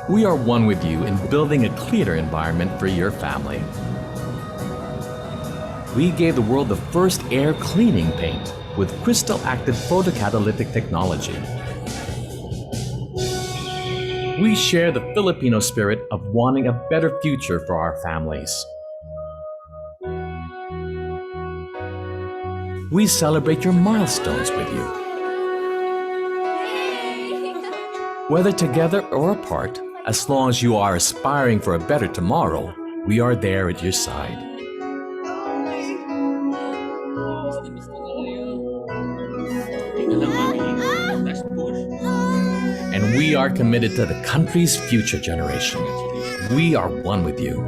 We are one with you in building a cleaner environment for your family. We gave the world the first air cleaning paint with crystal active photocatalytic technology. We share the Filipino spirit of wanting a better future for our families. We celebrate your milestones with you. Whether together or apart, as long as you are aspiring for a better tomorrow, we are there at your side. And we are committed to the country's future generation. We are one with you.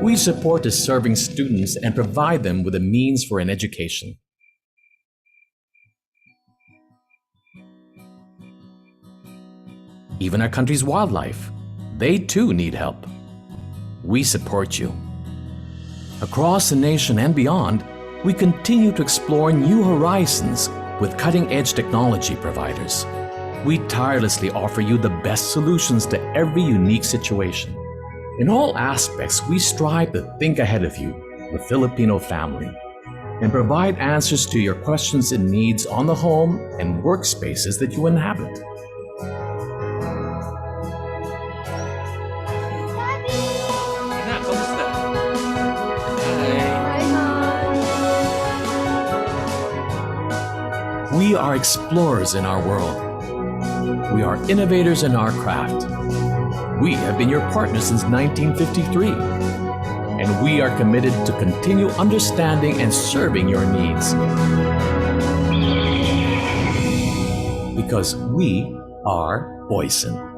We support deserving students and provide them with the means for an education. Even our country's wildlife, they too need help. We support you. Across the nation and beyond, we continue to explore new horizons with cutting-edge technology providers. We tirelessly offer you the best solutions to every unique situation. In all aspects, we strive to think ahead of you, the Filipino family, and provide answers to your questions and needs on the home and workspaces that you inhabit. We are explorers in our world. We are innovators in our craft. We have been your partners since 1953, and we are committed to continue understanding and serving your needs. Because we are Boysen.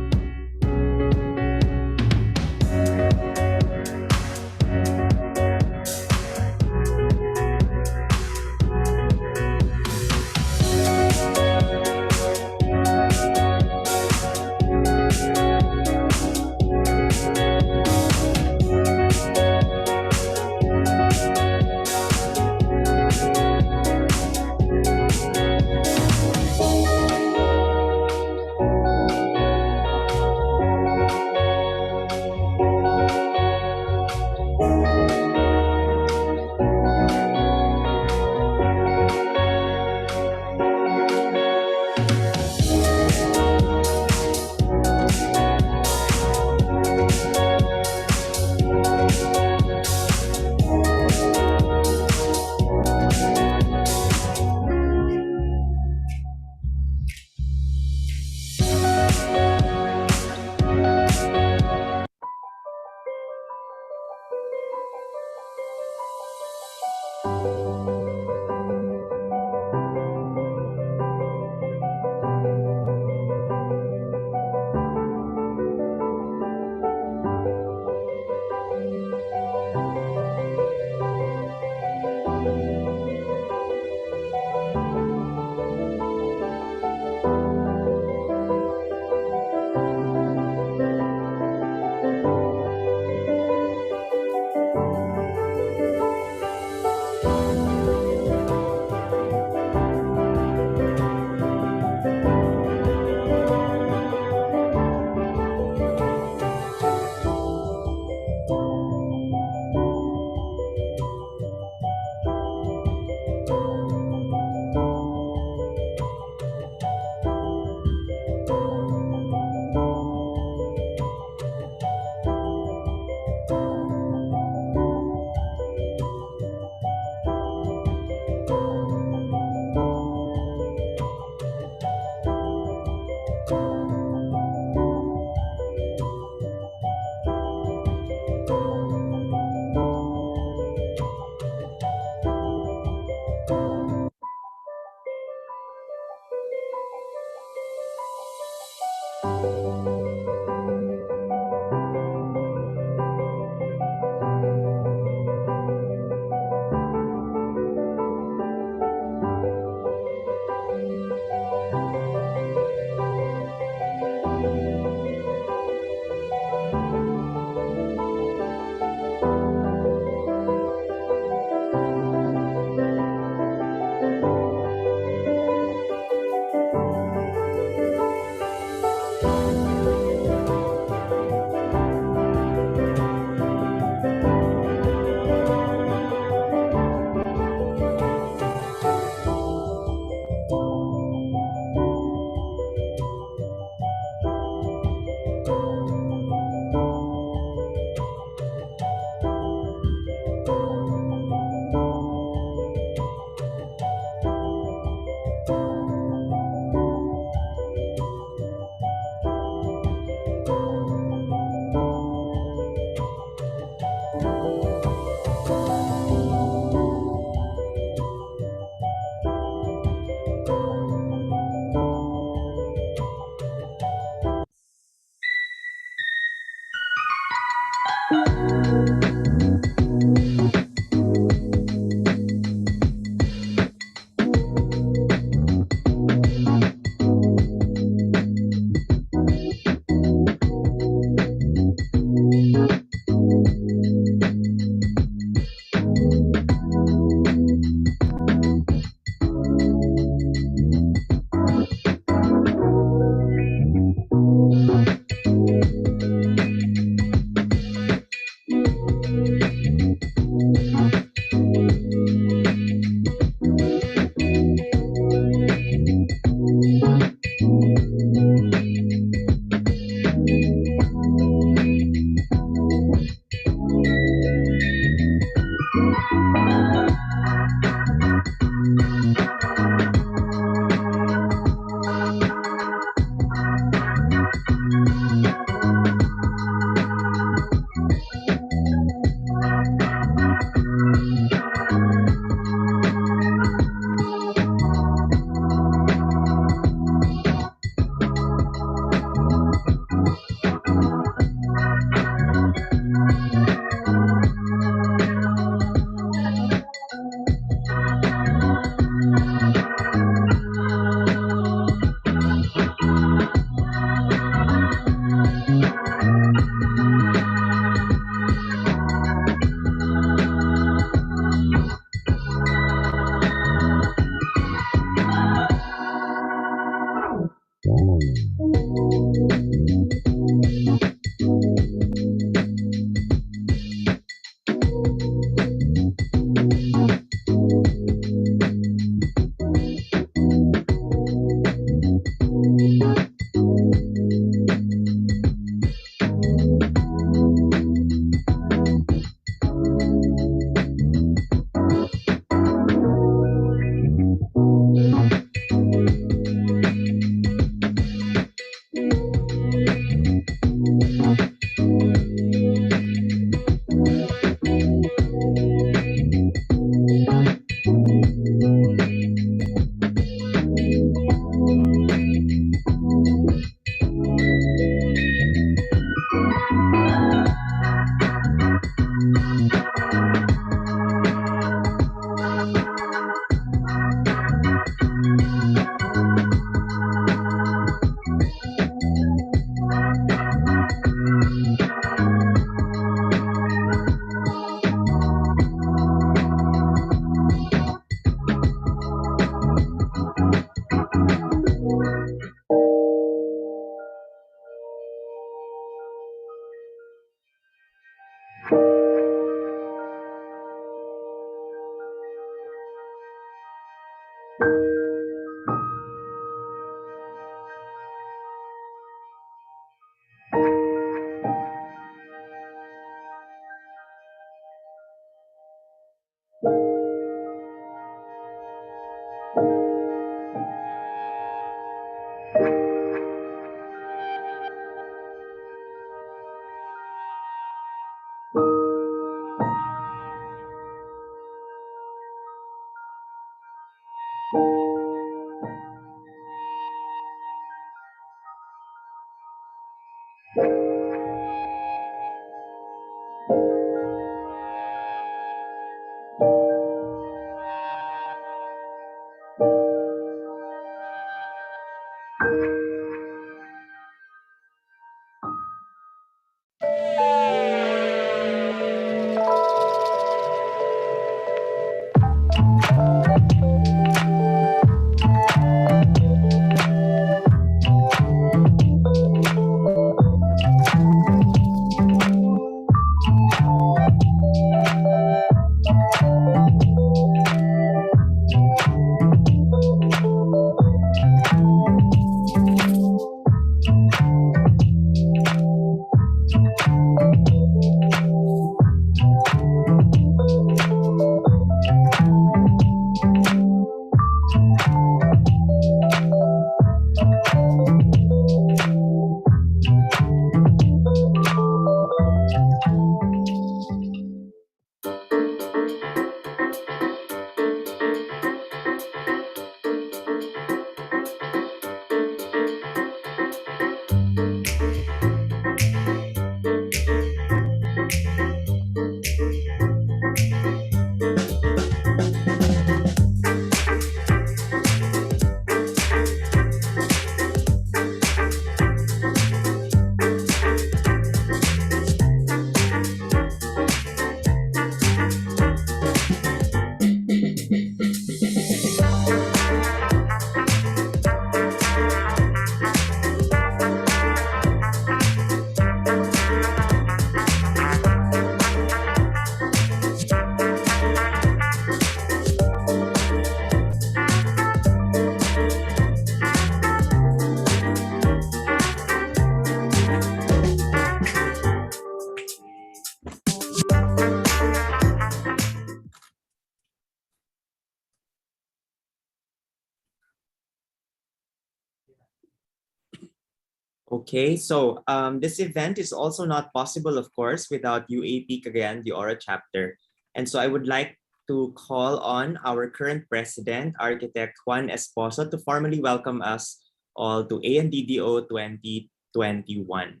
Okay, so this event is also not possible, of course, without UAP CDO Chapter. And so I would like to call on our current president, Architect Juan Esposo, to formally welcome us all to ANDDO 2021.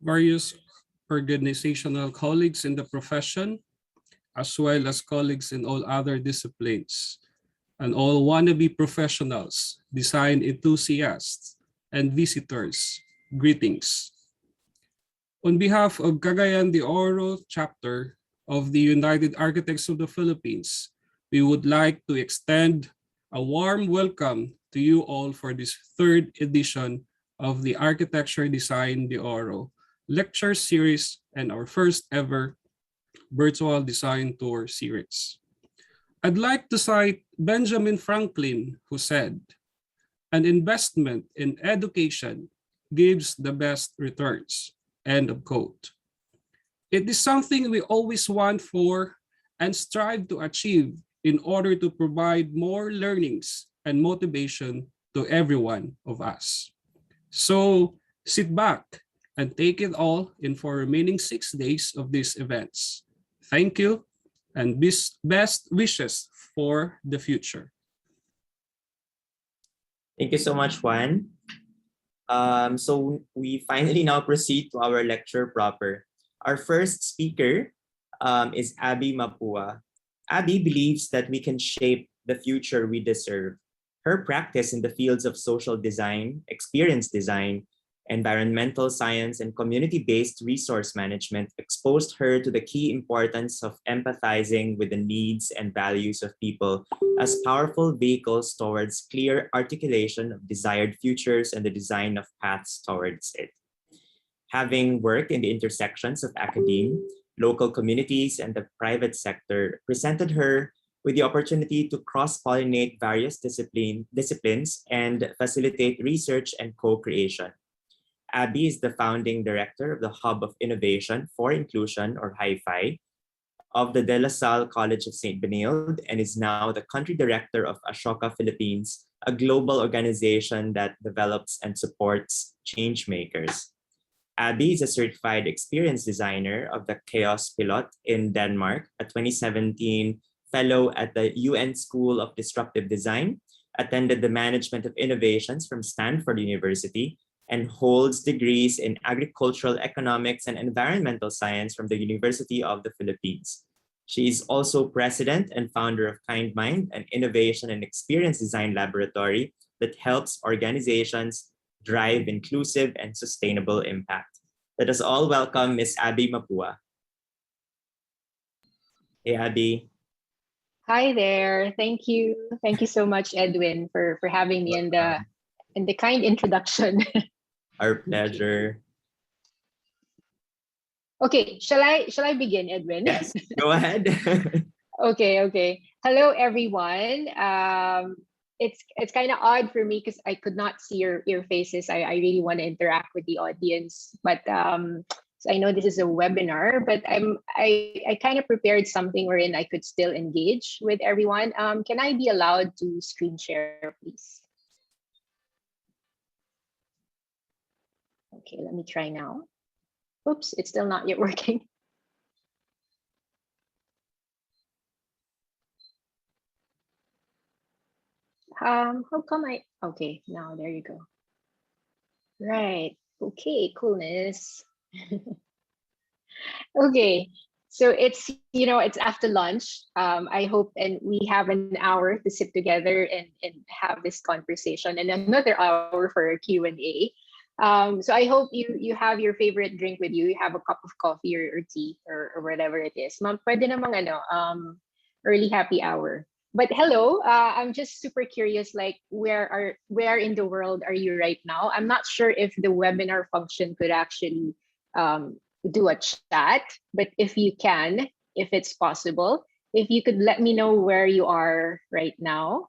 Various organizational colleagues in the profession, as well as colleagues in all other disciplines, and all wannabe professionals, design enthusiasts, and visitors, greetings. On behalf of Cagayan de Oro chapter of the United Architects of the Philippines, we would like to extend a warm welcome to you all for this third edition of the Architecture Design de Oro lecture series and our first ever virtual design tour series. I'd like to cite Benjamin Franklin, who said, "An investment in education gives the best returns." End of quote. It is something we always want for and strive to achieve in order to provide more learnings and motivation to every one of us. So sit back and take it all in for remaining 6 days of these events. Thank you and best wishes for the future. Thank you so much, Juan. So we finally now proceed to our lecture proper. Our first speaker is Abi Mapua. Abi believes that we can shape the future we deserve. Her practice in the fields of social design, experience design, environmental science, and community-based resource management exposed her to the key importance of empathizing with the needs and values of people as powerful vehicles towards clear articulation of desired futures and the design of paths towards it. Having worked in the intersections of academia, local communities, and the private sector, presented her with the opportunity to cross-pollinate various disciplines and facilitate research and co-creation. Abi is the founding director of the Hub of Innovation for Inclusion, or HiFi, of the De La Salle College of St. Benilde, and is now the country director of Ashoka Philippines, a global organization that develops and supports change makers. Abi is a certified experience designer of the Chaos Pilot in Denmark, a 2017 fellow at the UN School of Disruptive Design, attended the Management of Innovations from Stanford University, and holds degrees in agricultural economics and environmental science from the University of the Philippines. She is also president and founder of KindMind, an innovation and experience design laboratory that helps organizations drive inclusive and sustainable impact. Let us all welcome Ms. Abi Mapua. Hey, Abi. Hi there. Thank you. Thank you so much, Edwin, for having me and the kind introduction. Our pleasure. Okay, shall I begin, Edwin? Yes, go ahead. Okay. Hello, everyone. It's kind of odd for me because I could not see your faces. I really want to interact with the audience, but so I know this is a webinar, but I kind of prepared something wherein I could still engage with everyone. Can I be allowed to screen share, please? Okay, let me try now. Oops, it's still not yet working. How come okay, now there you go. Right, okay, coolness. Okay, so it's after lunch. I hope, and we have an hour to sit together and have this conversation, and another hour for a Q&A. So I hope you have your favorite drink with you. You have a cup of coffee or tea or whatever it is. Pwede namang early happy hour. But hello, I'm just super curious, like where in the world are you right now? I'm not sure if the webinar function could actually do a chat, but if you can, if it's possible, if you could let me know where you are right now,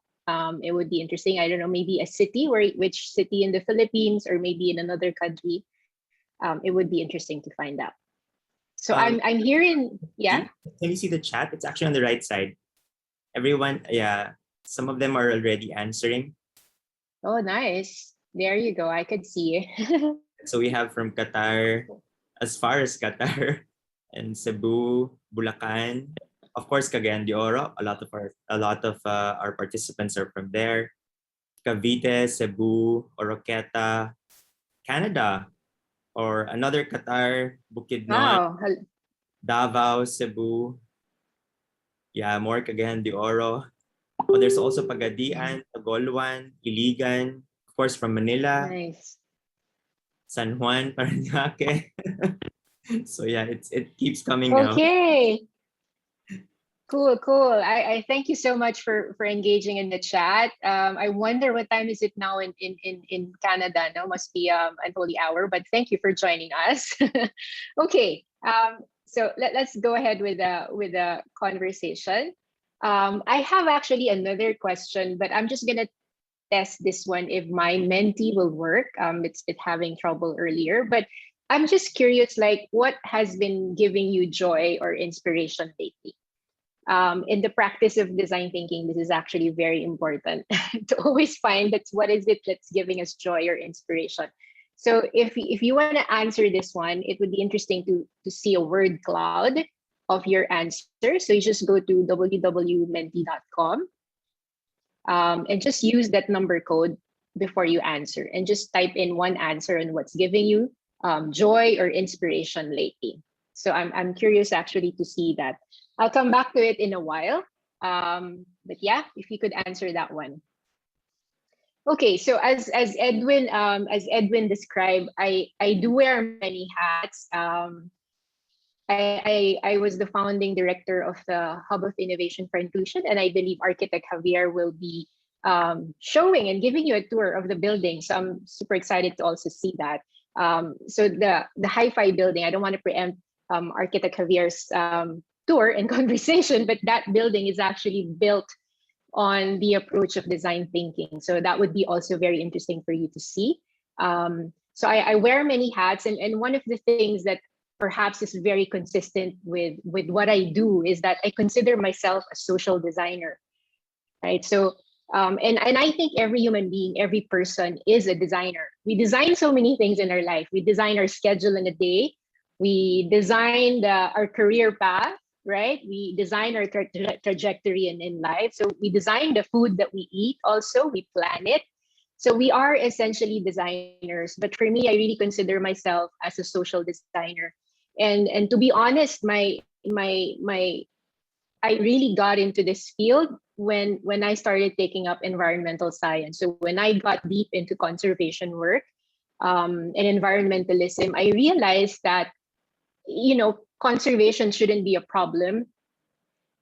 it would be interesting. I don't know, maybe a city, which city in the Philippines or maybe in another country. It would be interesting to find out. So I'm here in, yeah. Can you see the chat? It's actually on the right side. Everyone, yeah, some of them are already answering. Oh, nice. There you go. I could see it. So we have from Qatar, as far as Qatar, and Cebu, Bulacan, of course, Cagayan de Oro. A lot of our participants are from there. Cavite, Cebu, Oroqueta, Canada, or another Qatar, Bukidnon, Wow. Davao, Cebu. Yeah, more Cagayan de Oro. Oh, there's also Pagadian, Tagoloan, Iligan, of course, from Manila. Nice. San Juan, Parañaque. So yeah, it keeps coming now. Okay. Cool. I thank you so much for engaging in the chat. I wonder what time is it now in Canada? No, must be an holy hour. But thank you for joining us. Okay. So let's go ahead with the conversation. I have actually another question, but I'm just gonna test this one if my mentee will work. It's been having trouble earlier, but I'm just curious, like what has been giving you joy or inspiration lately? In the practice of design thinking, this is actually very important to always find what is it that's giving us joy or inspiration. So if you want to answer this one, it would be interesting to see a word cloud of your answer. So you just go to www.mentee.com and just use that number code before you answer, and just type in one answer on what's giving you joy or inspiration lately. So I'm curious actually to see that. I'll come back to it in a while. But yeah, if you could answer that one. Okay, so as Edwin described, I do wear many hats. I was the founding director of the Hub of Innovation for Inclusion, and I believe Architect Javier will be showing and giving you a tour of the building. So I'm super excited to also see that. So the hi-fi building, I don't want to preempt Architect Javier's tour and conversation, but that building is actually built on the approach of design thinking. So that would be also very interesting for you to see. So I wear many hats, and one of the things that perhaps is very consistent with what I do is that I consider myself a social designer, right? So and I think every human being, every person is a designer. We design so many things in our life. We design our schedule in a day. We design our career path, right? We design our trajectory in life. So we design the food that we eat also. We plan it. So we are essentially designers. But for me, I really consider myself as a social designer. And to be honest, my I really got into this field when I started taking up environmental science. So when I got deep into conservation work and environmentalism, I realized that conservation shouldn't be a problem.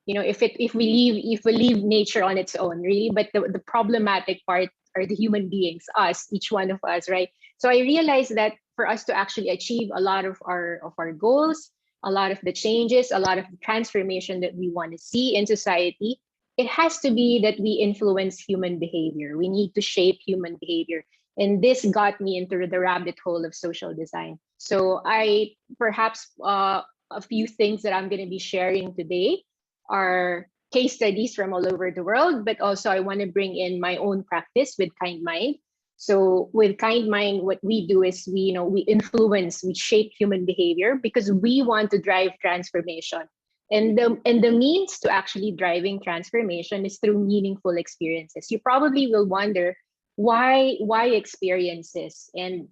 If we leave nature on its own, really, but the problematic part are the human beings, us, each one of us, right? So I realized that for us to actually achieve a lot of our goals, a lot of the changes, a lot of the transformation that we want to see in society, it has to be that we influence human behavior. We need to shape human behavior. And this got me into the rabbit hole of social design. So I perhaps a few things that I'm going to be sharing today are case studies from all over the world, but also I want to bring in my own practice with KindMind. So with KindMind, what we do is we influence, we shape human behavior because we want to drive transformation. And the means to actually driving transformation is through meaningful experiences. You probably will wonder why experiences, and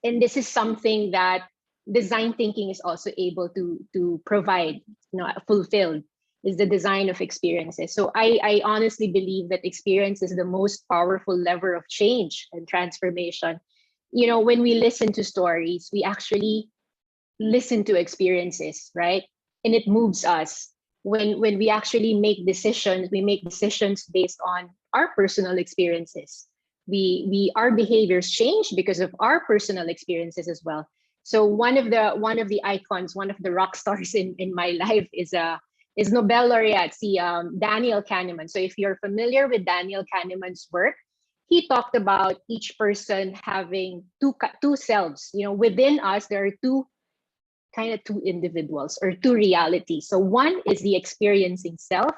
this is something that design thinking is also able to provide, fulfilled, is the design of experiences. So I honestly believe that experience is the most powerful lever of change and transformation. When we listen to stories, we actually listen to experiences, right? And it moves us. When we actually make decisions, we make decisions based on our personal experiences. Our behaviors change because of our personal experiences as well. So one of the icons, one of the rock stars in my life is Nobel laureate, Daniel Kahneman. So if you're familiar with Daniel Kahneman's work, he talked about each person having two selves. Within us, there are two individuals or two realities. So one is the experiencing self,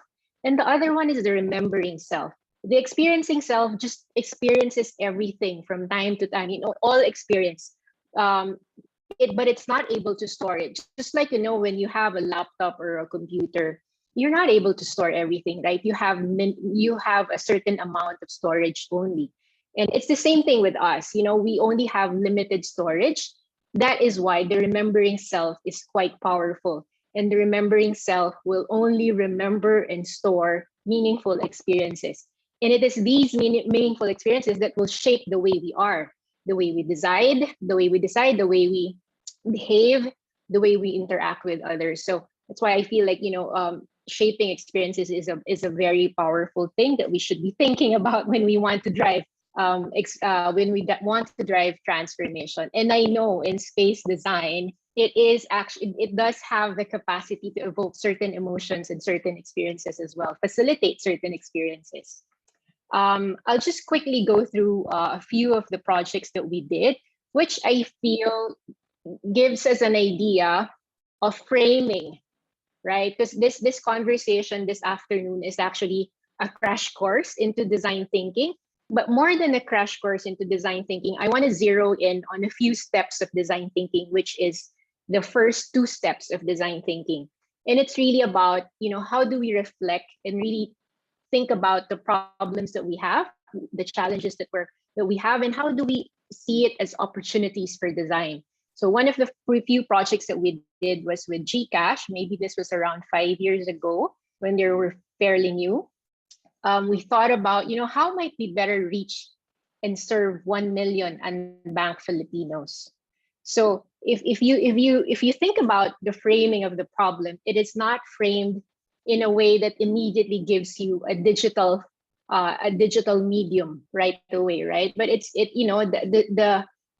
and the other one is the remembering self. The experiencing self just experiences everything from time to time, all experience. But it's not able to store it. Just like, when you have a laptop or a computer, you're not able to store everything, right? You have a certain amount of storage only. And it's the same thing with us. We only have limited storage. That is why the remembering self is quite powerful. And the remembering self will only remember and store meaningful experiences. And it is these meaningful experiences that will shape the way we are, the way we decide, the way we behave, the way we interact with others. So that's why I feel like shaping experiences is a very powerful thing that we should be thinking about when we want to drive want to drive transformation. And I know in space design, it does have the capacity to evoke certain emotions and certain experiences as well, facilitate certain experiences. I'll just quickly go through a few of the projects that we did, which I feel gives us an idea of framing, right? Because this conversation this afternoon is actually a crash course into design thinking. But more than a crash course into design thinking, I want to zero in on a few steps of design thinking, which is the first two steps of design thinking. And it's really about, how do we reflect and really think about the problems that we have, the challenges that we have, and how do we see it as opportunities for design. So one of the few projects that we did was with GCash. Maybe this was around 5 years ago when they were fairly new. We thought about, how might we better reach and serve 1 million unbanked Filipinos. So if you think about the framing of the problem, it is not framed in a way that immediately gives you a digital medium right away, right? But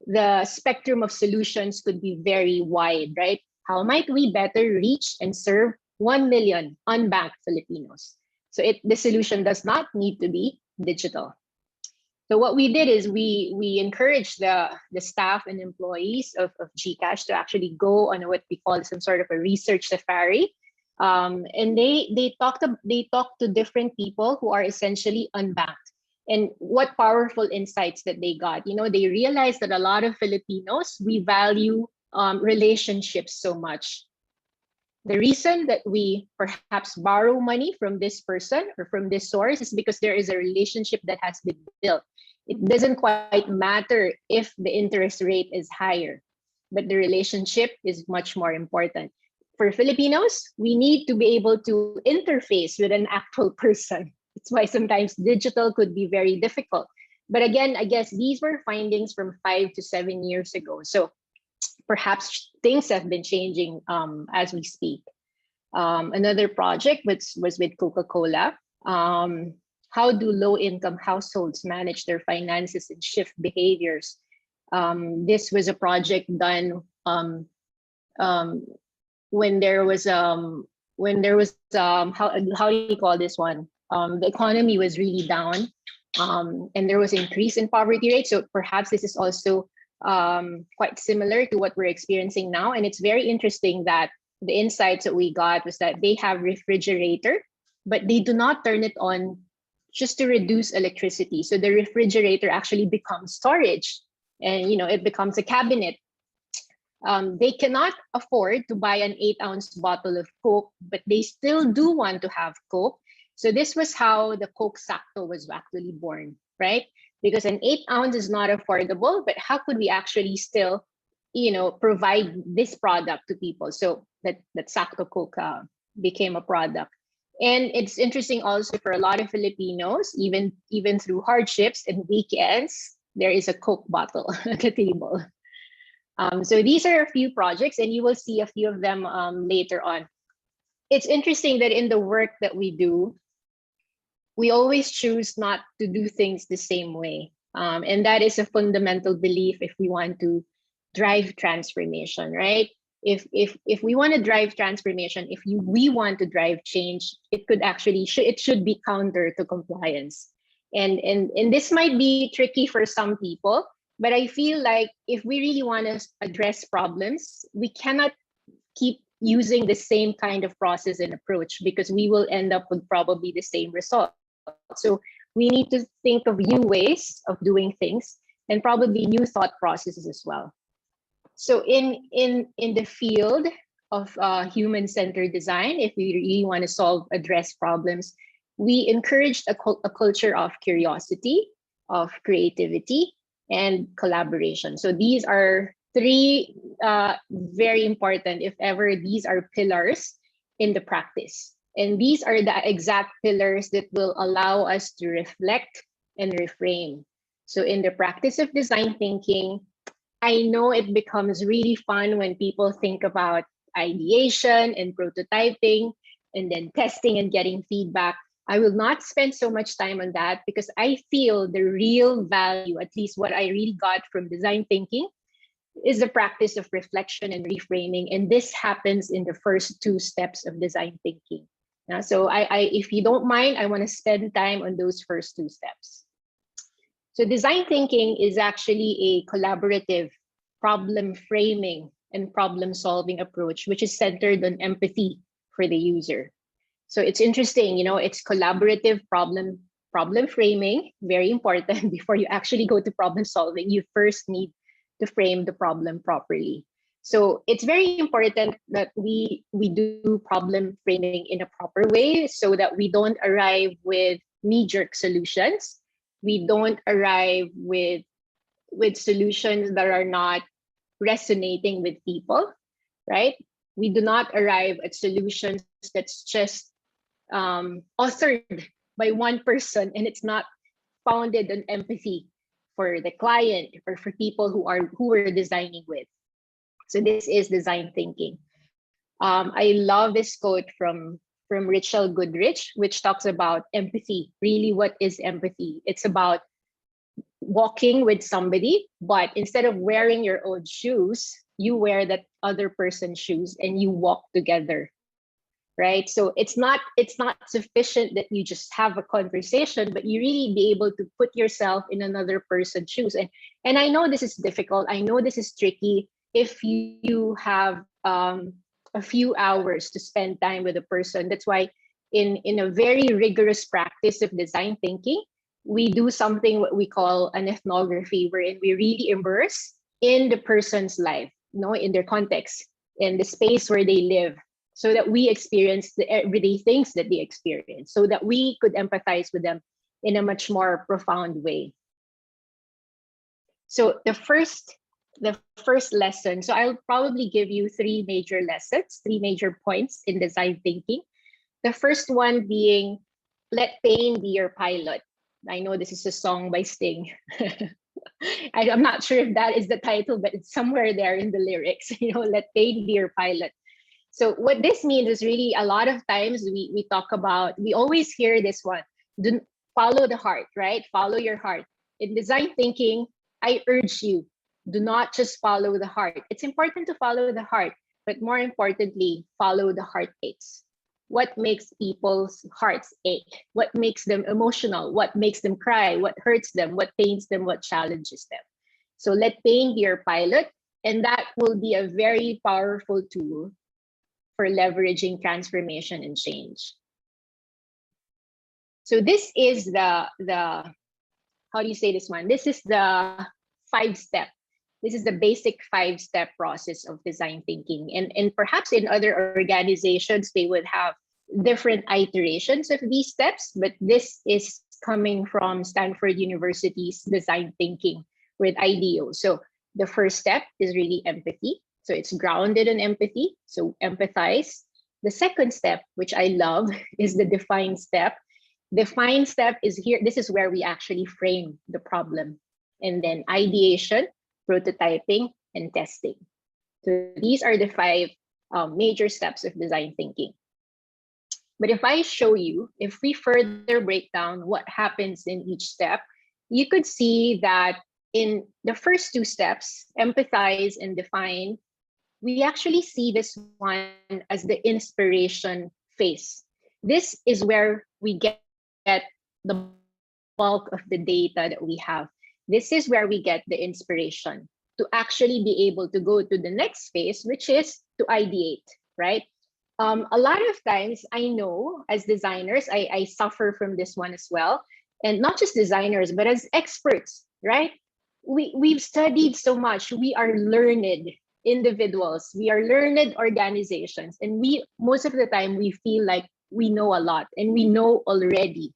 the spectrum of solutions could be very wide, right? How might we better reach and serve 1 million unbanked Filipinos? So the solution does not need to be digital. So what we did is we encouraged the staff and employees of GCash to actually go on what we call some sort of a research safari. And they talked to different people who are essentially unbanked. And what powerful insights that they got. They realized that a lot of Filipinos, we value relationships so much. The reason that we perhaps borrow money from this person or from this source is because there is a relationship that has been built. It doesn't quite matter if the interest rate is higher, but the relationship is much more important. For Filipinos, we need to be able to interface with an actual person. That's why sometimes digital could be very difficult. But again, I guess these were findings from 5 to 7 years ago. So perhaps things have been changing as we speak. Another project was with Coca-Cola. How do low-income households manage their finances and shift behaviors? This was a project done when there was how do you call this one? The economy was really down, and there was increase in poverty rate. So perhaps this is also quite similar to what we're experiencing now. And it's very interesting that the insights that we got was that they have refrigerator, but they do not turn it on just to reduce electricity. So the refrigerator actually becomes storage, and it becomes a cabinet. They cannot afford to buy an 8-ounce bottle of Coke, but they still do want to have Coke. So this was how the Coke Sakto was actually born, right? Because an 8-ounce is not affordable, but how could we actually still, provide this product to people? So that Sakto Coke became a product. And it's interesting also for a lot of Filipinos, even through hardships and weekends, there is a Coke bottle at the table. So these are a few projects, and you will see a few of them later on. It's interesting that in the work that we do, we always choose not to do things the same way. And that is a fundamental belief if we want to drive transformation, right? If we want to drive transformation, we want to drive change, it should be counter to compliance. And this might be tricky for some people, but I feel like if we really want to address problems, we cannot keep using the same kind of process and approach, because we will end up with probably the same result. So we need to think of new ways of doing things and probably new thought processes as well. So in the field of human-centered design, if we really want to address problems, we encouraged a culture of curiosity, of creativity, and collaboration. So these are three very important, if ever, these are pillars in the practice. And these are the exact pillars that will allow us to reflect and reframe. So in the practice of design thinking, I know it becomes really fun when people think about ideation and prototyping and then testing and getting feedback. I will not spend so much time on that, because I feel the real value, at least what I really got from design thinking, is the practice of reflection and reframing. And this happens in the first 2 steps of design thinking. So if you don't mind, I want to spend time on those first 2 steps. So design thinking is actually a collaborative problem framing and problem solving approach, which is centered on empathy for the user. So it's interesting, it's collaborative problem framing, very important. Before you actually go to problem solving, you first need to frame the problem properly. So it's very important that we do problem framing in a proper way, so that we don't arrive with knee-jerk solutions. We don't arrive with solutions that are not resonating with people, right? We do not arrive at solutions that's just authored by one person and it's not founded on empathy for the client or for people who we're designing with. So this is design thinking. I love this quote from Rachel Goodrich, which talks about empathy. Really, what is empathy? It's about walking with somebody, but instead of wearing your own shoes, you wear that other person's shoes and you walk together. right? So it's not sufficient that you just have a conversation, but you really be able to put yourself in another person's shoes. And I know this is difficult. I know this is tricky if you have a few hours to spend time with a person. That's why in a very rigorous practice of design thinking, we do something what we call an ethnography, wherein we really immerse in the person's life, in their context, in the space where they live, so that we experience the everyday things that they experience, so that we could empathize with them in a much more profound way. So the first lesson, so I'll probably give you three major lessons, three major points in design thinking. The first one being, let pain be your pilot. I know this is a song by Sting. I'm not sure if that is the title, but it's somewhere there in the lyrics, let pain be your pilot. So what this means is really a lot of times we talk about, we always hear this one, follow the heart, right? Follow your heart. In design thinking, I urge you, do not just follow the heart. It's important to follow the heart, but more importantly, follow the heartaches. What makes people's hearts ache? What makes them emotional? What makes them cry? What hurts them? What pains them? What challenges them? So let pain be your pilot, and that will be a very powerful tool for leveraging transformation and change. So this is the how do you say this one? This is the 5-step. This is the basic 5-step process of design thinking. And perhaps in other organizations, they would have different iterations of these steps, but this is coming from Stanford University's design thinking with IDEO. So the first step is really empathy. So it's grounded in empathy. So empathize. The second step, which I love, is the define step. Define step is here. This is where we actually frame the problem. And then ideation, prototyping, and testing. So these are the 5 major steps of design thinking. But if I show you, if we further break down what happens in each step, you could see that in the first 2 steps, empathize and define, we actually see this one as the inspiration phase. This is where we get the bulk of the data that we have. This is where we get the inspiration to actually be able to go to the next phase, which is to ideate, right? A lot of times, I know as designers, I suffer from this one as well. And not just designers, but as experts, right? We've studied so much. We are learned individuals. We are learned organizations. And most of the time, we feel like we know a lot and we know already.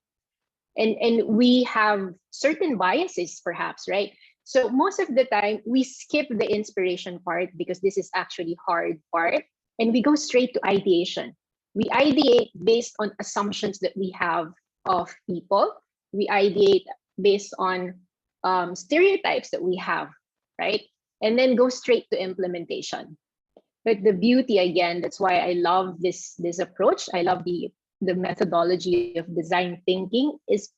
And we have certain biases, perhaps, right? So most of the time, we skip the inspiration part because this is actually hard part. And we go straight to ideation. We ideate based on assumptions that we have of people. We ideate based on stereotypes that we have, right? And then go straight to implementation. But the beauty, again, that's why I love this approach. I love the methodology of design thinking is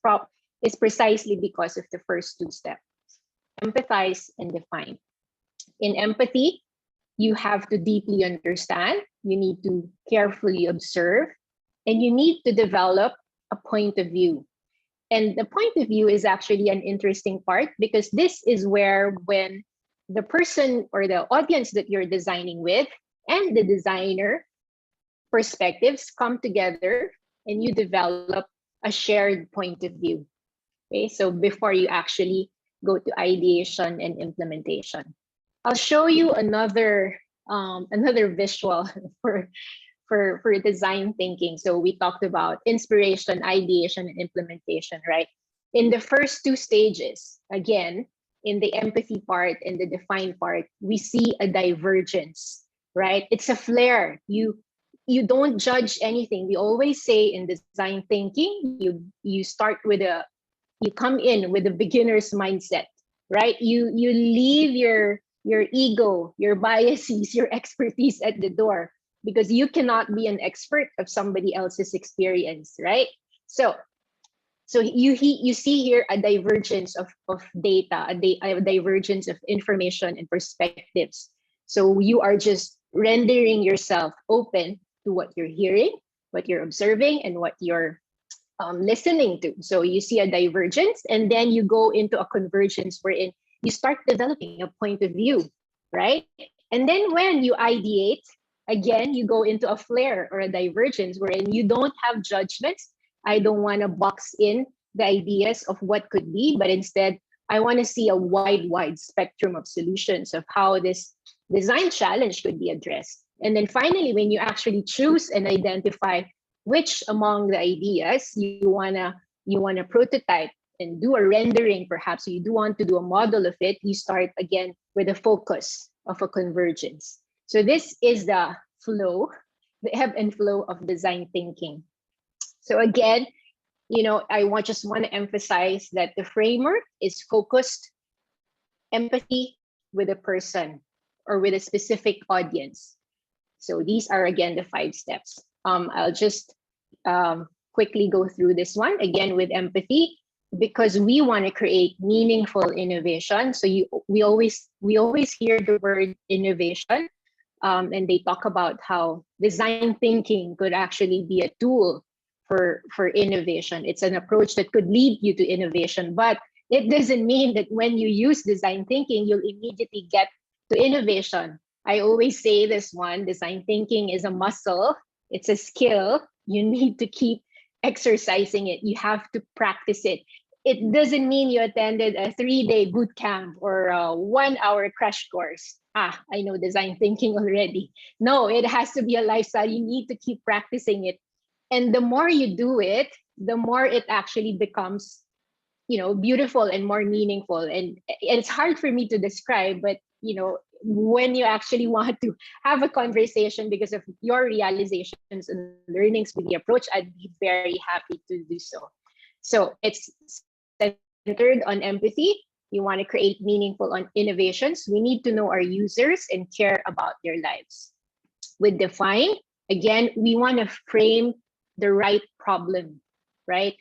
precisely because of the first 2 steps: empathize and define. In empathy, you have to deeply understand, you need to carefully observe, and you need to develop a point of view. And the point of view is actually an interesting part, because this is where, when the person or the audience that you're designing with and the designer perspectives come together and you develop a shared point of view. Okay, so before you actually go to ideation and implementation. I'll show you another visual for design thinking. So we talked about inspiration, ideation, and implementation, right? In the first 2 stages, again, in the empathy part and the define part, we see a divergence, right? It's a flare. You don't judge anything. We always say in design thinking, you come in with a beginner's mindset, right? You leave your ego, your biases, your expertise at the door, because you cannot be an expert of somebody else's experience, right? So you see here a divergence of data, a divergence of information and perspectives. So you are just rendering yourself open to what you're hearing, what you're observing and what you're listening to. So you see a divergence, and then you go into a convergence wherein you start developing a point of view, right? And then when you ideate, again, you go into a flare or a divergence wherein you don't have judgments. I don't want to box in the ideas of what could be, but instead, I want to see a wide spectrum of solutions of how this design challenge could be addressed. And then finally, when you actually choose and identify which among the ideas you wanna prototype and do a rendering, perhaps you do want to do a model of it, you start again with a focus of a convergence. So this is the flow, the ebb and flow of design thinking. So again, just want to emphasize that the framework is focused, empathy with a person or with a specific audience. So these are again the 5 steps. I'll just quickly go through this one again with empathy, because we want to create meaningful innovation. So we always hear the word innovation, and they talk about how design thinking could actually be a tool for innovation. It's an approach that could lead you to innovation, but it doesn't mean that when you use design thinking, you'll immediately get to innovation. I always say this one, design thinking is a muscle, it's a skill. You need to keep exercising it. You have to practice it. It doesn't mean you attended a 3-day boot camp or a 1-hour crash course. I know design thinking already. No, it has to be a lifestyle. You need to keep practicing it. And the more you do it, the more it actually becomes, beautiful and more meaningful. And it's hard for me to describe, but, when you actually want to have a conversation because of your realizations and learnings with the approach, I'd be very happy to do so. So it's centered on empathy. You want to create meaningful on innovations. We need to know our users and care about their lives. With define, again, we want to frame the right problem, right?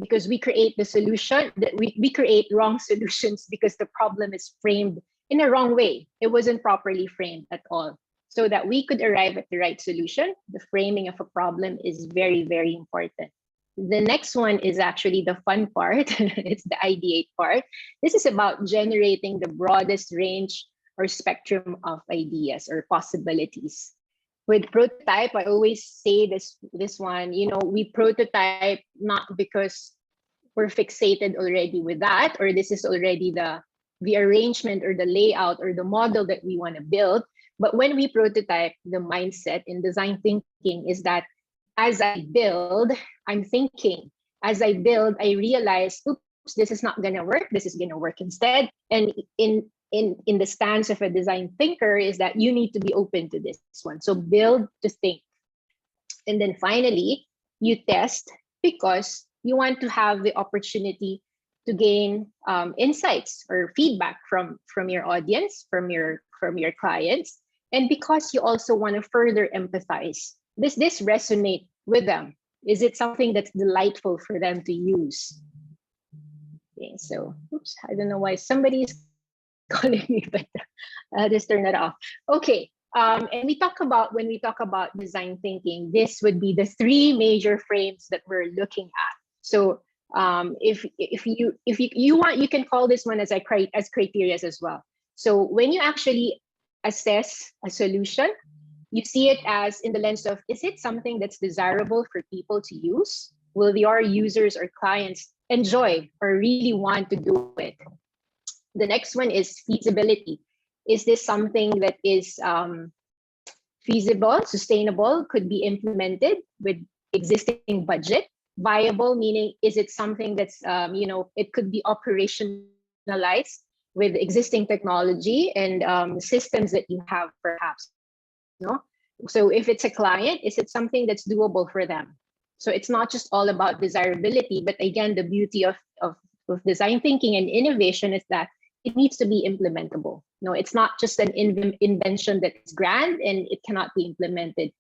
Because we create the solution, that we create wrong solutions because the problem is framed in a wrong way. It wasn't properly framed at all. So that we could arrive at the right solution, the framing of a problem is very, very important. The next one is actually the fun part. It's the ideate part. This is about generating the broadest range or spectrum of ideas or possibilities. With prototype, I always say this one, we prototype not because we're fixated already with that, or this is already the arrangement or the layout or the model that we want to build. But when we prototype, the mindset in design thinking is that as I build, I'm thinking. As I build, I realize, oops, this is not going to work. This is going to work instead. And in the stance of a design thinker is that you need to be open to this one. So build to think. And then finally, you test because you want to have the opportunity to gain insights or feedback from your audience, from your clients, and because you also want to further empathize. Does this resonate with them? Is it something that's delightful for them to use? Okay, so oops, I don't know why somebody's calling me, but I'll just turn that off. Okay, and when we talk about design thinking, this would be the 3 major frames that we're looking at. So if you want, you can call this one as criteria as well. So when you actually assess a solution, you see it as in the lens of, is it something that's desirable for people to use? Will your users or clients enjoy or really want to do it? The next one is feasibility. Is this something that is feasible, sustainable, could be implemented with existing budget? Viable, meaning is it something that's, it could be operationalized with existing technology and systems that you have perhaps. No? So if it's a client, is it something that's doable for them? So it's not just all about desirability, but again, the beauty of design thinking and innovation is that it needs to be implementable. No, it's not just an invention that's grand and it cannot be implemented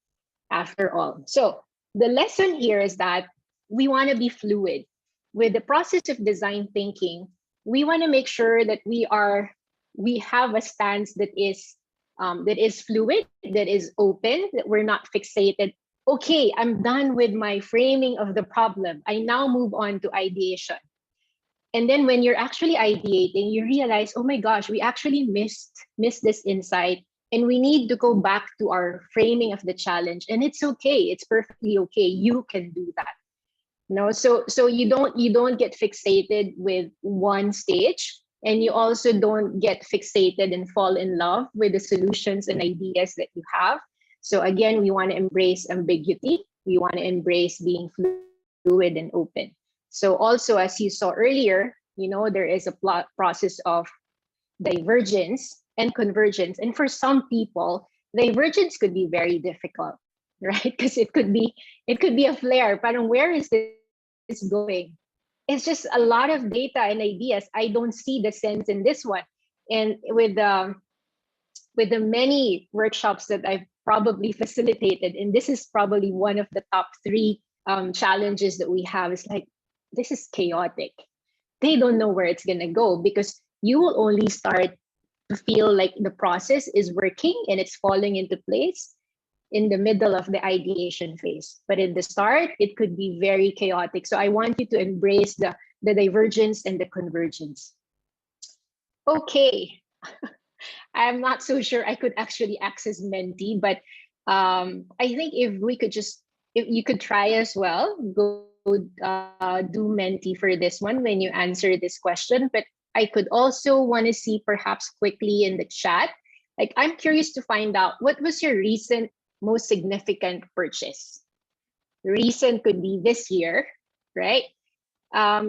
after all. So the lesson here is that we want to be fluid. With the process of design thinking, we want to make sure that we have a stance that is fluid, that is open, that we're not fixated okay, I'm done with my framing of the problem. I now move on to ideation. And then when you're actually ideating, you realize, oh my gosh, we actually missed this insight. And we need to go back to our framing of the challenge. And it's okay. It's perfectly okay. You can do that. No, so you don't get fixated with one stage, and you also don't get fixated and fall in love with the solutions and ideas that you have. So again, we want to embrace ambiguity. We want to embrace being fluid and open. So also, as you saw earlier, there is a process of divergence and convergence. And for some people, divergence could be very difficult, right? Because it could be a flare. But where is this going? It's just a lot of data and ideas. I don't see the sense in this one. And with the many workshops that I've probably facilitated, and this is probably one of the top three challenges that we have, is like, this is chaotic. They don't know where it's going to go, because you will only start to feel like the process is working and it's falling into place in the middle of the ideation phase. But in the start, it could be very chaotic. So I want you to embrace the divergence and the convergence. Okay. I'm not so sure I could actually access Menti, but I think if you could try as well, go do Menti for this one when you answer this question. But I could also want to see perhaps quickly in the chat. Like, I'm curious to find out, what was your recent most significant purchase? Recent could be this year, right?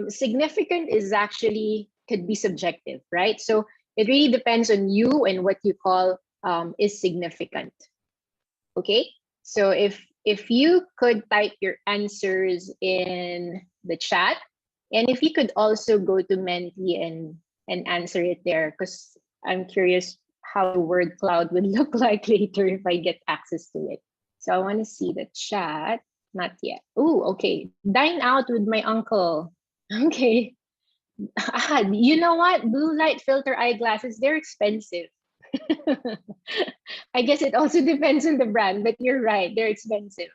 Significant is actually could be subjective, right? So it really depends on you and what you call is significant. Okay, so if you could type your answers in the chat, and if you could also go to Menti and answer it there, because I'm curious how the word cloud would look like later if I get access to it. So I want to see the chat. Not yet. Oh, okay. Dine out with my uncle. Okay. You know what? Blue light filter eyeglasses, they're expensive. I guess it also depends on the brand, but you're right, they're expensive.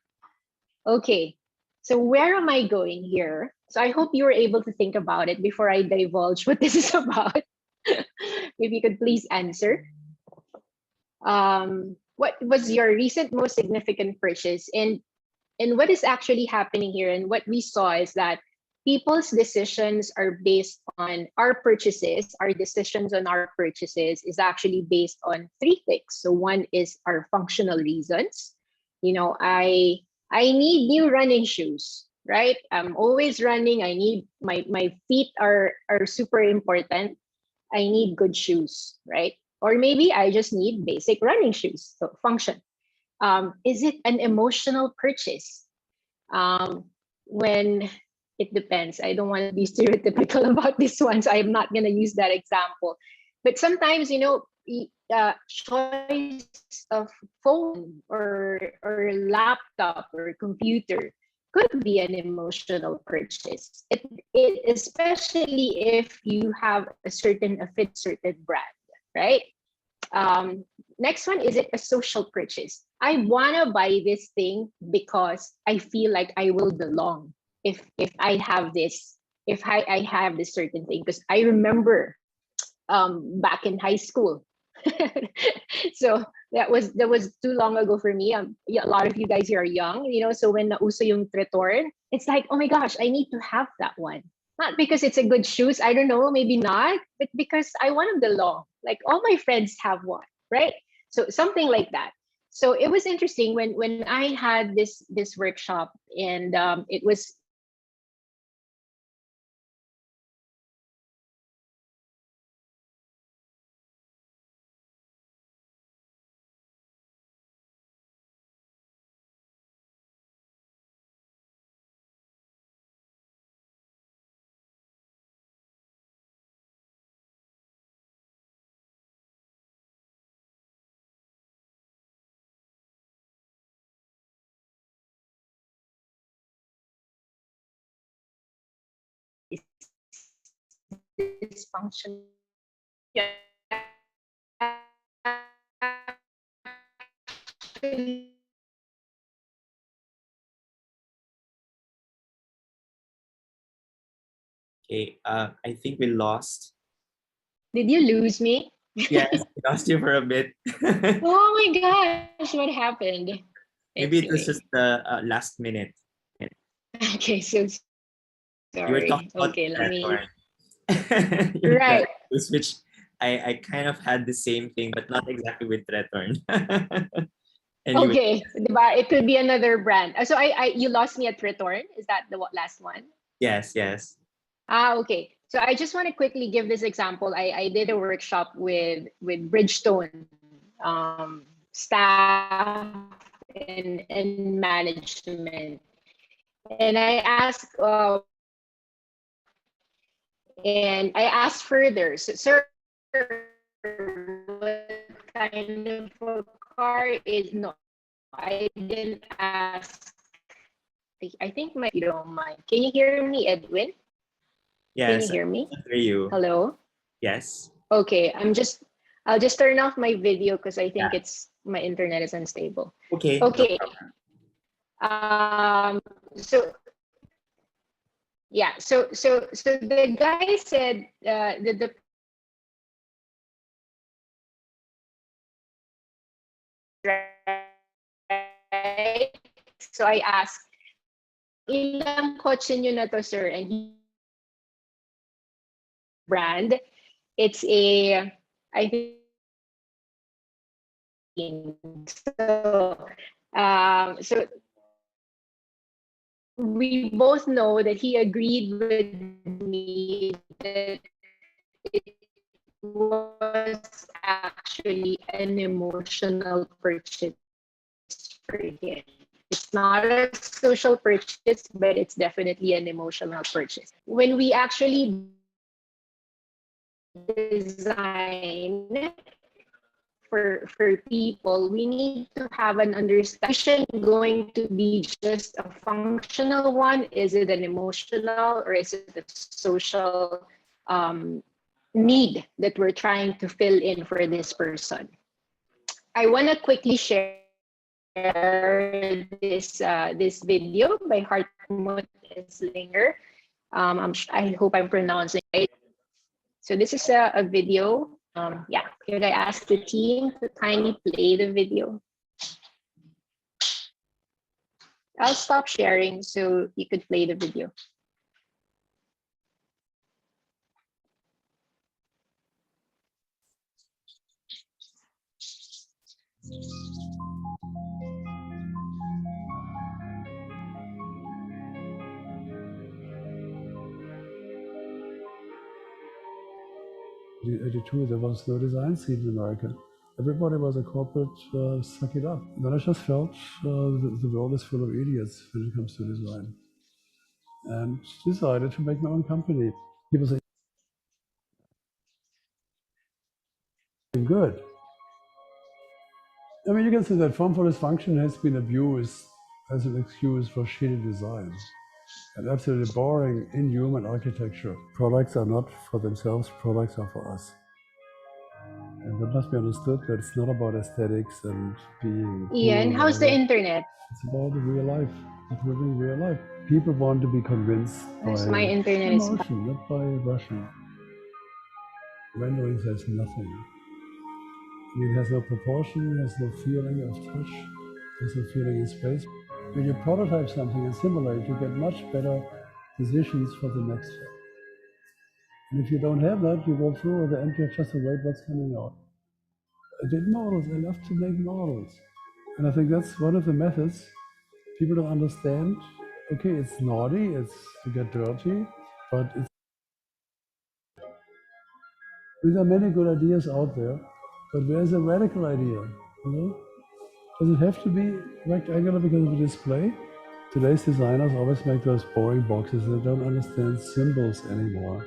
Okay. So where am I going here? So I hope you were able to think about it before I divulge what this is about. If you could please answer. What was your recent most significant purchase? And what is actually happening here, and what we saw, is that people's decisions are based on our purchases. Our decisions on our purchases is actually based on three things. So one is our functional reasons. I need new running shoes, right? I'm always running. I need my feet are super important. I need good shoes, right? Or maybe I just need basic running shoes. So function. Is it an emotional purchase? When it depends. I don't want to be stereotypical about this one, so I'm not going to use that example. But sometimes, choice of phone or laptop or computer could be an emotional purchase. It especially if you have a certain brand, right? Next one, is it a social purchase? I wanna buy this thing because I feel like I will belong if I have this, if I have this certain thing. Because I remember back in high school. So that was too long ago for me. A lot of you guys here are young, so when nauso yung Tretorn, it's like, oh my gosh, I need to have that one. Not because it's a good shoes, I don't know, maybe not, but because I want to belong. Like, all my friends have one, right? So something like that. So it was interesting when I had this workshop, and it was dysfunction. Okay, I think we lost. Did you lose me? Yes, we lost you for a bit. Oh my gosh, what happened? Maybe it was Anyway. just the last minute. Okay, so You were talking sorry. about Okay, let me. rhetoric. Your Right. values, which I kind of had the same thing, but not exactly with Return. Anyway, Okay, diba? It could be another brand. So you lost me at return. Is that the last one? yes. Okay. So I just want to quickly give this example. I did a workshop with Bridgestone staff and management, and I asked further, so, sir, what kind of a car is no? I didn't ask. I think you don't mind. Can you hear me, Edwin? Can you Yes, I hear me? can hear you. Hello? Yes. Okay, I'll just turn off my video because I think Yeah. my internet is unstable. Okay. Okay. So yeah, so the guy said the right? So I asked, ilang kotse nyo na to, sir? And he brand, it's I think, so we both know that he agreed with me that it was actually an emotional purchase for him. It's not a social purchase, but it's definitely an emotional purchase. When we actually design for people, we need to have an understanding. Going to be just a functional one? Is it an emotional, or is it a social need that we're trying to fill in for this person? I want to quickly share this video by Hartmut Eslinger. I hope I'm pronouncing it. So this is a video. Yeah, could I ask the team to kindly play the video? I'll stop sharing so you could play the video. In 1982, there was no design scene in America. Everybody was a corporate suck it up. Then I just felt the world is full of idiots when it comes to design. And decided to make my own company. People say, good. I mean, you can say that form for dysfunction has been abused as an excuse for shitty design. And absolutely boring, inhuman architecture. Products are not for themselves, products are for us. And that must be understood that it's not about aesthetics and being Ian, cool, how's the whatever. internet? It's about the real life. It's living real life. People want to be convinced Yes, by my internet is bad. emotion, not by Russian. Rendering says nothing. I mean, it has no proportion, it has no feeling of touch, there's no feeling in space. When you prototype something and simulate, you get much better decisions for the next step. And if you don't have that, you go through the end, you have just to wait what's coming out. I did models, I love to make models. And I think that's one of the methods people don't understand. Okay, it's naughty, it's to get dirty, but there are many good ideas out there, but where's a radical idea, you know? Does it have to be rectangular because of the display? Today's designers always make those boring boxes. They don't understand symbols anymore.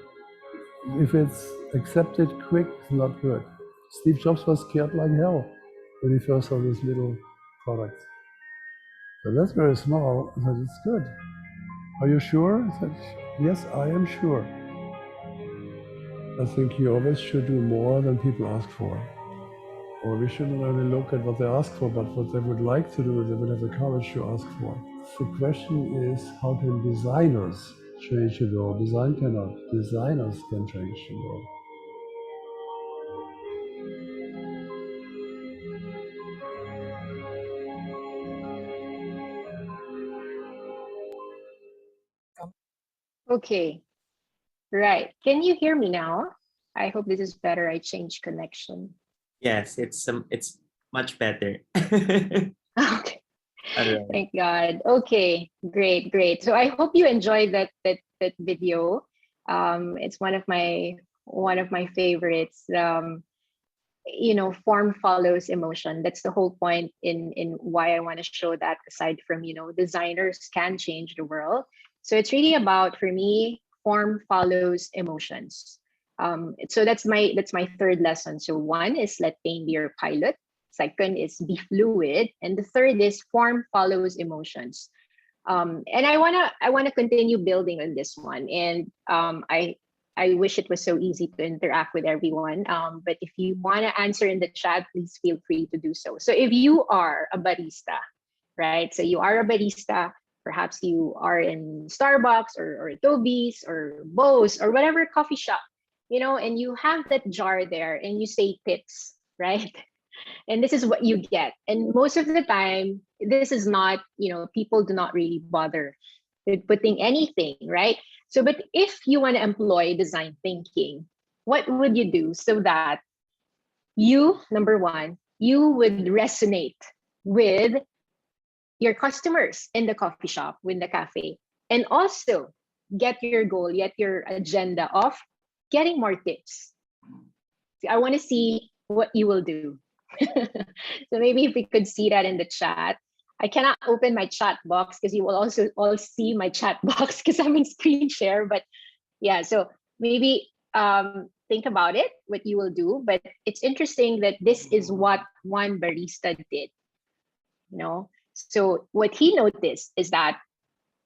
If it's accepted quick, it's not good. Steve Jobs was scared like hell when he first saw this little product. So that's very small. I said, it's good. Are you sure? I said, yes, I am sure. I think you always should do more than people ask for. Or we shouldn't only look at what they ask for, but what they would like to do, they would have the courage to ask for. The question is, how can designers change the world. Design cannot. Designers can change the world. Okay, right. Can you hear me now? I hope this is better. I changed connection. Yes, it's much better. Okay. All right. Thank God. Okay, great, great. So I hope you enjoyed that video. It's one of my favorites. Form follows emotion. That's the whole point in why I want to show that. Aside from designers can change the world. So it's really about, for me, form follows emotions. So that's my third lesson. So one is let pain be your pilot. Second is be fluid, and the third is form follows emotions. And I wanna continue building on this one. And I wish it was so easy to interact with everyone. But if you want to answer in the chat, please feel free to do so. So if you are a barista, right? So you are a barista, perhaps you are in Starbucks or Toby's or Bose or whatever coffee shop, and you have that jar there and you say tips, right? And this is what you get. And most of the time, this is not, people do not really bother with putting anything, right? So, but if you want to employ design thinking, what would you do so that you, number one, you would resonate with your customers in the coffee shop, with the cafe, and also get your goal, get your agenda of getting more tips. I want to see what you will do. So maybe if we could see that in the chat. I cannot open my chat box because you will also all see my chat box because I'm in screen share. But yeah, so maybe think about it, what you will do. But it's interesting that this is what one barista did. So what he noticed is that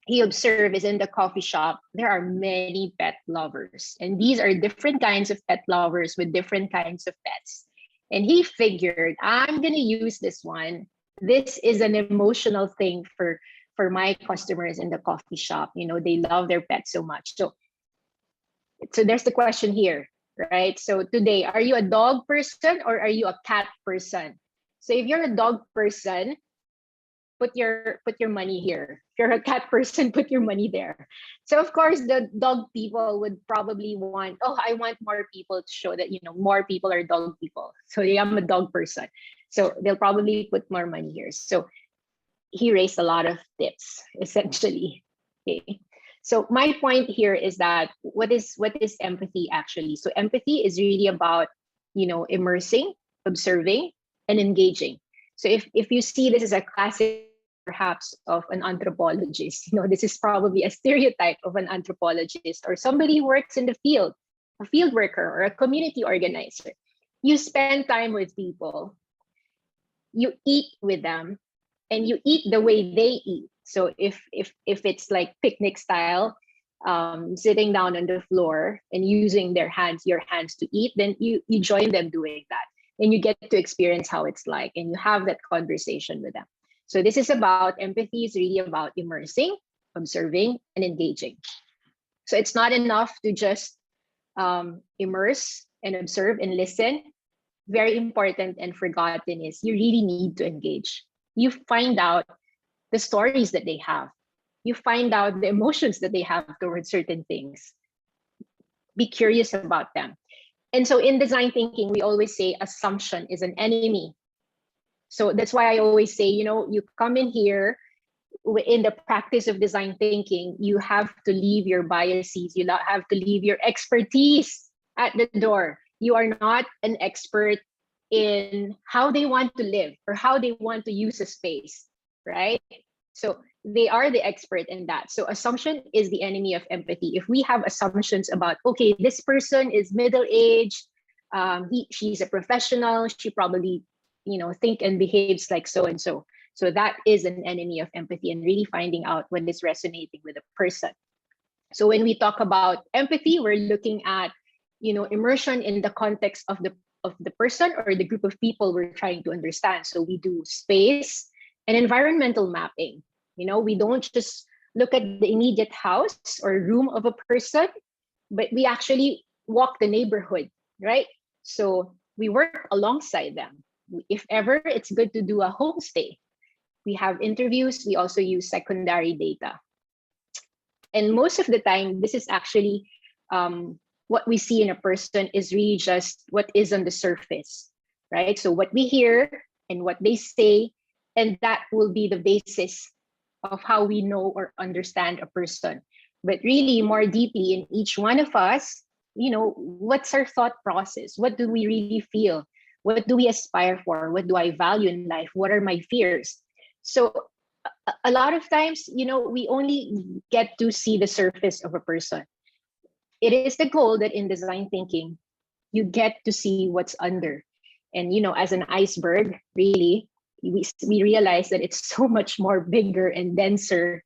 he observed is in the coffee shop, there are many pet lovers. And these are different kinds of pet lovers with different kinds of pets. And he figured, I'm going to use this one. This is an emotional thing for my customers in the coffee shop. They love their pets so much. So there's the question here, right? So today, are you a dog person or are you a cat person? So if you're a dog person, put your money here. If you're a cat person, put your money there. So of course the dog people would probably want, I want more people to show that more people are dog people. So I'm a dog person. So they'll probably put more money here. So he raised a lot of tips, essentially. Okay. So my point here is that what is empathy actually? So empathy is really about immersing, observing, and engaging. So if you see this as a classic perhaps of an anthropologist, this is probably a stereotype of an anthropologist or somebody who works in the field, a field worker or a community organizer. You spend time with people, you eat with them, and you eat the way they eat. So if it's like picnic style, sitting down on the floor and using your hands to eat, then you join them doing that, and you get to experience how it's like, and you have that conversation with them. So this is about empathy. Is really about immersing, observing, and engaging. So it's not enough to just immerse and observe and listen. Very important and forgotten is you really need to engage. You find out the stories that they have. You find out the emotions that they have towards certain things. Be curious about them. And so in design thinking, we always say assumption is an enemy. So that's why I always say, you come in here in the practice of design thinking, you have to leave your biases. You have to leave your expertise at the door. You are not an expert in how they want to live or how they want to use a space, right? So they are the expert in that. So assumption is the enemy of empathy. If we have assumptions about, okay, this person is middle-aged, she's a professional, she probably, think and behaves like so and so. So that is an enemy of empathy, and really finding out what is resonating with a person. So when we talk about empathy, we're looking at, immersion in the context of the person or the group of people we're trying to understand. So we do space and environmental mapping. We don't just look at the immediate house or room of a person, but we actually walk the neighborhood, right? So we work alongside them. If ever, it's good to do a homestay. We have interviews. We also use secondary data. And most of the time, this is actually what we see in a person is really just what is on the surface, right? So what we hear and what they say, and that will be the basis of how we know or understand a person. But really more deeply in each one of us, what's our thought process? What do we really feel? What do we aspire for? What do I value in life? What are my fears? So a lot of times, we only get to see the surface of a person. It is the goal that in design thinking, you get to see what's under. And, as an iceberg, really, we realize that it's so much more bigger and denser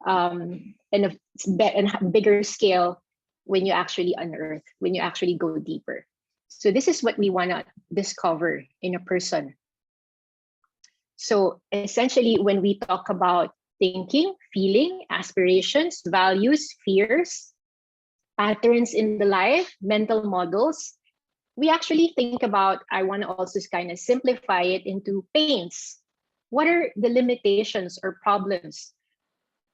and a bigger scale when you actually unearth, when you actually go deeper. So this is what we want to discover in a person. So essentially, when we talk about thinking, feeling, aspirations, values, fears, patterns in the life, mental models, we actually think about, I want to also kind of simplify it into pains. What are the limitations or problems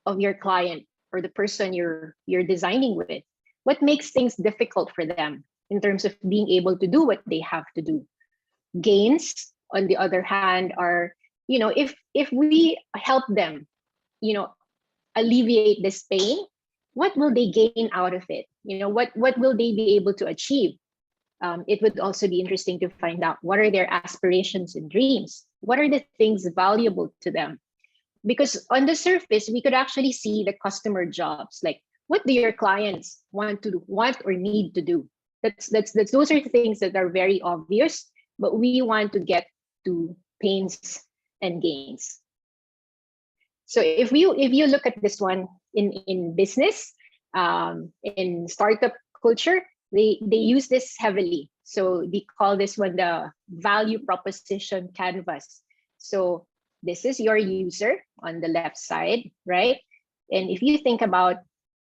of your client or the person you're designing with? What makes things difficult for them in terms of being able to do what they have to do? Gains, on the other hand, are, if we help them, alleviate this pain, what will they gain out of it? What will they be able to achieve? It would also be interesting to find out what are their aspirations and dreams. What are the things valuable to them? Because on the surface, we could actually see the customer jobs, like what do your clients want or need to do? Those are the things that are very obvious, but we want to get to pains and gains. So if you look at this one in business, in startup culture, they use this heavily. So they call this one the value proposition canvas. So this is your user on the left side, right? And if you think about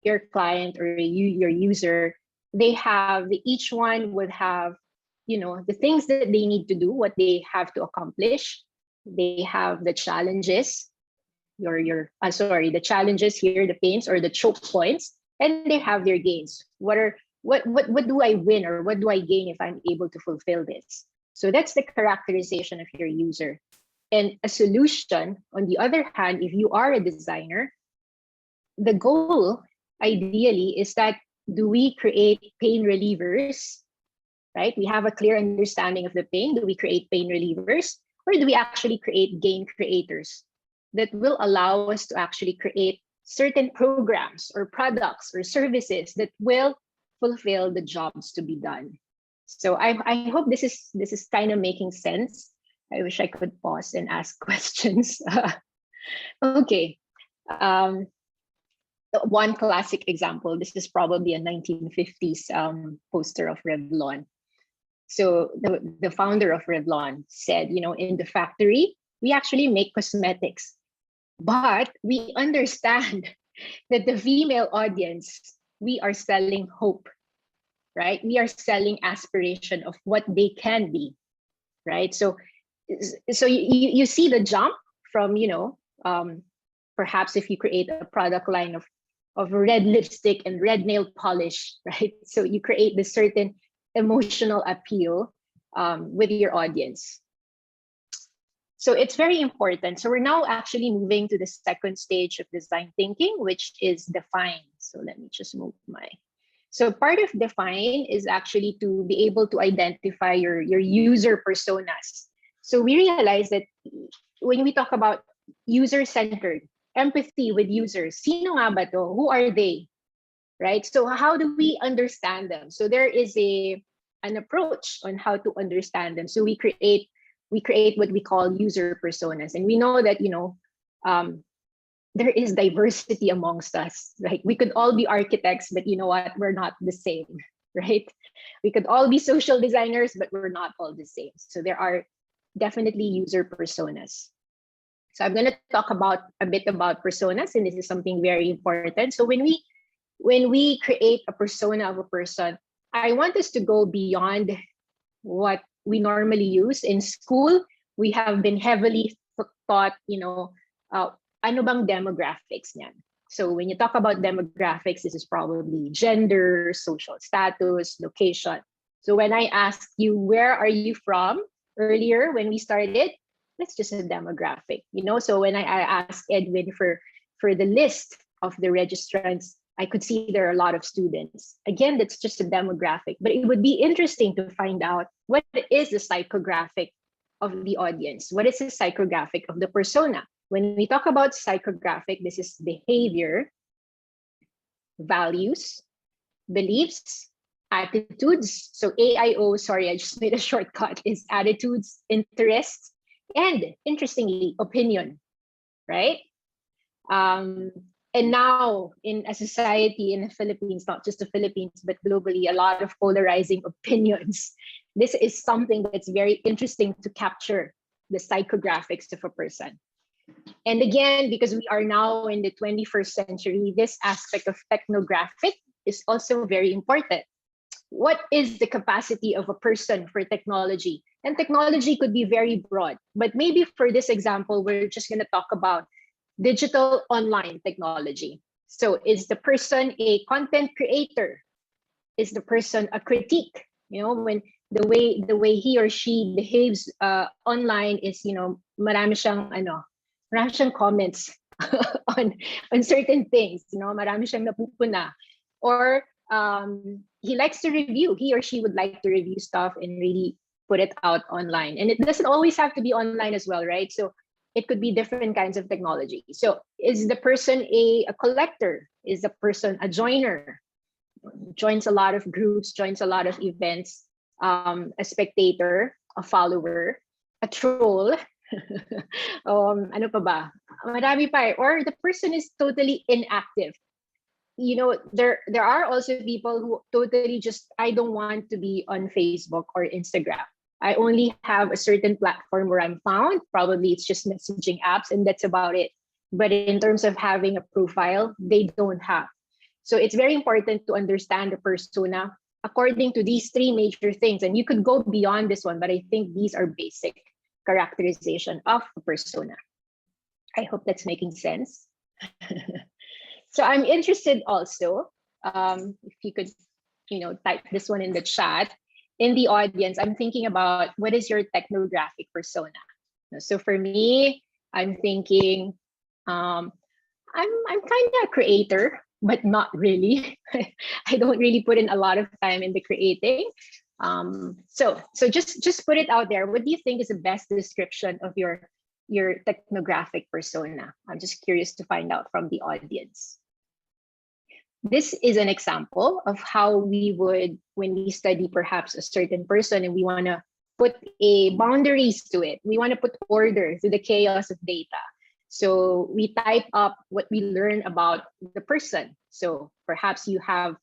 your client or your user, each one would have, the things that they need to do, what they have to accomplish. They have the challenges, the challenges here, the pains or the choke points, and they have their gains. What do I win or what do I gain if I'm able to fulfill this? So that's the characterization of your user. And a solution, on the other hand, if you are a designer, the goal ideally is that do we create pain relievers, right? We have a clear understanding of the pain. Do we create pain relievers or do we actually create gain creators that will allow us to actually create certain programs or products or services that will fulfill the jobs to be done? So I hope this is kind of making sense. I wish I could pause and ask questions. Okay. One classic example, this is probably a 1950s poster of Revlon. So the founder of Revlon said, in the factory, we actually make cosmetics, but we understand that the female audience, we are selling hope, right? We are selling aspiration of what they can be, right? So you see the jump from, perhaps if you create a product line of red lipstick and red nail polish, right? So you create this certain emotional appeal with your audience. So it's very important. So we're now actually moving to the second stage of design thinking, which is define. So let me just move so part of define is actually to be able to identify your user personas. So we realize that when we talk about user-centered, empathy with users, sino nga ba to? Who are they? Right? So how do we understand them? So there is an approach on how to understand them. So we create what we call user personas. And we know that, there is diversity amongst us, right? We could all be architects, but you know what? We're not the same, right? We could all be social designers, but we're not all the same. So there are definitely user personas. So I'm going to talk about a bit about personas, and this is something very important. So when we create a persona of a person, I want us to go beyond what we normally use in school. We have been heavily taught, ano bang demographics niyan? So when you talk about demographics, this is probably gender, social status, location. So when I asked you, where are you from earlier when we started, that's just a demographic, So when I asked Edwin for the list of the registrants, I could see there are a lot of students. Again, that's just a demographic, but it would be interesting to find out what is the psychographic of the audience. What is the psychographic of the persona? When we talk about psychographic, this is behavior, values, beliefs, attitudes. So AIO, sorry, I just made a shortcut, is attitudes, interests, and interestingly, opinion, right? And now in a society in the Philippines, not just the Philippines, but globally, a lot of polarizing opinions. This is something that's very interesting to capture the psychographics of a person. And again, because we are now in the 21st century, this aspect of technographic is also very important. What is the capacity of a person for technology? And technology could be very broad, but maybe for this example, we're just going to talk about digital online technology. So is the person a content creator? Is the person a critique? When the way he or she behaves online is, marami siyang comments on certain things, marami siyang napupuna. Or he likes to review, he or she would like to review stuff and really put it out online. And it doesn't always have to be online as well, right? So it could be different kinds of technology. So is the person a collector? Is the person a joiner? Joins a lot of groups, joins a lot of events, a spectator, a follower, a troll, ano pa ba? Marami pa. Or the person is totally inactive. There are also people who totally just, I don't want to be on Facebook or Instagram. I only have a certain platform where I'm found. Probably it's just messaging apps and that's about it. But in terms of having a profile, they don't have. So it's very important to understand the persona according to these three major things. And you could go beyond this one, but I think these are basic characterization of a persona. I hope that's making sense. So I'm interested also, if you could, type this one in the chat. In the audience, I'm thinking about what is your technographic persona. So for me, I'm thinking, I'm kind of a creator, but not really. I don't really put in a lot of time in the creating. So just put it out there. What do you think is the best description of your technographic persona? I'm just curious to find out from the audience. This is an example of how we would, when we study perhaps a certain person and we want to put a boundaries to it, we want to put order to the chaos of data. So we type up what we learn about the person. So perhaps you have,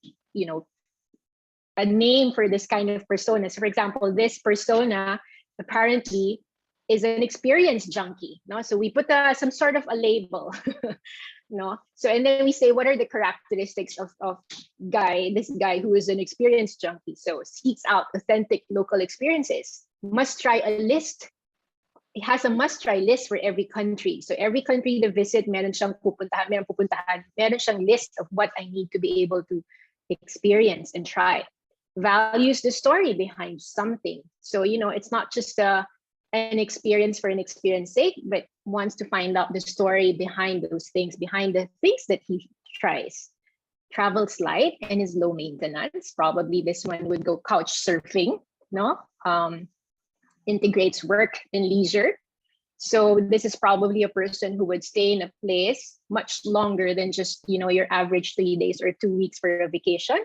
a name for this kind of persona. So for example, this persona apparently is an experience junkie. No? So we put some sort of a label. No, so and then we say, what are the characteristics of this guy who is an experience junkie? So seeks out authentic local experiences. Must try a list. It has a must try list for every country. So every country to visit, meron siyang pupuntahan, meron siyang list of what I need to be able to experience and try. Values the story behind something. So it's not just an experience for an experience sake, but wants to find out the story behind those things, behind the things that he tries. Travels light and is low maintenance. Probably this one would go couch surfing, no? Integrates work and leisure. So this is probably a person who would stay in a place much longer than just, your average 3 days or 2 weeks for a vacation.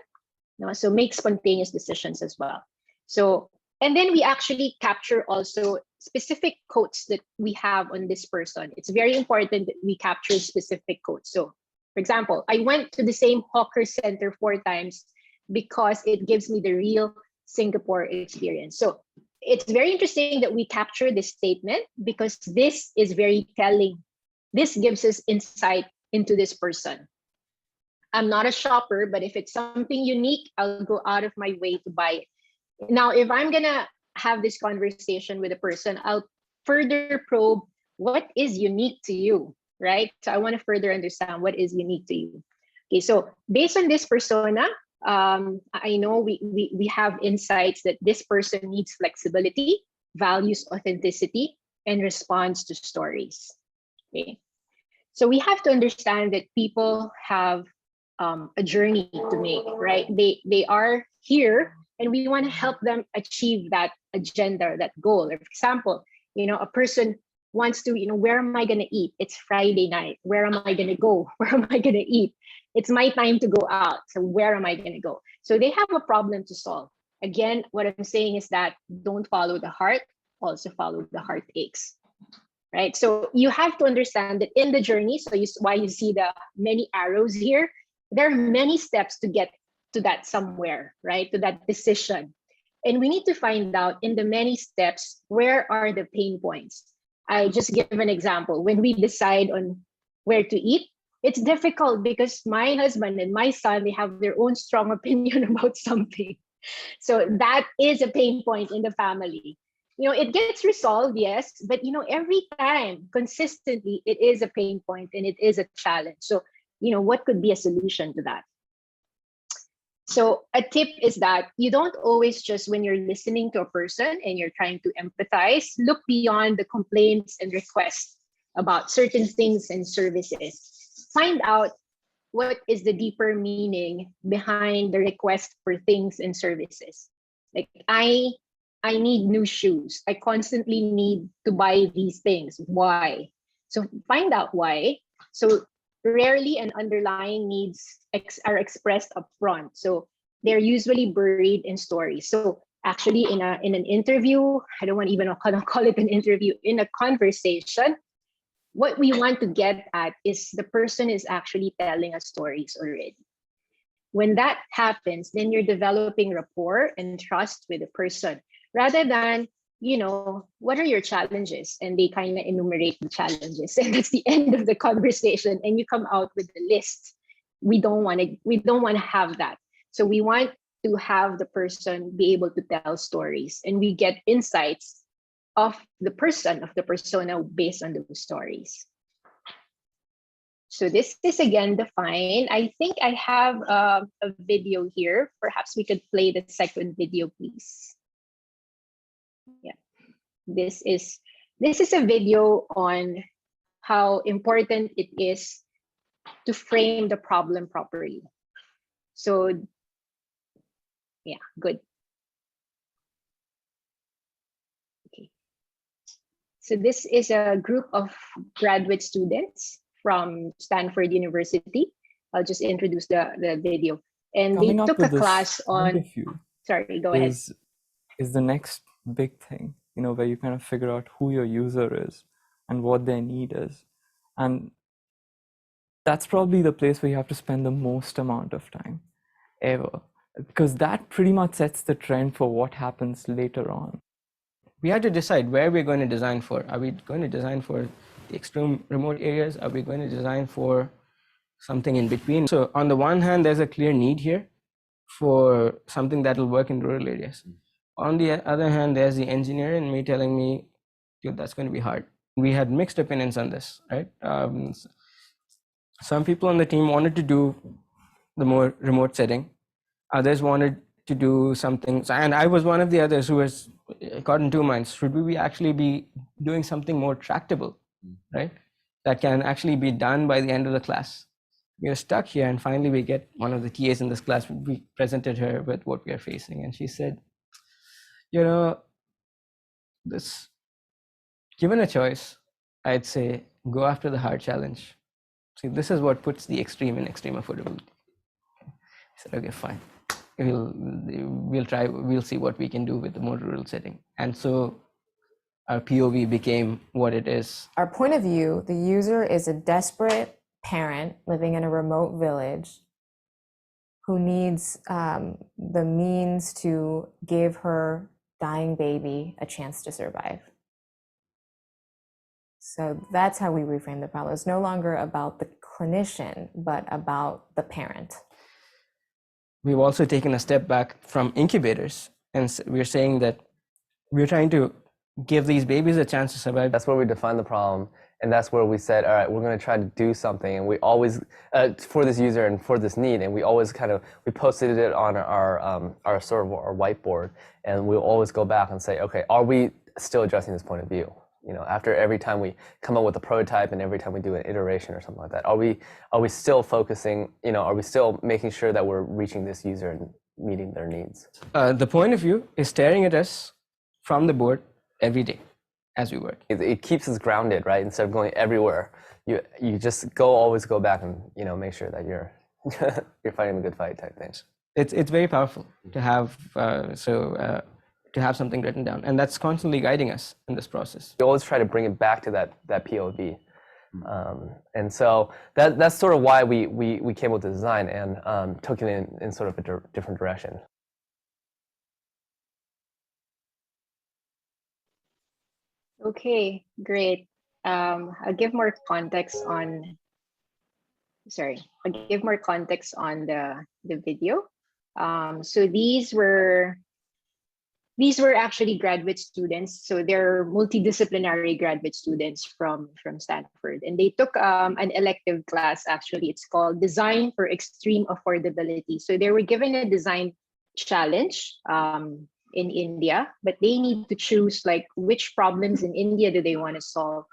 No? So make spontaneous decisions as well. So, and then we actually capture also specific quotes that we have on this person. It's very important that we capture specific quotes. So, for example, I went to the same hawker center 4 times because it gives me the real Singapore experience. So it's very interesting that we capture this statement because this is very telling. This gives us insight into this person. I'm not a shopper, but if it's something unique, I'll go out of my way to buy it. Now, if I'm gonna have this conversation with a person, I'll further probe what is unique to you, right? So I want to further understand what is unique to you. Okay, so based on this persona, I know we have insights that this person needs flexibility, values authenticity, and responds to stories. Okay, so we have to understand that people have a journey to make, right? They are here, and we want to help them achieve that agenda, that goal. For example, a person wants to, where am I going to eat? It's Friday night. Where am I going to go? Where am I going to eat? It's my time to go out. So where am I going to go? So they have a problem to solve. Again, what I'm saying is that don't follow the heart, also follow the heartaches, right? So you have to understand that in the journey, so why you see the many arrows here, there are many steps to get to that somewhere, right? To that decision. And we need to find out in the many steps, where are the pain points? I just give an example. When we decide on where to eat, it's difficult because my husband and my son, they have their own strong opinion about something. So that is a pain point in the family. It gets resolved, yes, but every time consistently, it is a pain point and it is a challenge. So, what could be a solution to that? So a tip is that you don't always just, when you're listening to a person and you're trying to empathize, look beyond the complaints and requests about certain things and services. Find out what is the deeper meaning behind the request for things and services. Like, I need new shoes. I constantly need to buy these things. Why? So find out why. So rarely an underlying needs are expressed upfront. So they're usually buried in stories. So actually in an interview, I don't want to even call it an interview, in a conversation, what we want to get at is the person is actually telling us stories already. When that happens, then you're developing rapport and trust with the person rather than, what are your challenges? And they kind of enumerate the challenges. And that's the end of the conversation. And you come out with the list. We don't want to have that. So we want to have the person be able to tell stories, and we get insights of the person, of the persona, based on those stories. So this is again defined. I think I have a video here. Perhaps we could play the second video, please. Yeah, this is a video on how important it is to frame the problem properly. So yeah, good. Okay. So this is a group of graduate students from Stanford University. I'll just introduce the video. And they took a class on, sorry, go ahead. Is the next big thing, where you kind of figure out who your user is and what their need is. And that's probably the place where you have to spend the most amount of time ever, because that pretty much sets the trend for what happens later on. We had to decide where we're going to design for. Are we going to design for the extreme remote areas? Are we going to design for something in between? So on the one hand, there's a clear need here for something that will work in rural areas. On the other hand, there's the engineer in me telling me, dude, that's going to be hard. We had mixed opinions on this, right? Some people on the team wanted to do the more remote setting. Others wanted to do something, and I was one of the others who was caught in two minds. Should we actually be doing something more tractable, right? That can actually be done by the end of the class. We are stuck here, and finally we get one of the TAs in this class. We presented her with what we are facing, and she said, this, given a choice, I'd say go after the hard challenge. See, this is what puts the extreme in extreme affordability. I said, okay, fine. We'll try, we'll see what we can do with the more rural setting. And so our POV became what it is. Our point of view, the user is a desperate parent living in a remote village who needs the means to give her dying baby a chance to survive. So that's how we reframe the problem. It's no longer about the clinician, but about the parent. We've also taken a step back from incubators, and we're saying that we're trying to give these babies a chance to survive. That's where we defined the problem, and that's where we said, all right, we're going to try to do something, and we always for this user and for this need, and we always we posted it on our sort of our whiteboard, and we'll always go back and say, okay, are we still addressing this point of view? You know, after every time we come up with a prototype and every time we do an iteration or something like that, are we still focusing? You know, are we still making sure that we're reaching this user and meeting their needs? The point of view is staring at us from the board every day as we work. It keeps us grounded, right? Instead of going everywhere, you just always go back and, you know, make sure that you're you're fighting a good fight type things. It's very powerful to have to have something written down, and that's constantly guiding us in this process. We always try to bring it back to that POV, and so that's sort of why we came with the design and took it in sort of a different direction. Okay, great. I'll give more context on. Sorry, I'll give more context on the video. So these were actually graduate students. So they're multidisciplinary graduate students from Stanford, and they took an elective class. Actually, it's called Design for Extreme Affordability. So they were given a design challenge in India, but they need to choose like which problems in India do they want to solve,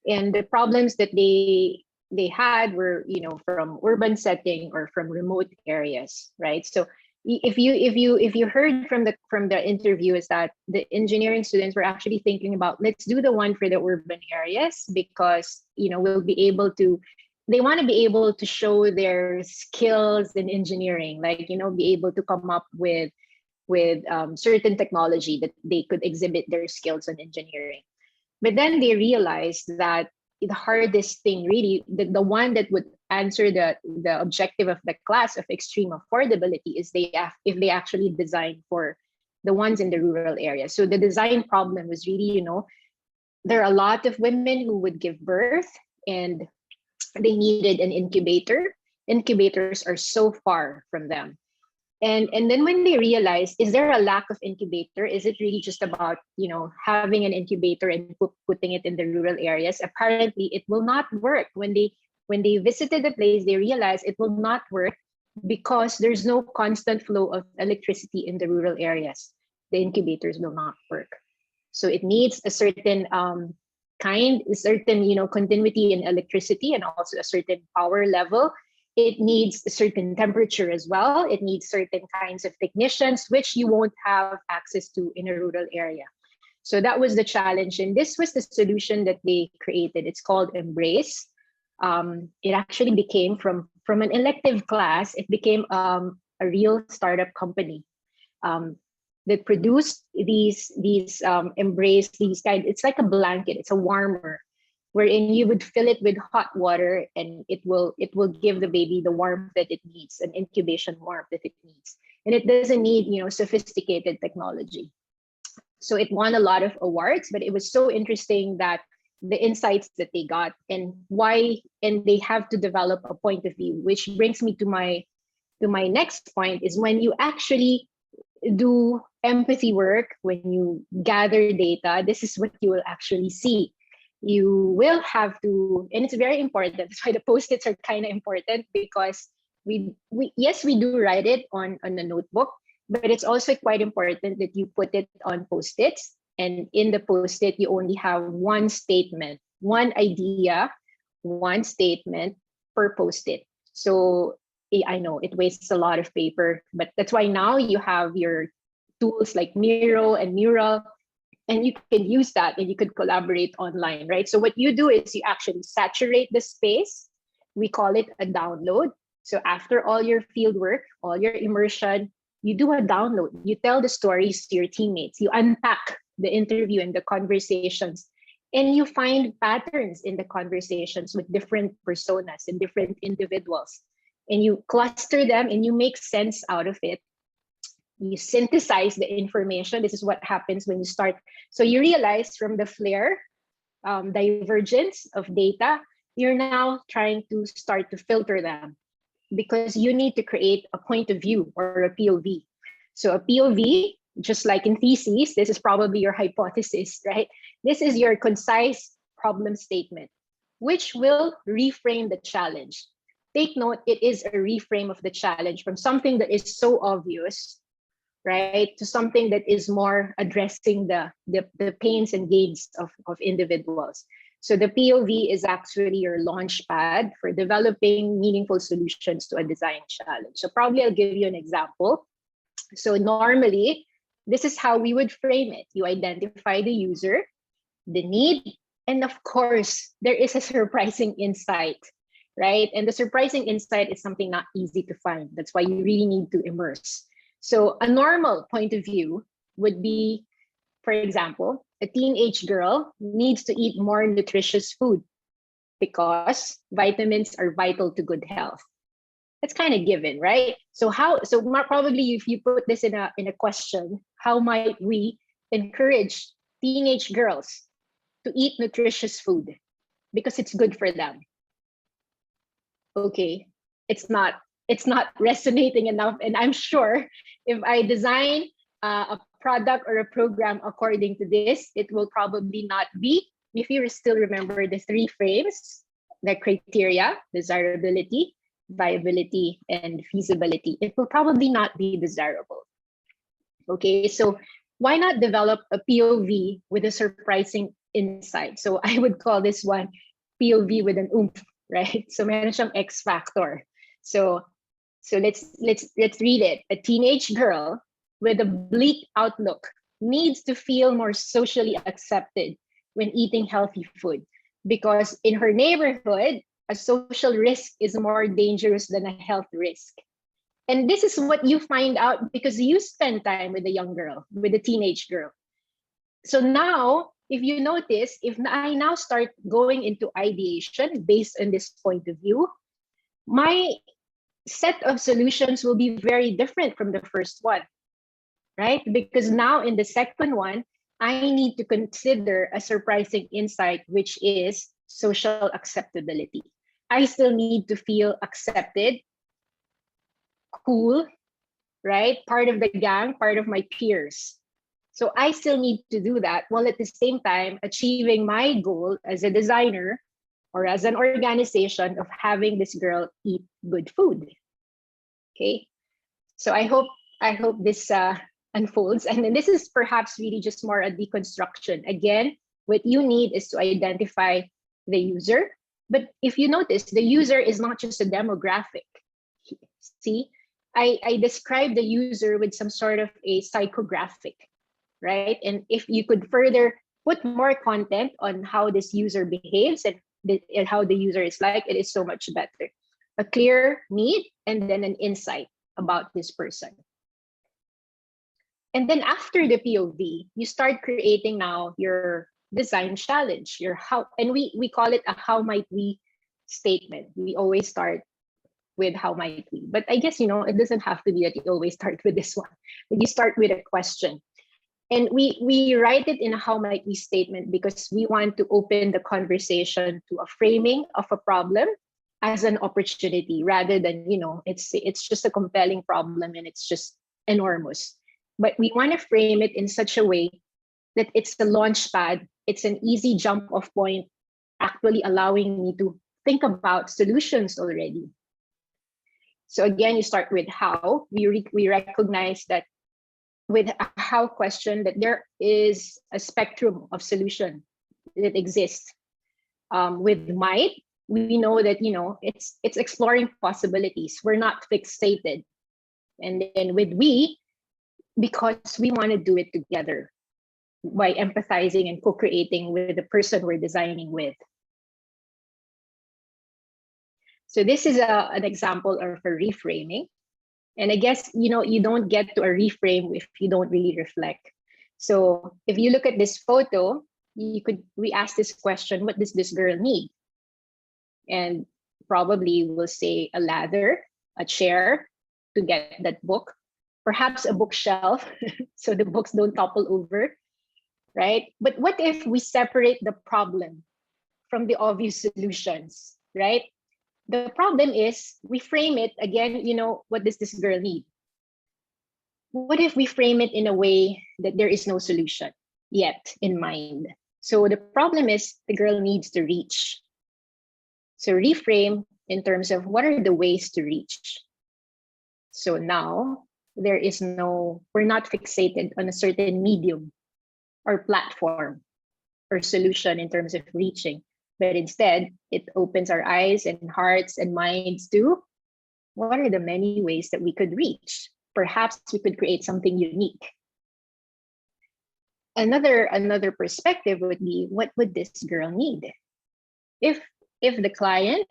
and the problems that they had were, you know, from urban setting or from remote areas, right? So if you heard from the interview, is that the engineering students were actually thinking about, let's do the one for the urban areas, because, you know, we'll be able to, they want to be able to show their skills in engineering, like, you know, be able to come up with certain technology that they could exhibit their skills in engineering. But then they realized that the hardest thing, really, the one that would answer the objective of the class of extreme affordability is if they actually design for the ones in the rural areas. So the design problem was really, you know, there are a lot of women who would give birth and they needed an incubator. Incubators are so far from them. And then when they realize, is there a lack of incubator? Is it really just about, you know, having an incubator and putting it in the rural areas? Apparently, it will not work. When they visited the place, they realized it will not work because there's no constant flow of electricity in the rural areas. The incubators will not work. So it needs a certain continuity in electricity, and also a certain power level. It needs a certain temperature as well. It needs certain kinds of technicians, which you won't have access to in a rural area. So that was the challenge. And this was the solution that they created. It's called Embrace. It actually became from an elective class, it became a real startup company that produced these Embrace, these kind, it's like a blanket, it's a warmer, wherein you would fill it with hot water and it will give the baby the warmth that it needs, an incubation warmth that it needs. And it doesn't need, you know, sophisticated technology. So it won a lot of awards, but it was so interesting that the insights that they got and why, and they have to develop a point of view, which brings me to my next point, is when you actually do empathy work, when you gather data, this is what you will actually see. You will have to, and it's very important, that's why the post-its are kind of important, because we do write it on a notebook, but it's also quite important that you put it on post-its. And in the post-it, you only have one statement, one idea, one statement per post-it. So I know it wastes a lot of paper, but that's why now you have your tools like Miro and Mural, and you can use that and you could collaborate online, right? So what you do is you actually saturate the space. We call it a download. So after all your field work, all your immersion, you do a download. You tell the stories to your teammates. You unpack the interview and the conversations, and you find patterns in the conversations with different personas and different individuals. And you cluster them and you make sense out of it. You synthesize the information. This is what happens when you start. So you realize from the flare divergence of data, you're now trying to start to filter them because you need to create a point of view or a POV. So a POV, just like in theses, this is probably your hypothesis, right? This is your concise problem statement, which will reframe the challenge. Take note, it is a reframe of the challenge from something that is so obvious, right, to something that is more addressing the pains and gains of individuals. So the POV is actually your launch pad for developing meaningful solutions to a design challenge. So probably I'll give you an example. So normally, this is how we would frame it. You identify the user, the need, and of course, there is a surprising insight, right? And the surprising insight is something not easy to find. That's why you really need to immerse. So a normal point of view would be, for example, a teenage girl needs to eat more nutritious food because vitamins are vital to good health. That's kind of given, right? So probably if you put this in a question, how might we encourage teenage girls to eat nutritious food because it's good for them? Okay, it's not resonating enough, and I'm sure if I design a product or a program according to this, it will probably not be. If you still remember the 3 frames, the criteria: desirability, viability, and feasibility, it will probably not be desirable. Okay, so why not develop a POV with a surprising insight? So I would call this one POV with an oomph, right? So meron siyang X factor. So let's read it. A teenage girl with a bleak outlook needs to feel more socially accepted when eating healthy food, because in her neighborhood, a social risk is more dangerous than a health risk. And this is what you find out because you spend time with a young girl, with a teenage girl. So now, if you notice, if I now start going into ideation based on this point of view, my set of solutions will be very different from the first one, right? Because now in the second one, I need to consider a surprising insight, which is social acceptability. I still need to feel accepted, cool, right? Part of the gang, part of my peers. So I still need to do that while at the same time achieving my goal as a designer or as an organization of having this girl eat good food. Okay, so I hope this unfolds, and then this is perhaps really just more a deconstruction. Again, what you need is to identify the user, but if you notice, the user is not just a demographic. See, I describe the user with some sort of a psychographic, right? And if you could further put more content on how this user behaves and how the user is like, it is so much better. A clear need and then an insight about this person. And then after the POV, you start creating now your design challenge, your how, and we call it a how might we statement. We always start with how might we, but I guess, it doesn't have to be that you always start with this one, but you start with a question. And we write it in a how might we statement because we want to open the conversation to a framing of a problem as an opportunity rather than, it's just a compelling problem and it's just enormous. But we want to frame it in such a way that it's the launch pad, it's an easy jump off point, actually allowing me to think about solutions already. So again, you start with how. We recognize that with a how question that there is a spectrum of solution that exists. With might, we know that it's exploring possibilities. We're not fixated. And then with we, because we want to do it together by empathizing and co-creating with the person we're designing with. So this is an example of a reframing. And I guess, you don't get to a reframe if you don't really reflect. So if you look at this photo, we ask this question, what does this girl need? And probably we'll say a ladder, a chair to get that book, perhaps a bookshelf so the books don't topple over, right? But what if we separate the problem from the obvious solutions, right? The problem is we frame it again, what does this girl need? What if we frame it in a way that there is no solution yet in mind? So the problem is the girl needs to reach. So reframe in terms of what are the ways to reach. So now we're not fixated on a certain medium or platform or solution in terms of reaching, but instead it opens our eyes and hearts and minds to what are the many ways that we could reach. Perhaps we could create something unique. Another perspective would be, what would this girl need? If the client,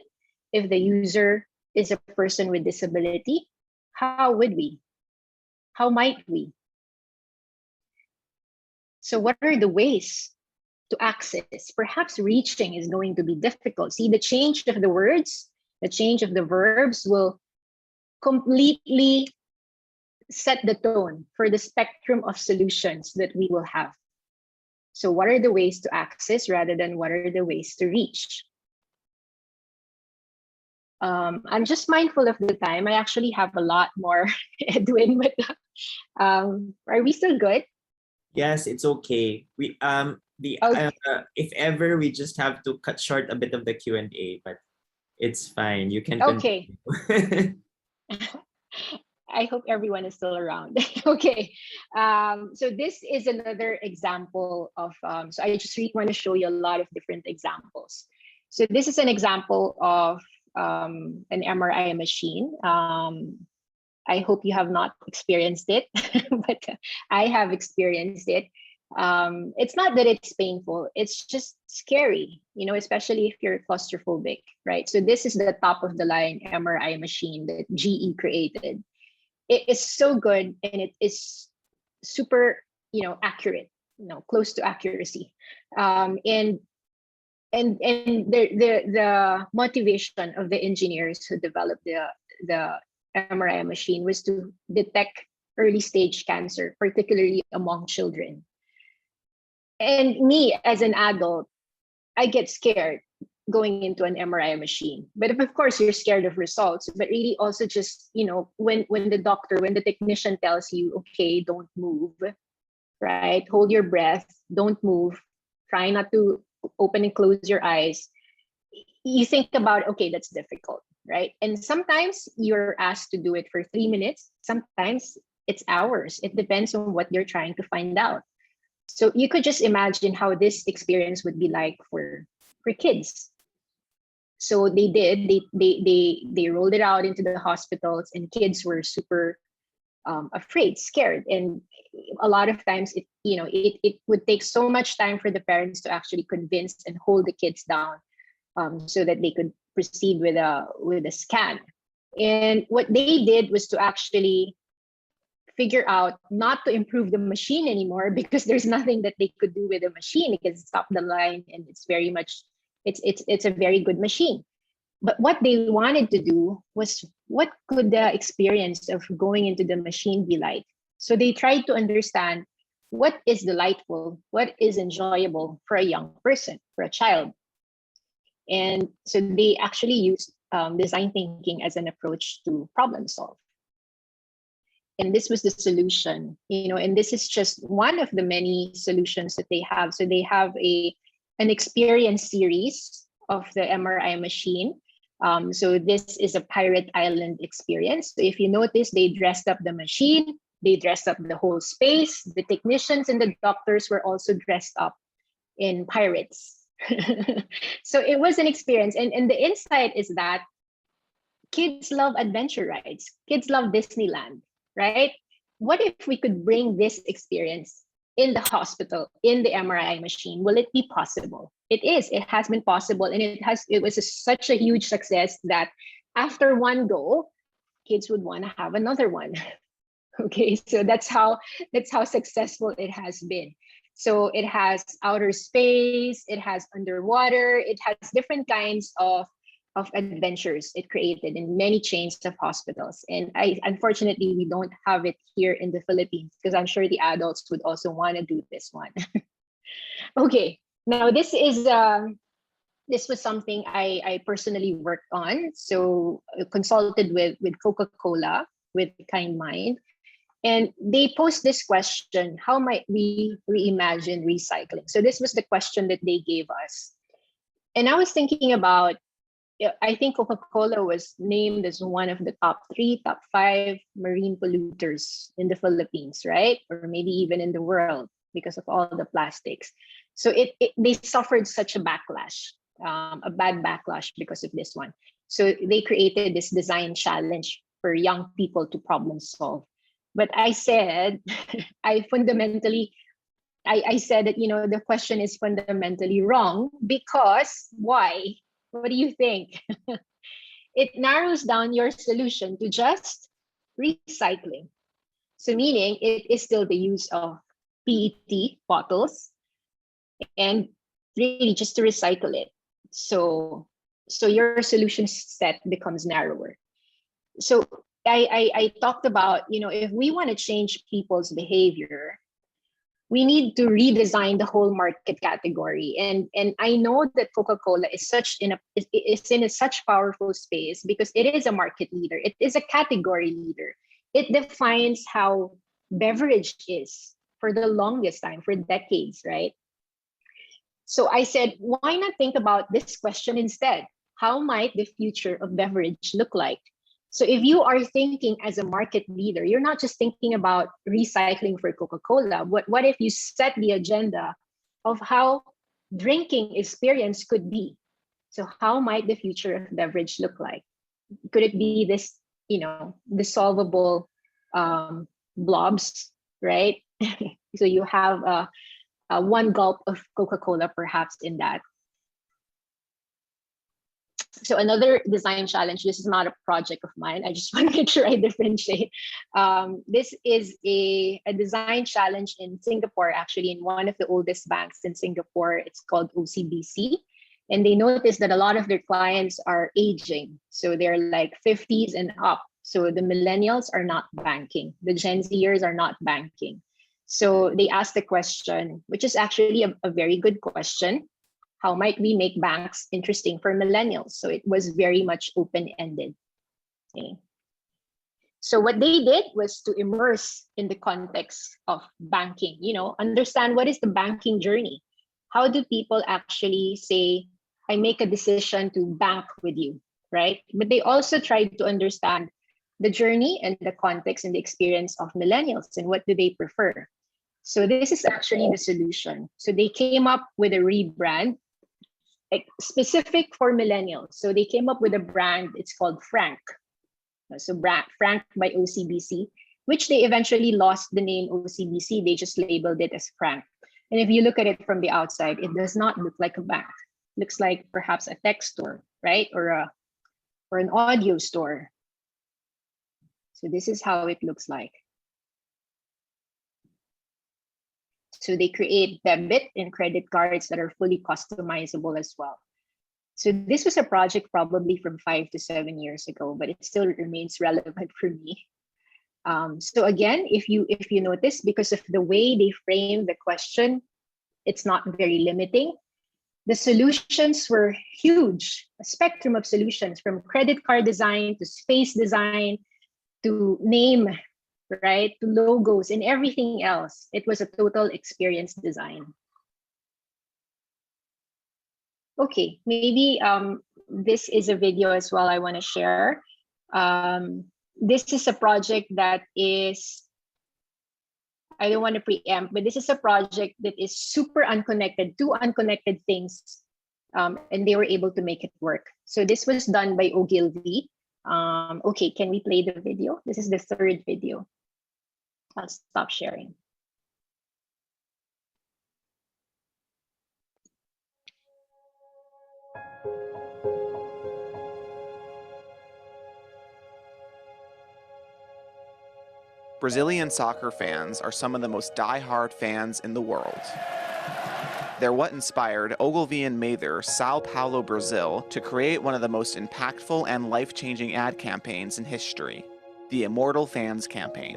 if the user is a person with disability, how would we? How might we? So what are the ways to access? Perhaps reaching is going to be difficult. See, the change of the words, the change of the verbs will completely set the tone for the spectrum of solutions that we will have. So what are the ways to access rather than what are the ways to reach? I'm just mindful of the time. I actually have a lot more, Edwin, but are we still good? Yes, it's okay. We Okay. if ever we just have to cut short a bit of the Q&A, but it's fine. You can Okay. continue. I hope everyone is still around. Okay. So this is another example of, so I just really want to show you a lot of different examples. So this is an example of an MRI machine. I hope you have not experienced it, but I have experienced it. It's not that it's painful, it's just scary, especially if you're claustrophobic, right? So this is the top of the line MRI machine that GE created. It is so good and it is super, accurate, close to accuracy. And the motivation of the engineers who developed the MRI machine was to detect early stage cancer, particularly among children. And me as an adult, I get scared going into an MRI machine. But of course, you're scared of results, but really also just, when the technician tells you, okay, don't move, right? Hold your breath, don't move, try not to open and close your eyes. You think about, okay, that's difficult, right? And sometimes you're asked to do it for 3 minutes. Sometimes it's hours. It depends on what you're trying to find out. So you could just imagine how this experience would be like for kids. So they did. They rolled it out into the hospitals, and kids were super afraid, scared, and a lot of times it would take so much time for the parents to actually convince and hold the kids down, so that they could proceed with a scan. And what they did was to actually figure out not to improve the machine anymore, because there's nothing that they could do with the machine. It can stop the line, and it's very much it's a very good machine. But what they wanted to do was, what could the experience of going into the machine be like? So they tried to understand what is delightful, what is enjoyable for a young person, for a child. And so they actually used design thinking as an approach to problem solve. And this was the solution, and this is just one of the many solutions that they have. So they have an experience series of the MRI machine. So this is a Pirate Island experience. So if you notice, they dressed up the machine, they dressed up the whole space. The technicians and the doctors were also dressed up in pirates. So it was an experience. And the insight is that kids love adventure rides. Kids love Disneyland, right? What if we could bring this experience in the hospital, in the MRI machine? Will it be possible? It is. It has been possible, and it was such a huge success that after one go, kids would want to have another one. Okay, so that's how successful it has been. So it has outer space, it has underwater, it has different kinds of of adventures it created in many chains of hospitals. And unfortunately, we don't have it here in the Philippines, because I'm sure the adults would also want to do this one. Okay, now this was something I personally worked on. So I consulted with Coca-Cola, with KindMind, and they posed this question: how might we reimagine recycling? So this was the question that they gave us. And I was thinking about, I think Coca-Cola was named as one of the top 3, top 5 marine polluters in the Philippines, right? Or maybe even in the world, because of all the plastics. So they suffered such a backlash, a bad backlash because of this one. So they created this design challenge for young people to problem solve. But I said, I said that, the question is fundamentally wrong, because why? What do you think? It narrows down your solution to just recycling. So meaning it is still the use of PET bottles and really just to recycle it. So your solution set becomes narrower. So I talked about, if we want to change people's behavior, we need to redesign the whole market category. And I know that Coca-Cola is in a such powerful space because it is a market leader. It is a category leader. It defines how beverage is for the longest time, for decades, right? So I said, why not think about this question instead? How might the future of beverage look like? So if you are thinking as a market leader, you're not just thinking about recycling for Coca-Cola. What if you set the agenda of how drinking experience could be? So how might the future of beverage look like? Could it be this, dissolvable blobs, right? So you have one gulp of Coca-Cola perhaps in that. So another design challenge, this is not a project of mine. I just want to make sure I differentiate. This is a design challenge in Singapore, actually, in one of the oldest banks in Singapore. It's called OCBC. And they noticed that a lot of their clients are aging. So they're like 50s and up. So the millennials are not banking. The Gen Zers are not banking. So they asked the question, which is actually a very good question. How might we make banks interesting for millennials? So it was very much open-ended. Okay. So what they did was to immerse in the context of banking, understand what is the banking journey. How do people actually say, I make a decision to bank with you, right? But they also tried to understand the journey and the context and the experience of millennials and what do they prefer. So this is actually the solution. So they came up with a rebrand specific for millennials. So they came up with a brand, it's called Frank. So Frank by OCBC, which they eventually lost the name OCBC. They just labeled it as Frank. And if you look at it from the outside, it does not look like a bank. It looks like perhaps a tech store, right? Or an audio store. So this is how it looks like. So they create debit and credit cards that are fully customizable as well. So this was a project probably from 5 to 7 years ago, but it still remains relevant for me. So again, if you notice, because of the way they frame the question, it's not very limiting. The solutions were huge, a spectrum of solutions from credit card design to space design to name, right, to logos and everything else. It was a total experience design. Okay, maybe this is a video as well I want to share. This is a project that is, I don't want to preempt, but this is a project that is super unconnected, two unconnected things, and they were able to make it work. So this was done by Ogilvy. Okay, can we play the video? This is the third video. I'll stop sharing. Brazilian soccer fans are some of the most die-hard fans in the world. They're what inspired Ogilvy and Mather, Sao Paulo, Brazil, to create one of the most impactful and life-changing ad campaigns in history, the Immortal Fans campaign.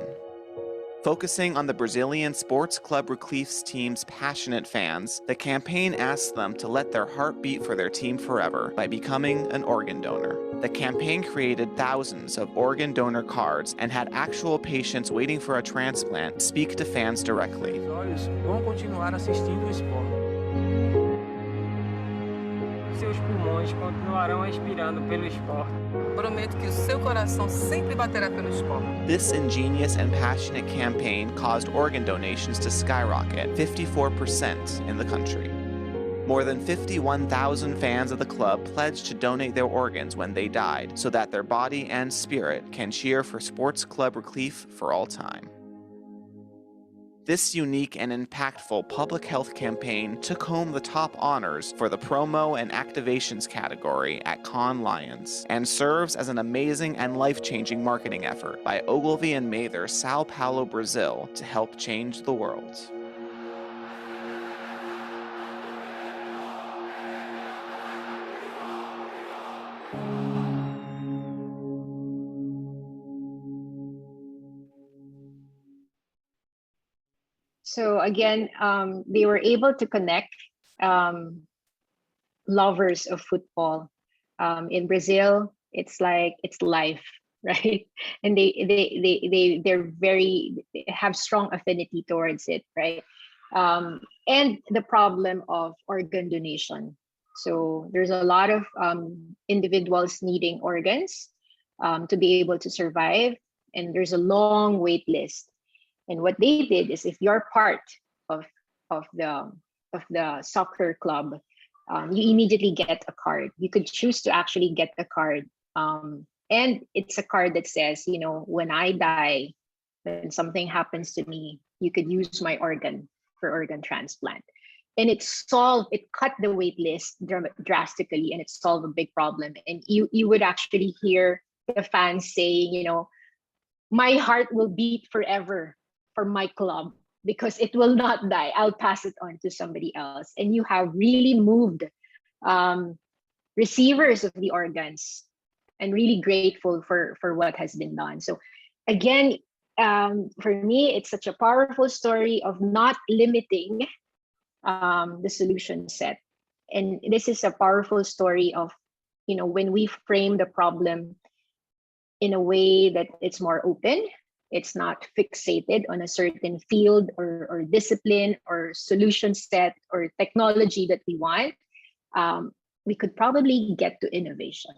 Focusing on the Brazilian Sports Club Recife's team's passionate fans, the campaign asks them to let their heart beat for their team forever by becoming an organ donor. The campaign created thousands of organ donor cards and had actual patients waiting for a transplant speak to fans directly. Os olhos vão continuar assistindo o esporte. Seus pulmões continuarão respirando pelo esporte. Prometo que o seu coração sempre baterá pelo esporte. This ingenious and passionate campaign caused organ donations to skyrocket 54% in the country. More than 51,000 fans of the club pledged to donate their organs when they died so that their body and spirit can cheer for Sports Club Relief for all time. This unique and impactful public health campaign took home the top honors for the promo and activations category at Cannes Lions and serves as an amazing and life-changing marketing effort by Ogilvy and Mather, Sao Paulo, Brazil, to help change the world. So again, they were able to connect lovers of football. In Brazil, it's like it's life, right? And they have strong affinity towards it, right? And the problem of organ donation. So there's a lot of individuals needing organs to be able to survive, and there's a long wait list. And what they did is, if you're part of the soccer club, you immediately get a card. You could choose to actually get a card, and it's a card that says, you know, when I die, when something happens to me, you could use my organ for organ transplant. And it cut the wait list drastically, and it solved a big problem. And you would actually hear the fans saying, you know, my heart will beat forever for my club because it will not die. I'll pass it on to somebody else. And you have really moved receivers of the organs, and really grateful for what has been done. So again, for me, it's such a powerful story of not limiting the solution set. And this is a powerful story of, you know, when we frame the problem in a way that it's more open, it's not fixated on a certain field or discipline or solution set or technology that we want, we could probably get to innovation,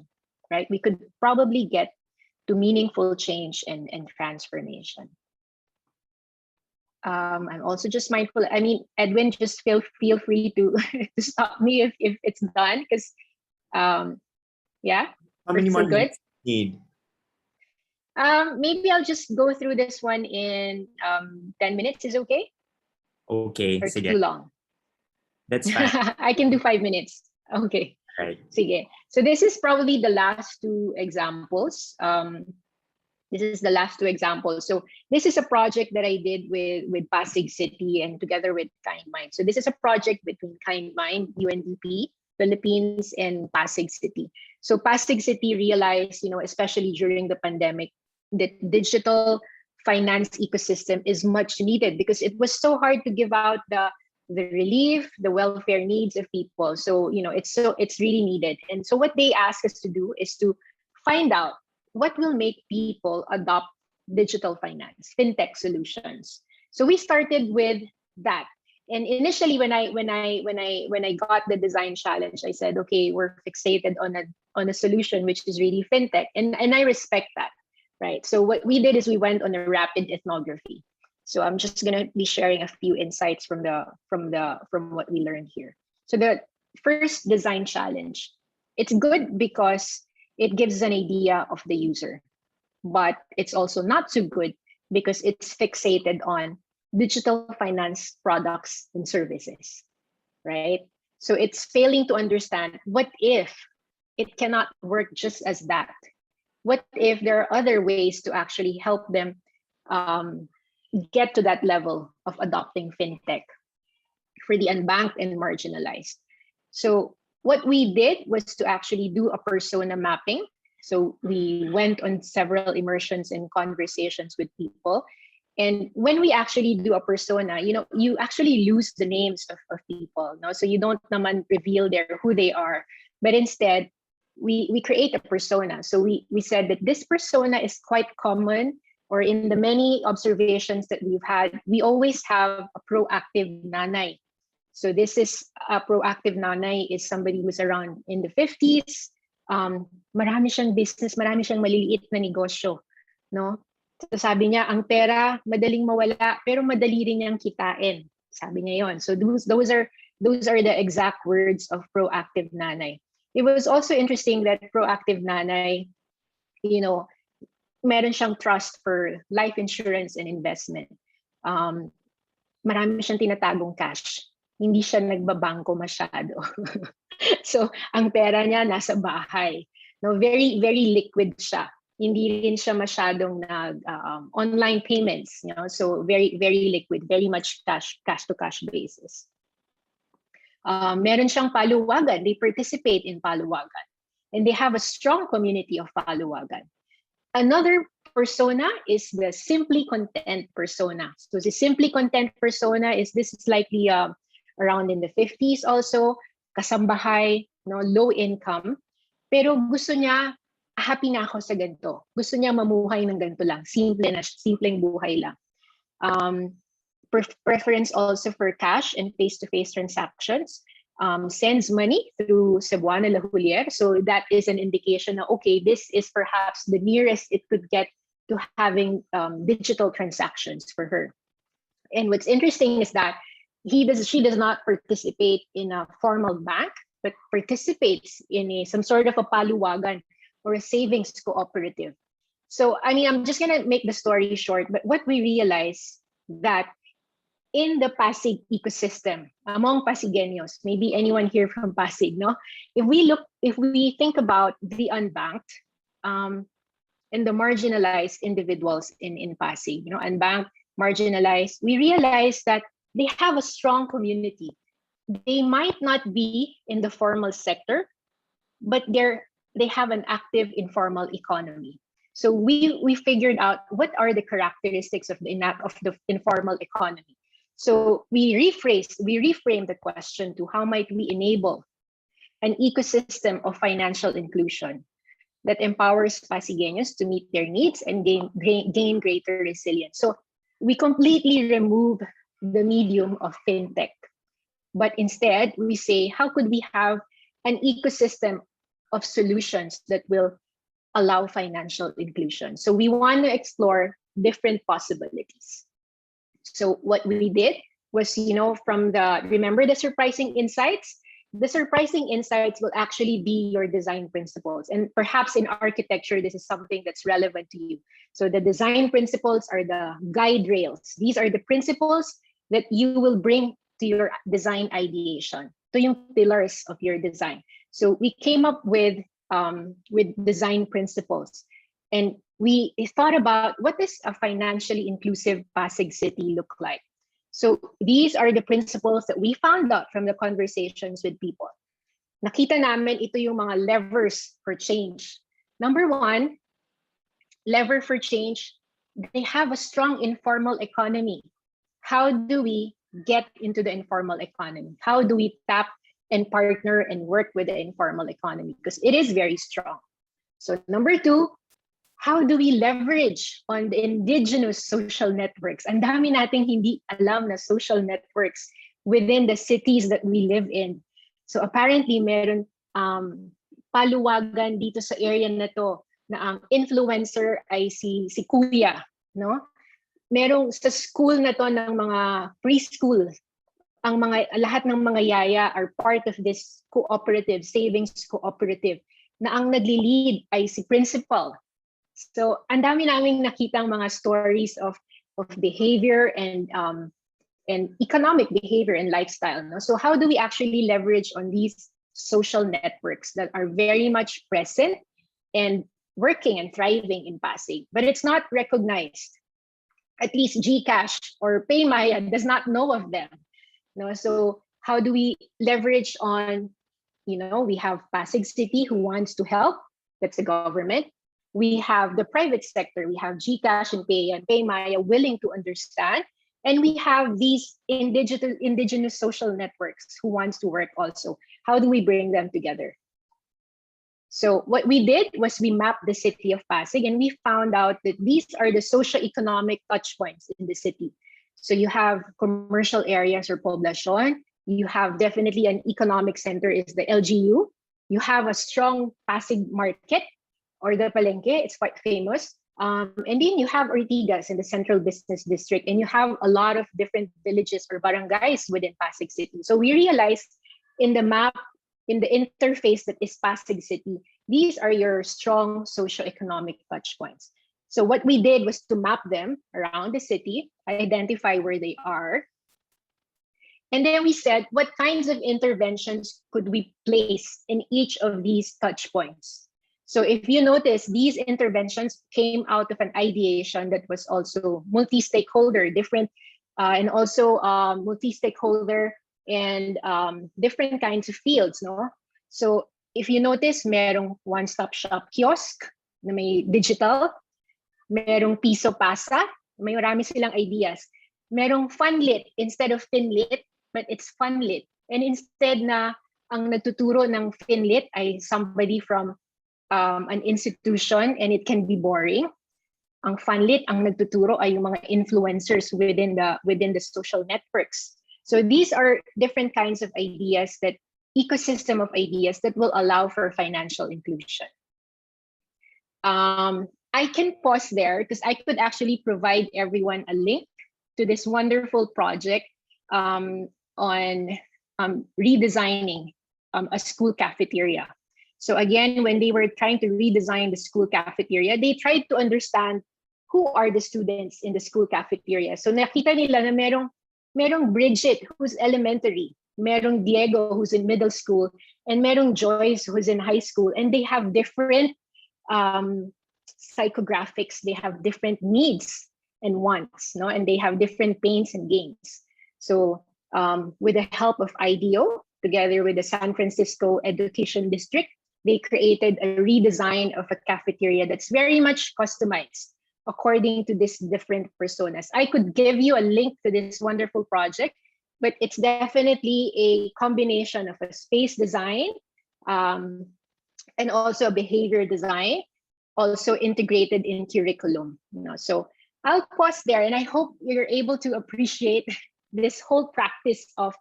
right? We could probably get to meaningful change and transformation. I'm also just mindful. I mean, Edwin, just feel free to to stop me if it's done, because yeah. How many more good? minutes do you need? Maybe I'll just go through this one in 10 minutes. Is okay? Okay, Or it's sige. too long? That's fine. I can do 5 minutes. Okay. Right. Sige. So this is probably the last two examples. This is the last two examples. So this is a project that I did with Pasig City and together with KindMind. So this is a project between KindMind, UNDP, Philippines, and Pasig City. So Pasig City realized, you know, especially during the pandemic, that digital finance ecosystem is much needed because it was so hard to give out the relief, the welfare needs of people. So, you know, it's really needed. And so what they asked us to do is to find out what will make people adopt digital finance, fintech solutions. So we started with that. And initially, when I got the design challenge, I said, okay, we're fixated on a solution which is really fintech, and I respect that, right? So what we did is we went on a rapid ethnography. So I'm just gonna be sharing a few insights from what we learned here. So the first design challenge, it's good because it gives an idea of the user, but it's also not so good because it's fixated on digital finance products and services, right? So it's failing to understand, what if it cannot work just as that? What if there are other ways to actually help them get to that level of adopting fintech? for the unbanked and marginalized. So what we did was to actually do a persona mapping. So we went on several immersions and conversations with people. And when we actually do a persona, you actually lose the names of people. No? So you don't naman reveal who they are, but instead we create a persona. So we said that this persona is quite common, or in the many observations that we've had, we always have a proactive nanay. So this is a proactive nanay is somebody who's around in the 50s. Marami siyang business, marami siyang maliliit na negosyo, no? So sabi niya, ang pera madaling mawala, pero madali rin niyang kitain. Sabi niya yon. So those are the exact words of proactive nanay. It was also interesting that proactive nanay, meron siyang trust for life insurance and investment. Marami siyang tinatagong cash. Hindi siya nagbabangko masyado. So ang pera niya nasa bahay. No, very very liquid siya. Hindi rin siya masyadong online payments, so very very liquid, very much cash to cash basis. Meron siyang paluwagan. They participate in paluwagan, and they have a strong community of paluwagan. Another persona is the simply content persona. So the simply content persona is likely around in the 50s also, kasambahay, low income, pero gusto niya, happy na ako sa ganito. Gusto niya mamuhay ng ganito lang, simpleng buhay lang. Preference also for cash and face-to-face transactions. Sends money through Cebuana La Julier. So that is an indication that, okay, this is perhaps the nearest it could get to having digital transactions for her. And what's interesting is that she does not participate in a formal bank, but participates in some sort of a paluwagan or a savings cooperative. So, I'm just going to make the story short, but what we realize that in the Pasig ecosystem, among Pasigueños, maybe anyone here from Pasig, no? If we think about the unbanked and the marginalized individuals in Pasig, unbanked, marginalized, we realize that they have a strong community. They might not be in the formal sector, but they have an active informal economy. So we figured out what are the characteristics of the informal economy. So we reframed the question to how might we enable an ecosystem of financial inclusion that empowers Pasigueños to meet their needs and gain greater resilience. So we completely remove the medium of fintech, but instead we say, how could we have an ecosystem of solutions that will allow financial inclusion? So we want to explore different possibilities. So what we did was, remember the surprising insights? The surprising insights will actually be your design principles. And perhaps in architecture, this is something that's relevant to you. So the design principles are the guide rails. These are the principles that you will bring to your design ideation, to yung pillars of your design. So we came up with design principles, and we thought about what does a financially inclusive Pasig City look like. So these are the principles that we found out from the conversations with people. Nakita namin ito yung mga levers for change. Number one, lever for change, they have a strong informal economy. How do we get into the informal economy? How do we tap and partner and work with the informal economy? Because it is very strong. So number two, how do we leverage on the indigenous social networks? Ang dami nating hindi alam na social networks within the cities that we live in. So apparently meron paluwagan dito sa area na to na ang influencer ay si Kuya, no? Merong sa school na to ng mga preschool, lahat ng mga yaya are part of this cooperative, savings cooperative, na ang nagli-lead ay si principal. So, ang dami naming nakitang mga stories of behavior and economic behavior and lifestyle. No? So, how do we actually leverage on these social networks that are very much present and working and thriving in Pasig, but it's not recognized? At least GCash or PayMaya does not know of them. No, so how do we leverage on, we have Pasig City who wants to help. That's the government. We have the private sector. We have GCash and PayMaya willing to understand. And we have these indigenous social networks who wants to work also. How do we bring them together? So what we did was we mapped the city of Pasig, and we found out that these are the socio-economic touch points in the city. So you have commercial areas or poblacion. You have definitely an economic center is the LGU. You have a strong Pasig market or the Palenque. It's quite famous. And then you have Ortigas in the central business district, and you have a lot of different villages or barangays within Pasig City. So we realized in the map, in the interface that is Pasig City, these are your strong socioeconomic touch points. So what we did was to map them around the city, identify where they are. And then we said, what kinds of interventions could we place in each of these touch points? So if you notice, these interventions came out of an ideation that was also multi-stakeholder, different, and also multi-stakeholder and different kinds of fields, no? So if you notice, merong one-stop shop kiosk na may digital, merong piso pasa, may marami silang ideas. Merong funlit instead of finlit, but it's funlit. And instead na ang nagtuturo ng finlit ay somebody from an institution, and it can be boring. Ang funlit, ang nagtuturo ay yung mga influencers within the social networks. So these are different kinds of ideas, that ecosystem of ideas that will allow for financial inclusion. I can pause there because I could actually provide everyone a link to this wonderful project on redesigning a school cafeteria. So again, when they were trying to redesign the school cafeteria, they tried to understand who are the students in the school cafeteria. So nakita nila na merong Bridget who's elementary, merong Diego who's in middle school, and merong Joyce who's in high school, and they have different psychographics, they have different needs and wants, no, and they have different pains and gains. So with the help of IDEO, together with the San Francisco Education District, they created a redesign of a cafeteria that's very much customized according to these different personas. I could give you a link to this wonderful project, but it's definitely a combination of a space design and also a behavior design, also integrated in curriculum. So I'll pause there, and I hope you're able to appreciate this whole practice of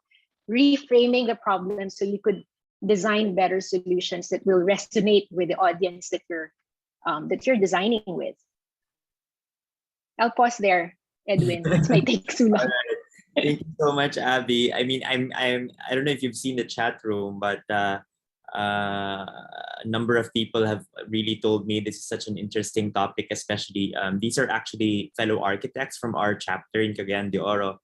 reframing the problem so you could design better solutions that will resonate with the audience that you're designing with. I'll pause there, Edwin. This might take too long. Thank you so much, Abby. I mean, I don't know if you've seen the chat room, but a number of people have really told me this is such an interesting topic, especially these are actually fellow architects from our chapter in Cagayan de Oro.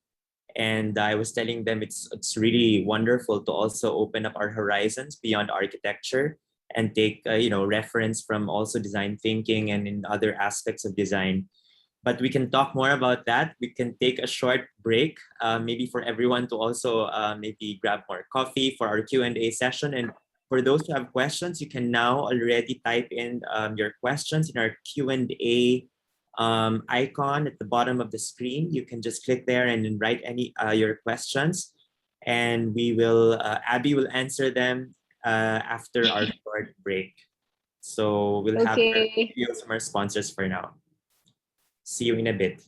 And I was telling them it's really wonderful to also open up our horizons beyond architecture and take reference from also design thinking and in other aspects of design. But we can talk more about that. We can take a short break, maybe for everyone to also maybe grab more coffee for our Q&A session. And for those who have questions, you can now already type in your questions in our Q&A icon at the bottom of the screen. You can just click there and then write any your questions, and we will Abby will answer them after our short break. So we'll have reviews from our sponsors for now. See you in a bit.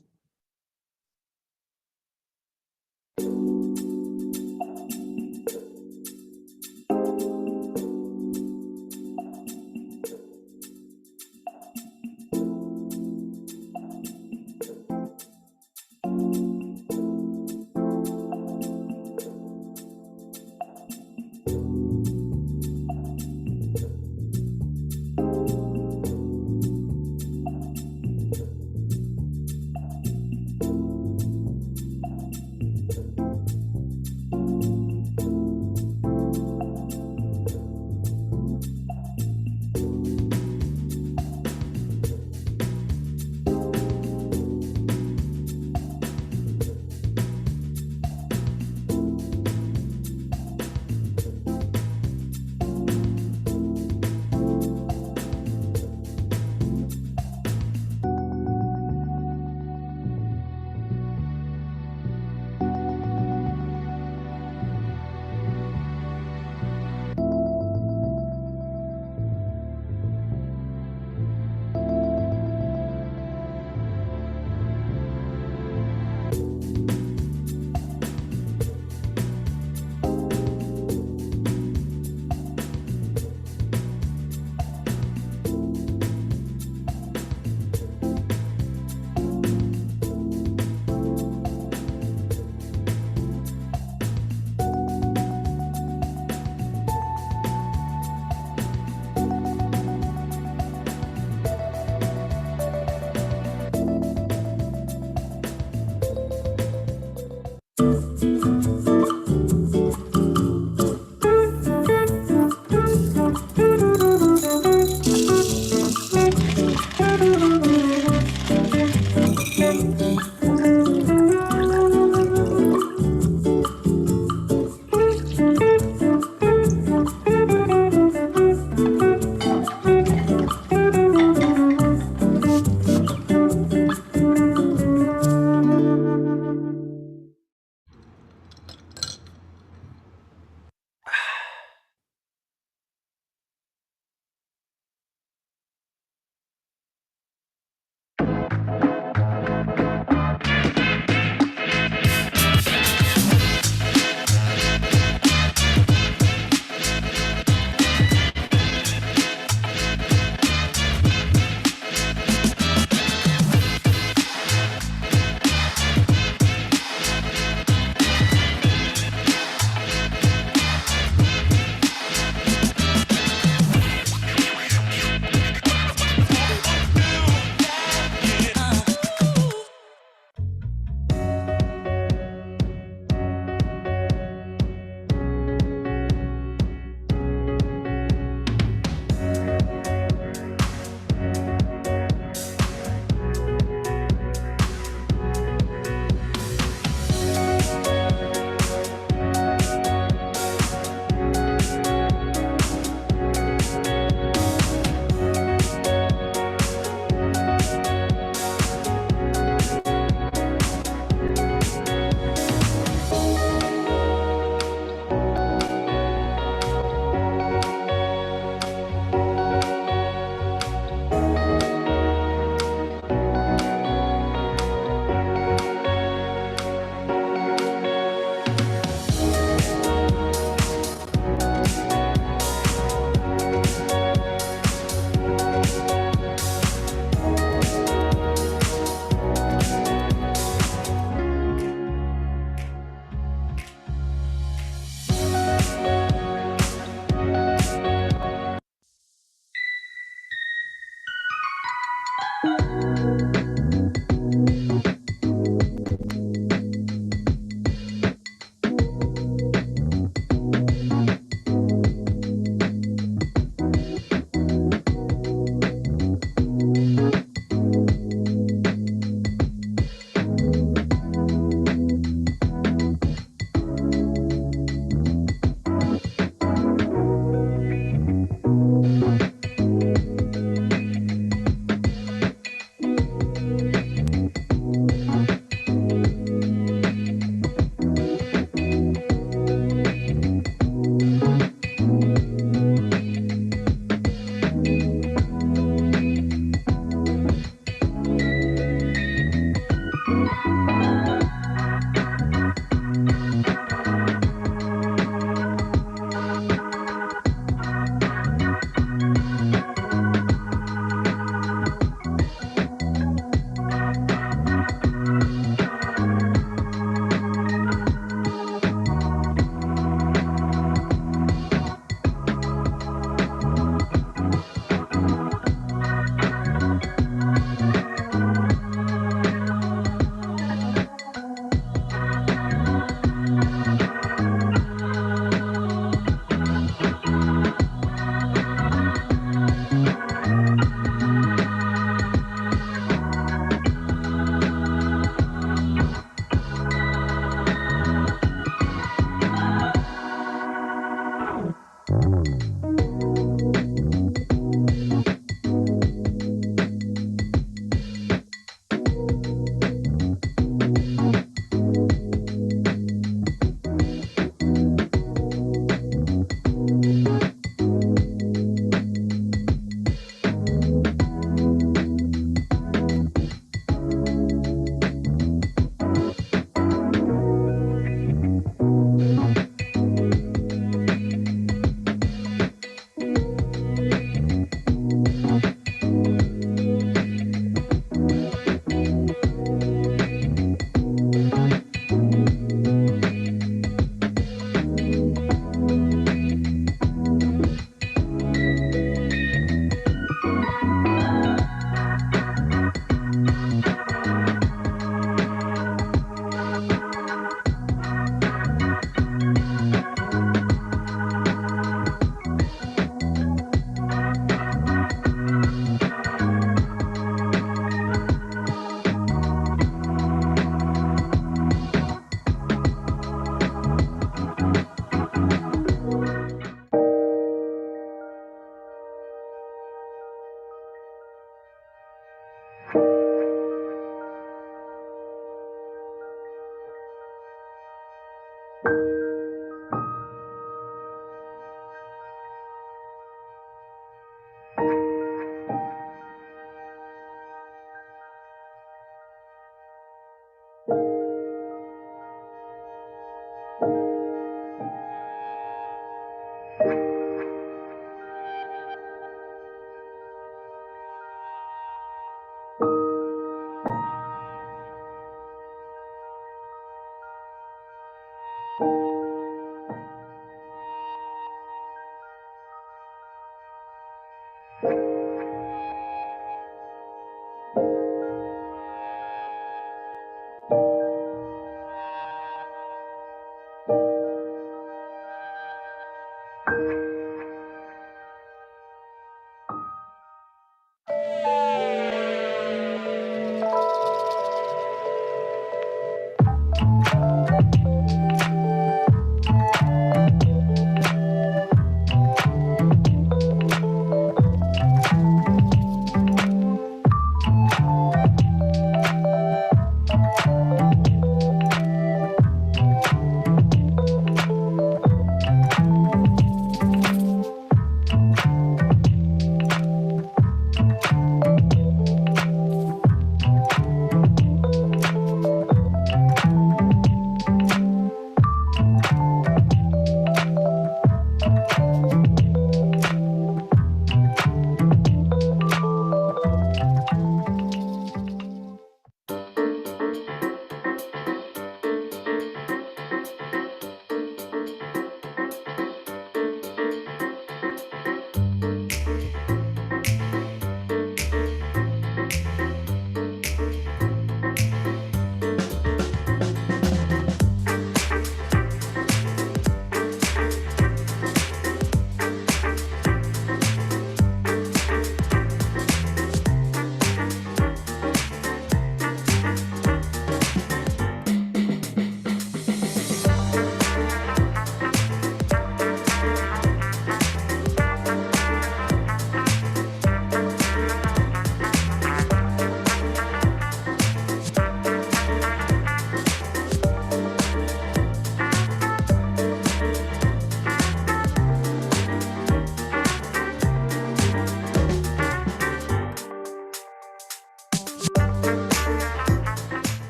you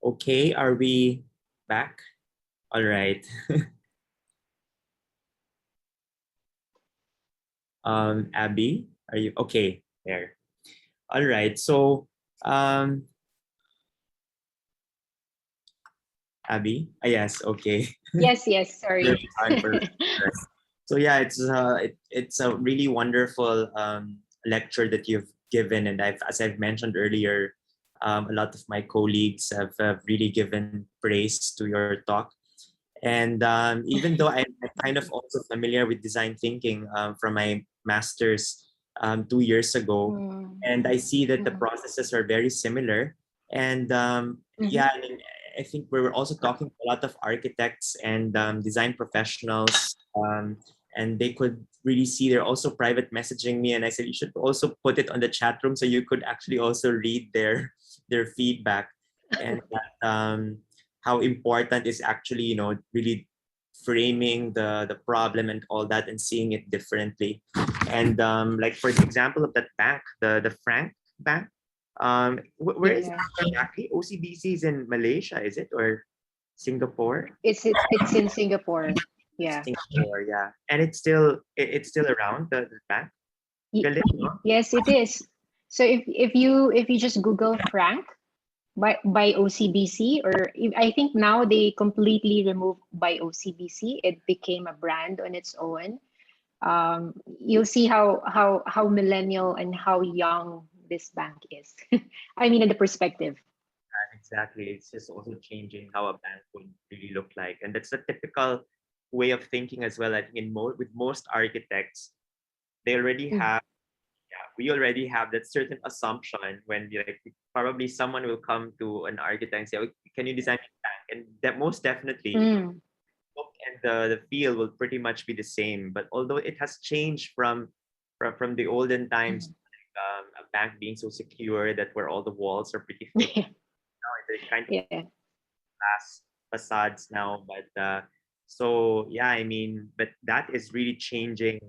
Okay, are we back? All right. Abby, are you okay? There. All right. So, Abby, yes, okay. Yes, yes, sorry. Very hard for So yeah, it's a really wonderful lecture that you've given, and as I've mentioned earlier, a lot of my colleagues have really given praise to your talk. And even though I'm kind of also familiar with design thinking from my master's 2 years ago, and I see that the processes are very similar. And yeah, I mean, I think we were also talking to a lot of architects and design professionals, and they could really see they're also private messaging me. And I said, you should also put it on the chat room so you could actually also read their feedback. And that, how important is actually, you know, really framing the problem and all that and seeing it differently. And like for the example of that bank, the Frank Bank, where is Yeah. it exactly? OCBC is in Malaysia, is it, or Singapore? It's in Singapore. Yeah. Singapore, yeah. And it's still around the bank. Y- Galing, no? Yes, it is. So if you just Google Frank by OCBC, or I think now they completely removed by OCBC. It became a brand on its own. You'll see how millennial and how young this bank is. I mean, in the perspective. Exactly. It's just also changing how a bank would really look like. And that's a typical way of thinking as well. I think with most architects, they already Mm. have, yeah, we already have that certain assumption when like probably someone will come to an architect and say, oh, can you design a bank? And that most definitely Mm. look and the feel will pretty much be the same. But although it has changed from the olden times, like, a bank being so secure that where all the walls are pretty thick, now it's kind of Yeah. glass facades now. But so yeah, I mean, but that is really changing.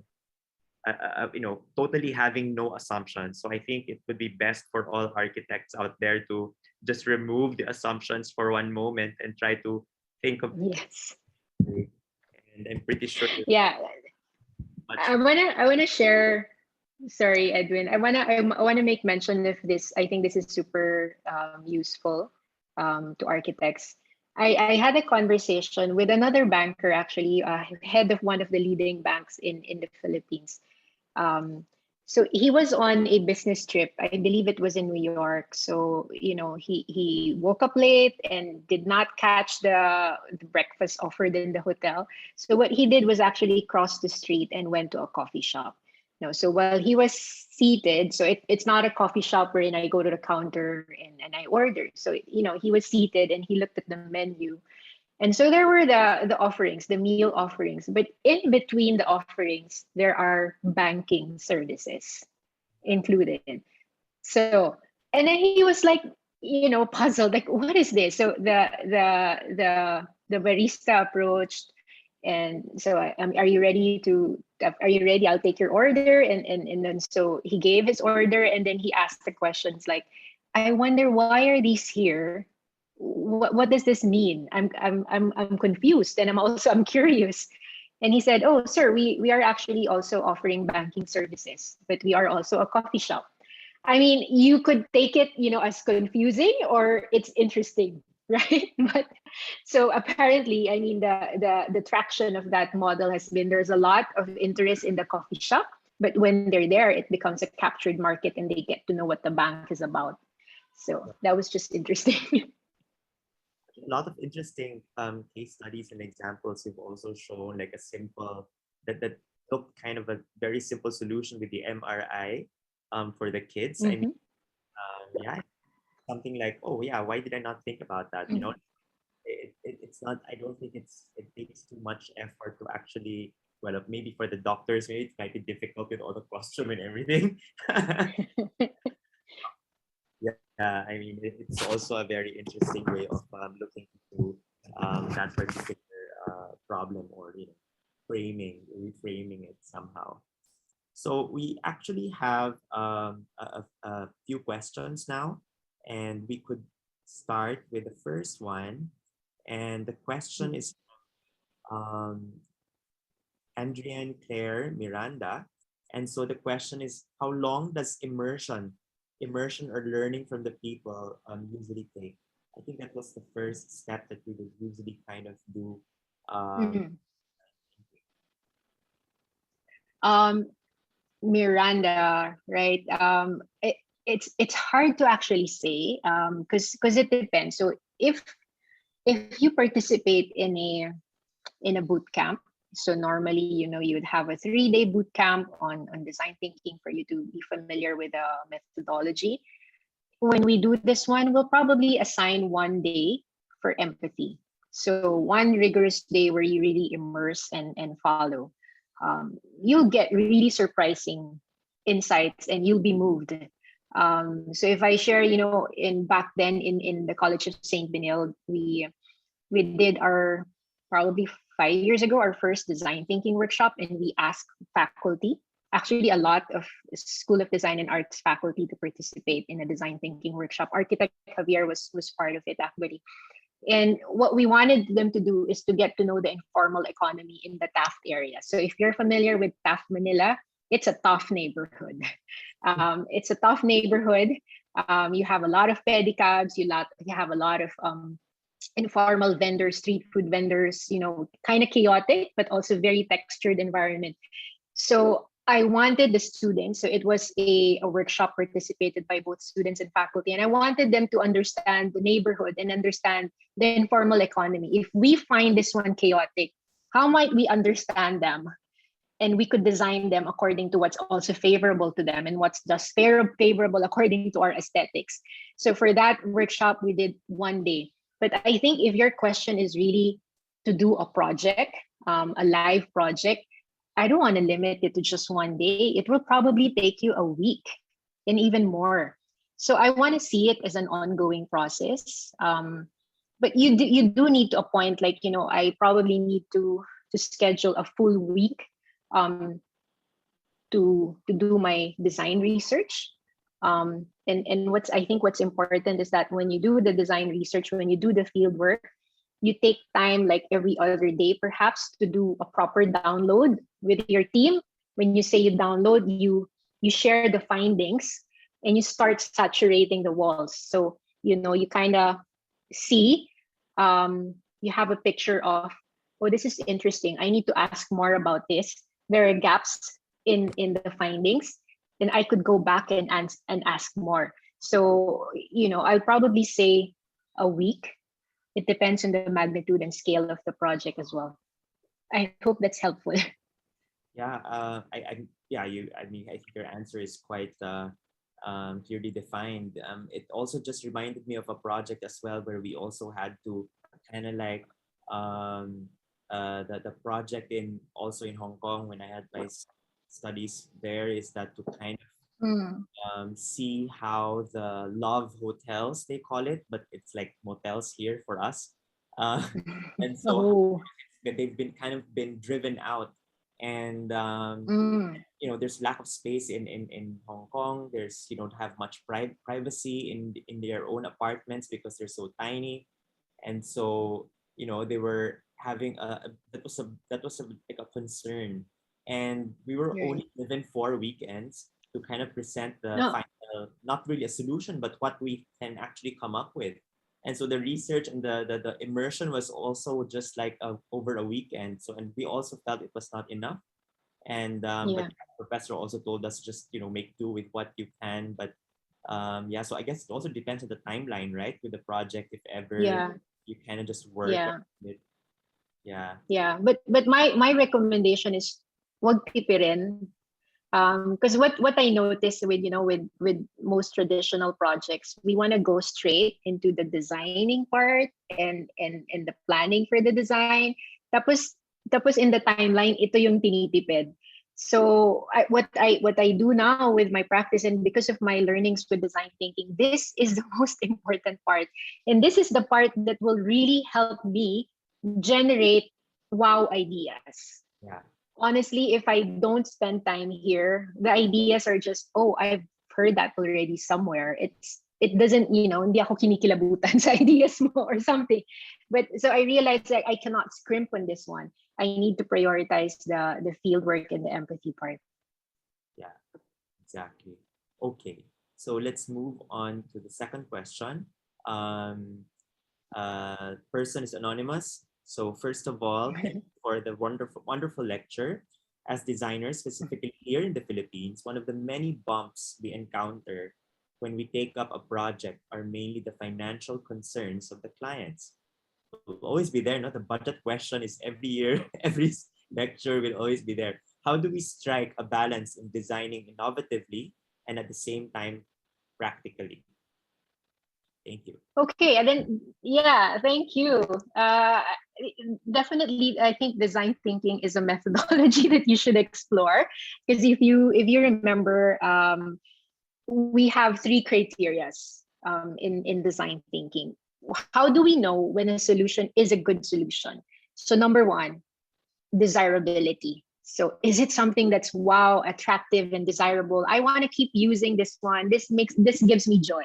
You know, totally having no assumptions. So I think it would be best for all architects out there to just remove the assumptions for one moment and try to think of. Yes. And I'm pretty sure there's Yeah. much. I wanna share. Sorry, Edwin. I wanna make mention of this. I think this is super useful to architects. I had a conversation with another banker, actually, head of one of the leading banks in the Philippines. Um, so he was on a business trip. I believe it was in New York. So he woke up late and did not catch the breakfast offered in the hotel. So what he did was actually cross the street and went to a coffee shop. So while he was seated, so it's not a coffee shop wherein I go to the counter and I order. So he was seated and he looked at the menu, and so there were the offerings, the meal offerings, but in between the offerings, there are banking services included. So, and then he was like, puzzled, like, what is this? So the barista approached, and so are you ready to? Are you ready? I'll take your order, and then so he gave his order, and then he asked the questions like, I wonder, why are these here? What does this mean? I'm confused, and I'm curious. And he said, oh, sir, we are actually also offering banking services, but we are also a coffee shop. I mean, you could take it, as confusing or it's interesting, right? But so apparently, I mean, the traction of that model has been, there's a lot of interest in the coffee shop, but when they're there, it becomes a captured market and they get to know what the bank is about. So that was just interesting. A lot of interesting case studies and examples you've also shown, like a simple that looked kind of a very simple solution with the MRI for the kids. I mean, Mhm. yeah, something like, oh yeah, why did I not think about that? You know, it's not. I don't think it takes too much effort to actually. Well, maybe for the doctors, maybe it might be difficult with all the costume and everything. Yeah, I mean, it's also a very interesting way of looking into that particular problem, or reframing it somehow. So we actually have a few questions now, and we could start with the first one. And the question is Andrian Claire Miranda. And so the question is, how long does immersion or learning from the people usually take? I think that was the first step that we would usually kind of do. Miranda, right? It's hard to actually say because it depends. So if you participate in a boot camp, so normally you would have a 3-day boot camp on design thinking for you to be familiar with the methodology. When we do this one, we'll probably assign 1 day for empathy. So one rigorous day where you really immerse and follow. You'll get really surprising insights and you'll be moved. So if I share, in back then in the College of St. Benil, we did our probably 5 years ago our first design thinking workshop, and we asked faculty, actually a lot of School of Design and Arts faculty, to participate in a design thinking workshop. Architect Javier was part of it actually. And what we wanted them to do is to get to know the informal economy in the Taft area. So if you're familiar with Taft, Manila, it's a tough neighborhood. It's a tough neighborhood. You have a lot of pedicabs. You have a lot of informal vendors, street food vendors. Kind of chaotic, but also very textured environment. So I wanted the students, so it was a workshop participated by both students and faculty, and I wanted them to understand the neighborhood and understand the informal economy. If we find this one chaotic, how might we understand them? And we could design them according to what's also favorable to them and what's just favorable according to our aesthetics. So for that workshop, we did 1 day. But I think if your question is really to do a project, a live project, I don't want to limit it to just 1 day. It will probably take you a week and even more. So I want to see it as an ongoing process. But you do need to appoint, I probably need to schedule a full week to do my design research. And I think what's important is that when you do the design research, when you do the field work, you take time like every other day perhaps to do a proper download with your team. When you say you download, you share the findings and you start saturating the walls. So you kind of see, you have a picture of, oh, this is interesting, I need to ask more about this. There are gaps in the findings, and I could go back and ask more. So I'll probably say a week. It depends on the magnitude and scale of the project as well. I hope that's helpful. Yeah, I think your answer is quite clearly defined. It also just reminded me of a project as well where we also had to kind of like the project in Hong Kong when I had my studies there, is that to kind of see how the love hotels, they call it, but it's like motels here for us, and so they've been driven out, and there's lack of space in Hong Kong. You don't have much privacy in their own apartments because they're so tiny, and so they were having that was like a concern, and we were only given 4 weekends to kind of present the final, not really a solution, but what we can actually come up with. And so the research and the immersion was also just like over a weekend. So, and we also felt it was not enough. And but the professor also told us just make do with what you can. But so I guess it also depends on the timeline, right? With the project, if ever you kind of just work on it. But my recommendation is wag pipirin. Because what I noticed with most traditional projects, we want to go straight into the designing part and the planning for the design. Tapos in the timeline, ito yung tinitipid. So what I do now with my practice, and because of my learnings with design thinking, this is the most important part, and this is the part that will really help me generate wow ideas. Honestly, if I don't spend time here, the ideas are just, oh, I've heard that already somewhere. it doesn't, hindi ako kinikilabutan sa ideas mo or something. But so I realized that I cannot scrimp on this one. I need to prioritize the field work and the empathy part. Yeah, exactly. Okay, so let's move on to the second question. Person is anonymous. So first of all, thank you for the wonderful lecture. As designers, specifically here in the Philippines, one of the many bumps we encounter when we take up a project are mainly the financial concerns of the clients. Will always be there, no? The budget question is every year, every lecture will always be there. How do we strike a balance in designing innovatively and at the same time practically? Thank you. Okay, and then thank you. Definitely, I think design thinking is a methodology that you should explore, because if you remember, we have three criterias in design thinking. How do we know when a solution is a good solution? So number one, desirability. So is it something that's wow, attractive and desirable? I want to keep using this one. This gives me joy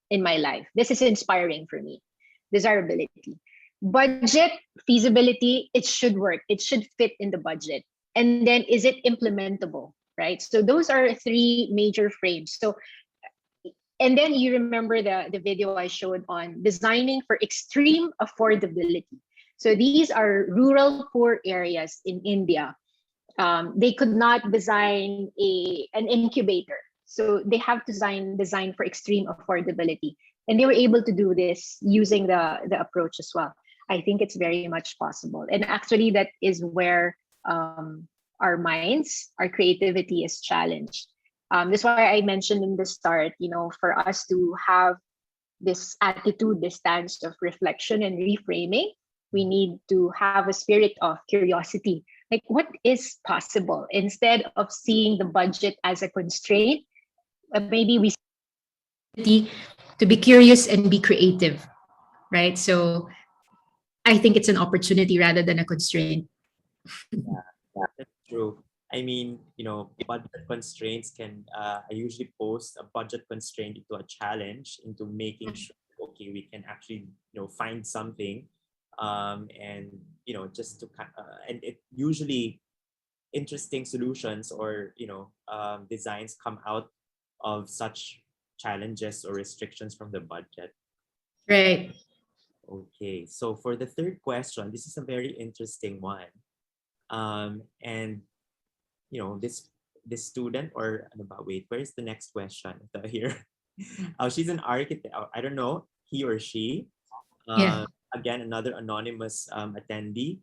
in my life. This is inspiring for me. Desirability. Budget, feasibility, it should work. It should fit in the budget. And then is it implementable, right? So those are three major frames. So, and then you remember the video I showed on designing for extreme affordability. So these are rural poor areas in India. They could not design an incubator. So they have to design for extreme affordability. And they were able to do this using the approach as well. I think it's very much possible. And actually that is where our minds, our creativity is challenged. That's why I mentioned in the start, for us to have this attitude, this stance of reflection and reframing, we need to have a spirit of curiosity. Like, what is possible? Instead of seeing the budget as a constraint, maybe we see to be curious and be creative, right? So I think it's an opportunity rather than a constraint. Yeah, that's true. I mean, budget constraints can, I usually post a budget constraint into a challenge, into making sure, okay, we can actually, find something. And, just to, and it usually interesting solutions or, designs come out of such challenges or restrictions from the budget. Right. Okay, so for the third question, this is a very interesting one. And this student, or wait, where is the next question here? Oh, she's an architect. I don't know, he or she. Again, another anonymous attendee.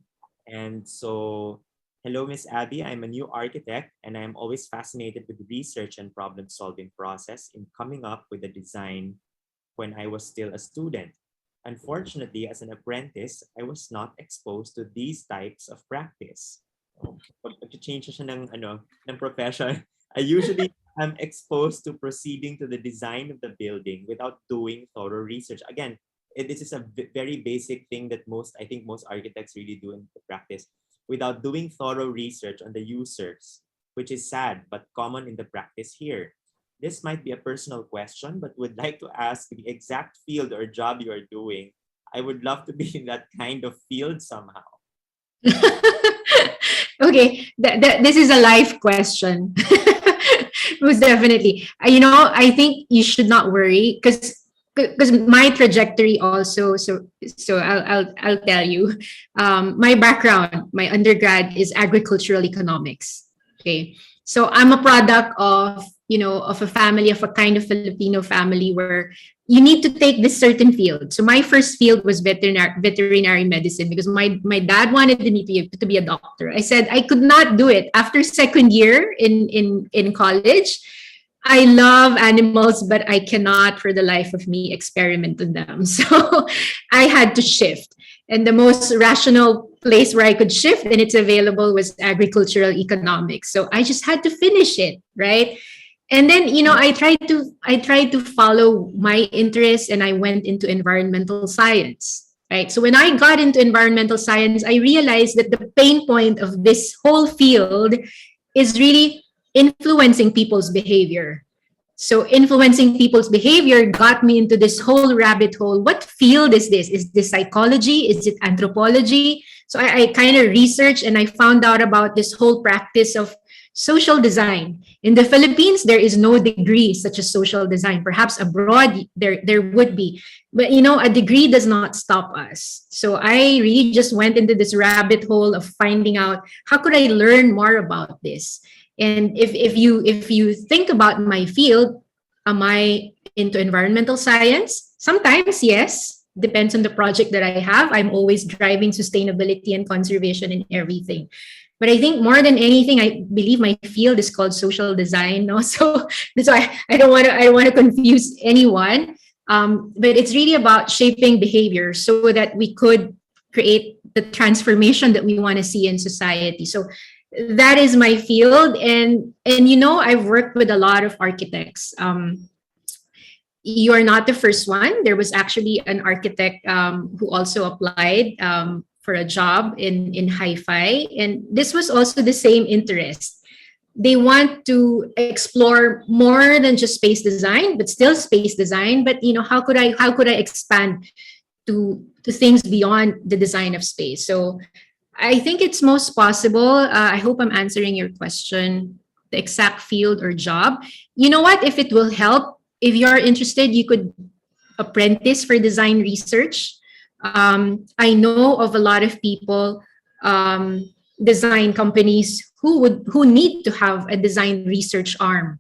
And so, hello, Miss Abby. I'm a new architect, and I'm always fascinated with the research and problem-solving process in coming up with a design when I was still a student. Unfortunately, as an apprentice, I was not exposed to these types of practice. Pag change siya ng profession, I usually am exposed to proceeding to the design of the building without doing thorough research. Again, this is a very basic thing that I think most architects really do in the practice, without doing thorough research on the users, which is sad but common in the practice here. This might be a personal question, but would like to ask the exact field or job you are doing. I would love to be in that kind of field somehow. Okay, this is a life question. Most definitely. I think you should not worry because my trajectory also. So I'll tell you. My background, my undergrad is agricultural economics. Okay, so I'm a product of of a family, of a kind of Filipino family where you need to take this certain field. So my first field was veterinary medicine because my dad wanted me to be a doctor. I said I could not do it. After second year in college, I love animals, but I cannot for the life of me experiment on them. So I had to shift. And the most rational place where I could shift and it's available was agricultural economics. So I just had to finish it, right? And then, I tried to follow my interests and I went into environmental science, right? So when I got into environmental science, I realized that the pain point of this whole field is really influencing people's behavior. So influencing people's behavior got me into this whole rabbit hole. What field is this? Is this psychology? Is it anthropology? So I kind of researched and I found out about this whole practice of social design. In the Philippines, there is no degree such as social design. Perhaps abroad, there would be. But a degree does not stop us. So I really just went into this rabbit hole of finding out how could I learn more about this. And if you think about my field, am I into environmental science? Sometimes, yes. Depends on the project that I have. I'm always driving sustainability and conservation in everything. But I think more than anything, I believe my field is called social design. No, so that's why I don't want to confuse anyone. But it's really about shaping behavior so that we could create the transformation that we want to see in society. So that is my field, and I've worked with a lot of architects. You are not the first one. There was actually an architect who also applied for a job in hi-fi, and this was also the same interest. They want to explore more than just space design, but still space design. But how could I expand to things beyond the design of space? So I think it's most possible. I hope I'm answering your question, the exact field or job. You know what? If it will help, if you're interested, you could apprentice for design research. I know of a lot of people, design companies who need to have a design research arm,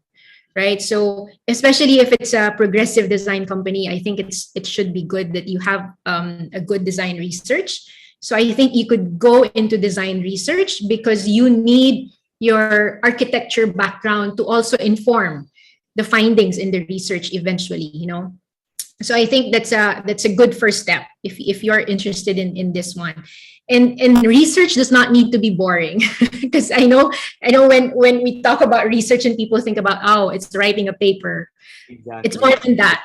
right? So especially if it's a progressive design company, I think it should be good that you have a good design research. So I think you could go into design research because you need your architecture background to also inform the findings in the research eventually, So I think that's a good first step if you're interested in this one. And research does not need to be boring because I know when we talk about research and people think about, oh, it's writing a paper. Exactly. It's more than that.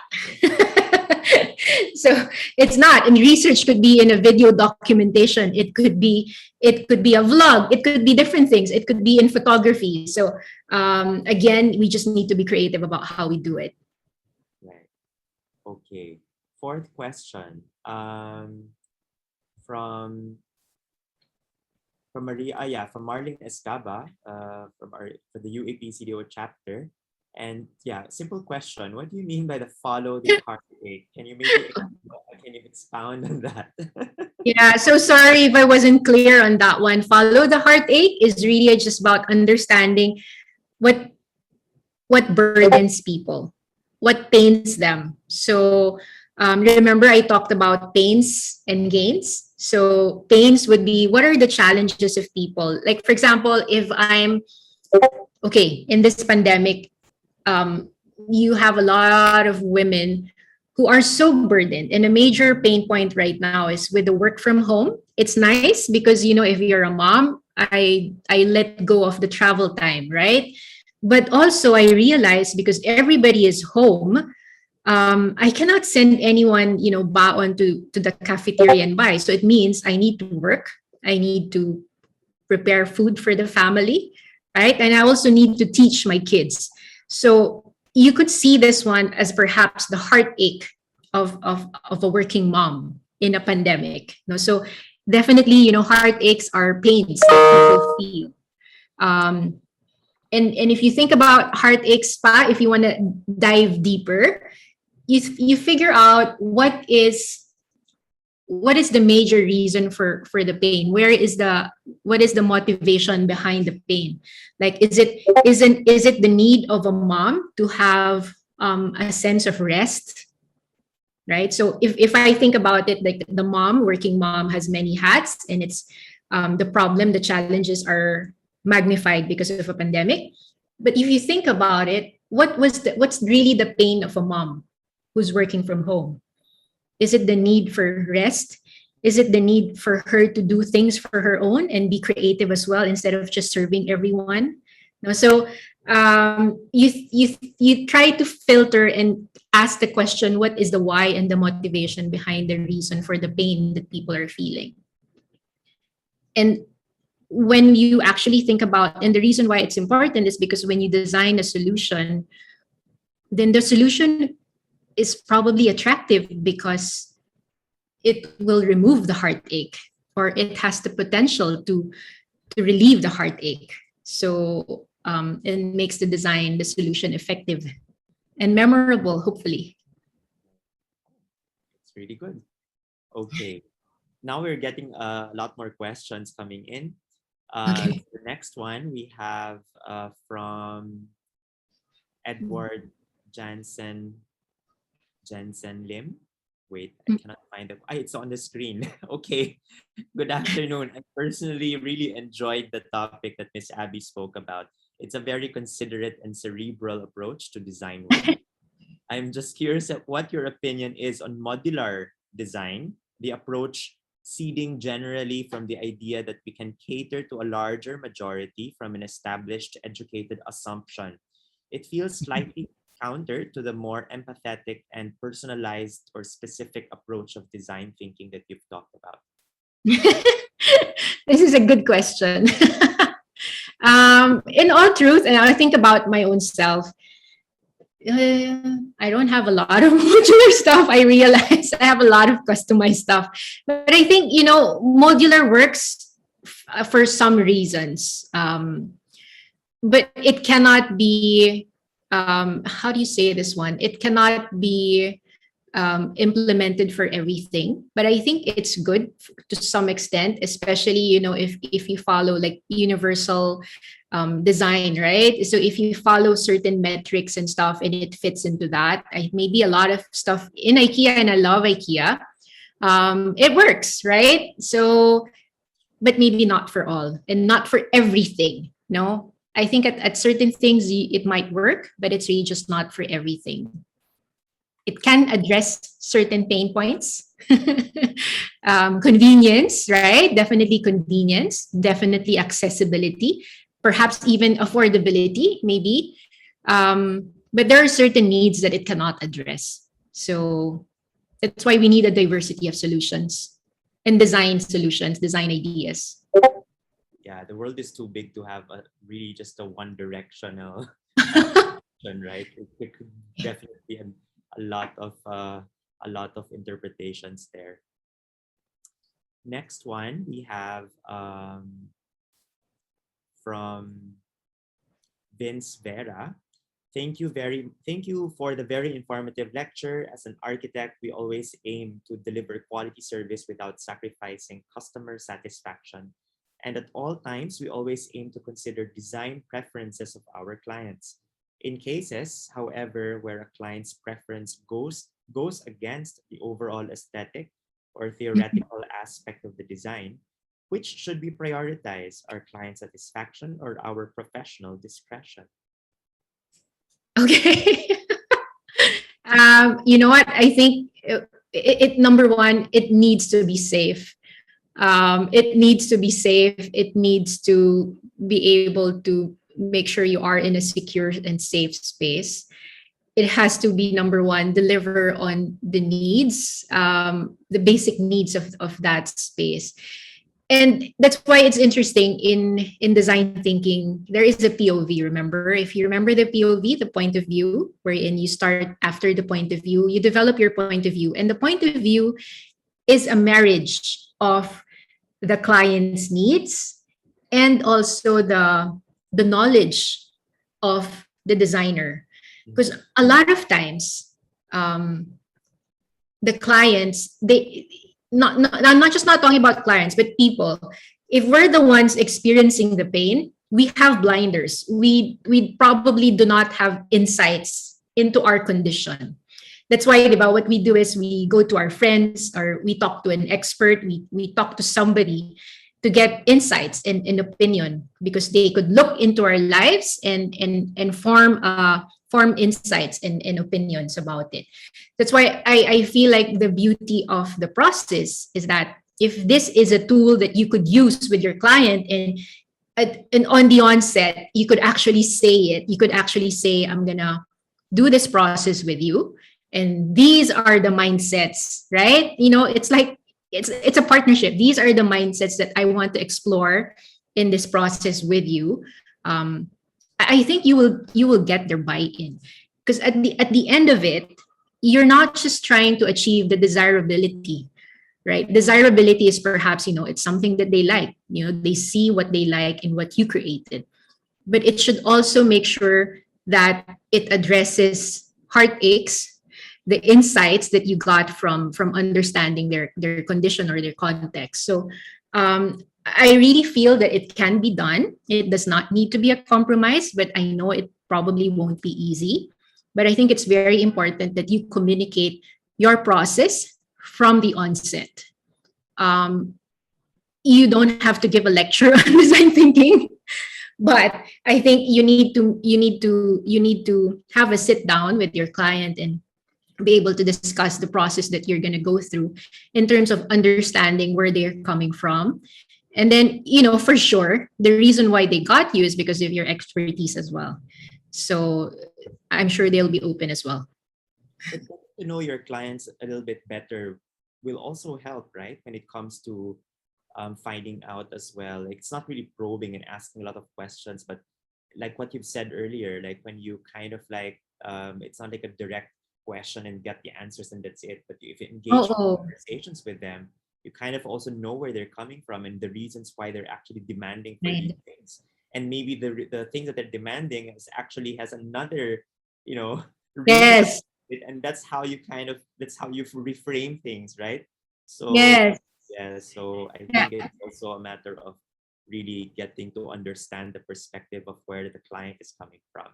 So it's not. And research could be in a video documentation. It could be a vlog. It could be different things. It could be in photography. So again, we just need to be creative about how we do it. Right. Okay. Fourth question. From Maria, from Marlene Escaba, for the UAP CDO chapter. And simple question. What do you mean by the follow the heartache? Can you expound on that? Yeah, so sorry if I wasn't clear on that one. Follow the heartache is really just about understanding what burdens people, what pains them. So remember I talked about pains and gains. So pains would be, what are the challenges of people? Like, for example, if I'm in this pandemic, you have a lot of women who are so burdened. And a major pain point right now is with the work from home. It's nice because, if you're a mom, I let go of the travel time, right? But also I realized because everybody is home, I cannot send anyone, baon to the cafeteria and buy. So it means I need to work. I need to prepare food for the family, right? And I also need to teach my kids. So you could see this one as perhaps the heartache of a working mom in a pandemic. So definitely, heartaches are pains that people feel. And if you think about heartaches, if you want to dive deeper, you figure out what is the major reason for the pain. What is the motivation behind the pain? Like, is it the need of a mom to have a sense of rest, right? So if I think about it, like the working mom has many hats, and it's the challenges are magnified because of a pandemic. But if you think about it, what's really the pain of a mom who's working from home? Is it the need for rest? Is it the need for her to do things for her own and be creative as well instead of just serving everyone? So you try to filter and ask the question, what is the why and the motivation behind the reason for the pain that people are feeling? And when you actually think about, and the reason why it's important is because when you design a solution, then the solution is probably attractive because it will remove the heartache, or it has the potential to relieve the heartache. So it makes the design, the solution effective and memorable, hopefully. It's really good. Okay. Now we're getting a lot more questions coming in. Okay. The next one we have from Edward Jansen Lim. Wait, I cannot find it. It's on the screen. Okay. Good afternoon. I personally really enjoyed the topic that Miss Abby spoke about. It's a very considerate and cerebral approach to design work. I'm just curious at what your opinion is on modular design, the approach seeding generally from the idea that we can cater to a larger majority from an established educated assumption. It feels slightly counter to the more empathetic and personalized or specific approach of design thinking that you've talked about. This is a good question. In all truth, and I think about my own self, I don't have a lot of modular stuff. I realize I have a lot of customized stuff, but I think, modular works for some reasons. But it cannot be, how do you say this one? It cannot be implemented for everything, but I think it's good to some extent, especially, if you follow like universal design, right? So if you follow certain metrics and stuff and it fits into that, maybe a lot of stuff in IKEA, and I love IKEA, it works, right? So, but maybe not for all and not for everything. No, I think at certain things it might work, but it's really just not for everything. It can address certain pain points. Convenience, right? Definitely convenience, definitely accessibility, perhaps even affordability, maybe. But there are certain needs that it cannot address. So that's why we need a diversity of solutions and design solutions, design ideas. Yeah, the world is too big to have really just a one directional action, right? It could definitely be a lot of interpretations there. Next one we have from Vince Vera. Thank you for the very informative lecture. As an architect, we always aim to deliver quality service without sacrificing customer satisfaction. And at all times, we always aim to consider design preferences of our clients. In cases, however, where a client's preference goes against the overall aesthetic or theoretical aspect of the design, which should be prioritized, our client satisfaction or our professional discretion? Okay. You know what? I think it number one, it needs to be safe. It needs to be safe. It needs to be able to make sure you are in a secure and safe space. It has to be, number one, deliver on the needs, the basic needs of that space. And that's why it's interesting in design thinking, there is a POV, remember? If you remember the POV, the point of view, wherein you start after the point of view, you develop your point of view. And the point of view is a marriage of the client's needs and also the knowledge of the designer. Because a lot of times, the clients, I'm not just not talking about clients, but people. If we're the ones experiencing the pain, we have blinders. We probably do not have insights into our condition. That's why what we do is we go to our friends or we talk to an expert, we talk to somebody to get insights and opinion, because they could look into our lives and form insights and opinions about it. That's why I feel like the beauty of the process is that if this is a tool that you could use with your client and on the onset, you could actually say it. You could actually say, I'm gonna do this process with you. And these are the mindsets, right? It's like, it's a partnership. These are the mindsets that I want to explore in this process with you. I think you will get their buy-in. because at the end of it, you're not just trying to achieve the desirability, right? Desirability is perhaps, it's something that they like. They see what they like in what you created. But it should also make sure that it addresses heartaches, the insights that you got from understanding their condition or their context. So I really feel that it can be done. It does not need to be a compromise, but I know it probably won't be easy. But I think it's very important that you communicate your process from the onset. You don't have to give a lecture on design thinking, but I think you need to have a sit down with your client and be able to discuss the process that you're going to go through in terms of understanding where they're coming from. And then, for sure, the reason why they got you is because of your expertise as well. So I'm sure they'll be open as well. But to know your clients a little bit better will also help, right? When it comes to finding out as well. Like, it's not really probing and asking a lot of questions, but like what you've said earlier, like when you kind of like, it's not like a direct question and get the answers and that's it. But if you engage in conversations with them, you kind of also know where they're coming from and the reasons why they're actually demanding for these things. And maybe the things that they're demanding actually has another, reason. Yes. And that's how you reframe things, right? So yes. Yeah, so I think it's also a matter of really getting to understand the perspective of where the client is coming from.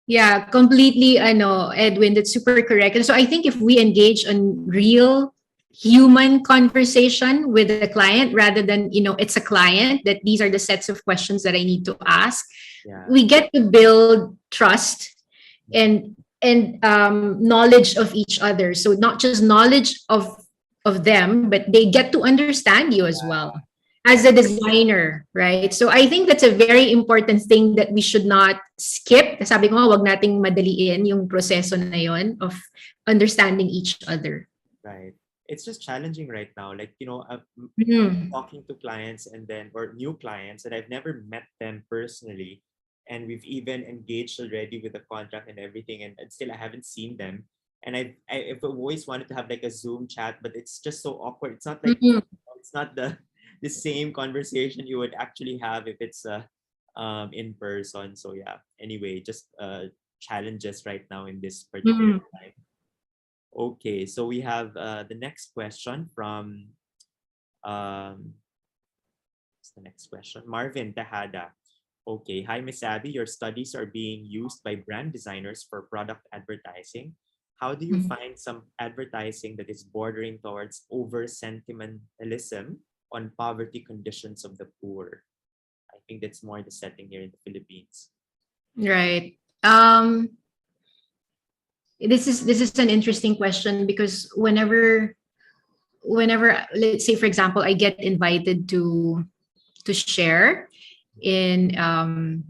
Yeah, completely. I know, Edwin, that's super correct. And so I think if we engage in real human conversation with the client rather than, it's a client, that these are the sets of questions that I need to ask, we get to build trust and knowledge of each other. So not just knowledge of them, but they get to understand you as well as a designer, right? So I think that's a very important thing that we should not skip. Sabi ko nga, wag nating madaliin yung proseso na yon of understanding each other. Right. It's just challenging right now. Like, talking to clients or new clients, and I've never met them personally. And we've even engaged already with the contract and everything, and still I haven't seen them. And I've always wanted to have like a Zoom chat, but it's just so awkward. It's not like it's not the same conversation you would actually have if it's in person. So yeah. Anyway, just challenges right now in this particular time. Okay, so we have the next question from what's the next question? Marvin Tejada. Okay, hi Miss Abby. Your studies are being used by brand designers for product advertising. How do you find some advertising that is bordering towards over sentimentalism on poverty conditions of the poor? I think that's more the setting here in the Philippines. Right. This is an interesting question because whenever let's say for example I get invited to share in an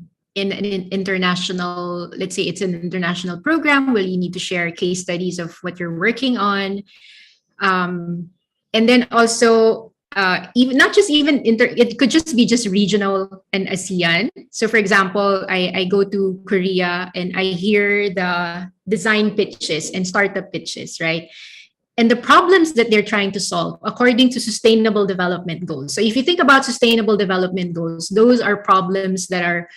international, let's say it's an international program where you need to share case studies of what you're working on, and then also even not just even it could just be just regional and ASEAN. So for example, I go to Korea and I hear the design pitches and startup pitches, right? And the problems that they're trying to solve according to sustainable development goals. So if you think about sustainable development goals, those are problems that are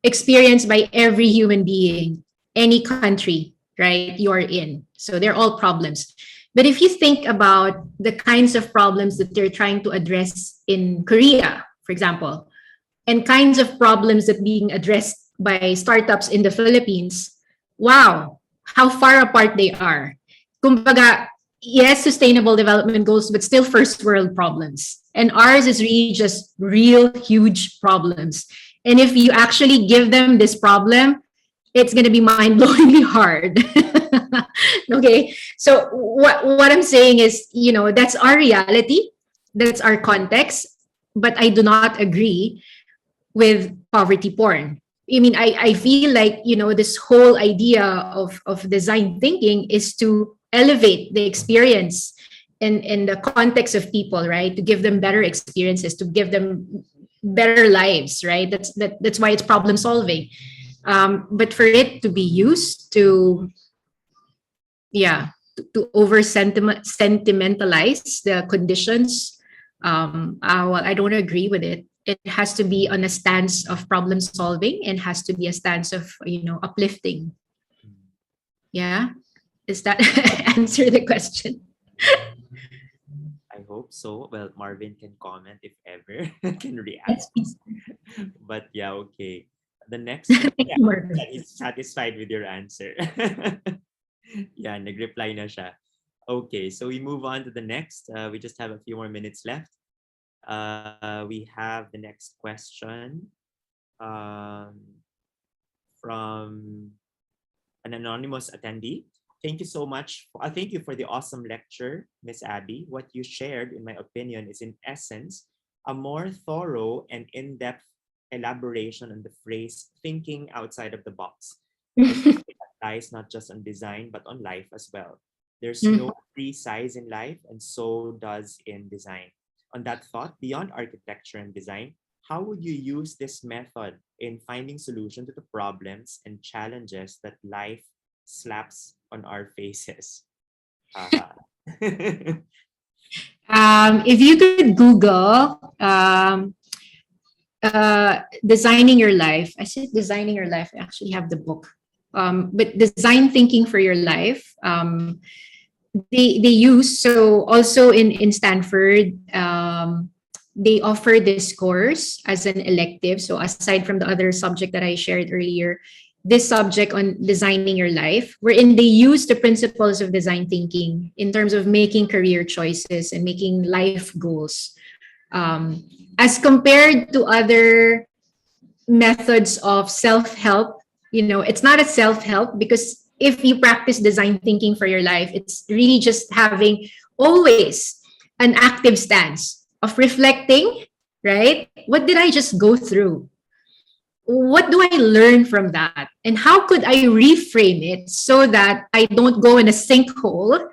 experienced by every human being, any country, right, you're in. So they're all problems. But if you think about the kinds of problems that they're trying to address in Korea, for example, and kinds of problems that being addressed by startups in the Philippines, wow, how far apart they are. Kumbaga, yes, sustainable development goals, but still first world problems. And ours is really just real huge problems. And if you actually give them this problem, it's going to be mind-blowingly hard. Okay, so what I'm saying is, that's our reality, that's our context, but I do not agree with poverty porn. I mean, I feel like, this whole idea of design thinking is to elevate the experience in the context of people, right? To give them better experiences, to give them better lives, right? That's why it's problem solving. But for it to be used to, to over sentimentalize the conditions, well, I don't agree with it. It has to be on a stance of problem solving and has to be a stance of, uplifting. Yeah. Does that answer the question? I hope so. Well, Marvin can comment if ever, can react. Yes, please. But yeah, okay. The next, Thank you, Marvin. he's satisfied with your answer. Yeah, nag-reply na siya. Okay, so we move on to the next. We just have a few more minutes left. We have the next question from an anonymous attendee. Thank you so much. Thank you for the awesome lecture, Miss Abby. What you shared, in my opinion, is in essence a more thorough and in-depth elaboration on the phrase thinking outside of the box. It applies not just on design, but on life as well. There's no free size in life, and so does in design. On that thought, beyond architecture and design, how would you use this method in finding solutions to the problems and challenges that life slaps on our faces? If you could Google designing your life, I said designing your life. I actually have the book, but design thinking for your life. They use, so also in Stanford, they offer this course as an elective. So aside from the other subject that I shared earlier, this subject on designing your life, wherein they use the principles of design thinking in terms of making career choices and making life goals. As compared to other methods of self-help, it's not a self-help, because if you practice design thinking for your life, it's really just having always an active stance of reflecting, right? What did I just go through? What do I learn from that? And how could I reframe it so that I don't go in a sinkhole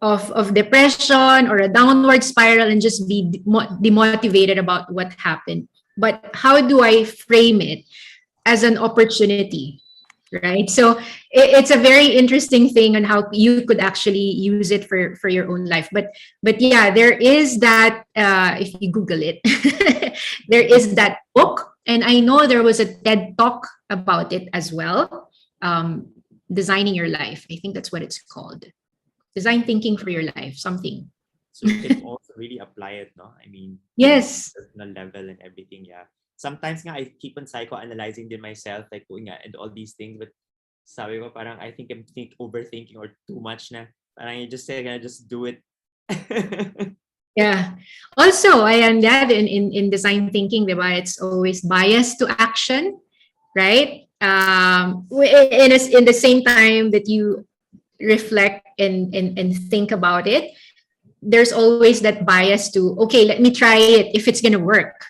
of depression or a downward spiral and just be demotivated about what happened? But how do I frame it as an opportunity, right? So it's a very interesting thing on how you could actually use it for your own life. But yeah, there is that, if you Google it, there is that book. And I know there was a TED Talk about it as well. Designing your life. I think that's what it's called. Design thinking for your life, something. So you can also really apply it, no? I mean, yes, personal level and everything, yeah. Sometimes nga, I keep on psychoanalyzing din myself, like and all these things, but sabi ko parang I think I'm overthinking or too much na. Parang you just say, just do it. Yeah. Also, I am that in design thinking, diba, it's always bias to action, right? In the same time that you reflect and think about it, there's always that bias to, okay, let me try it if it's gonna work.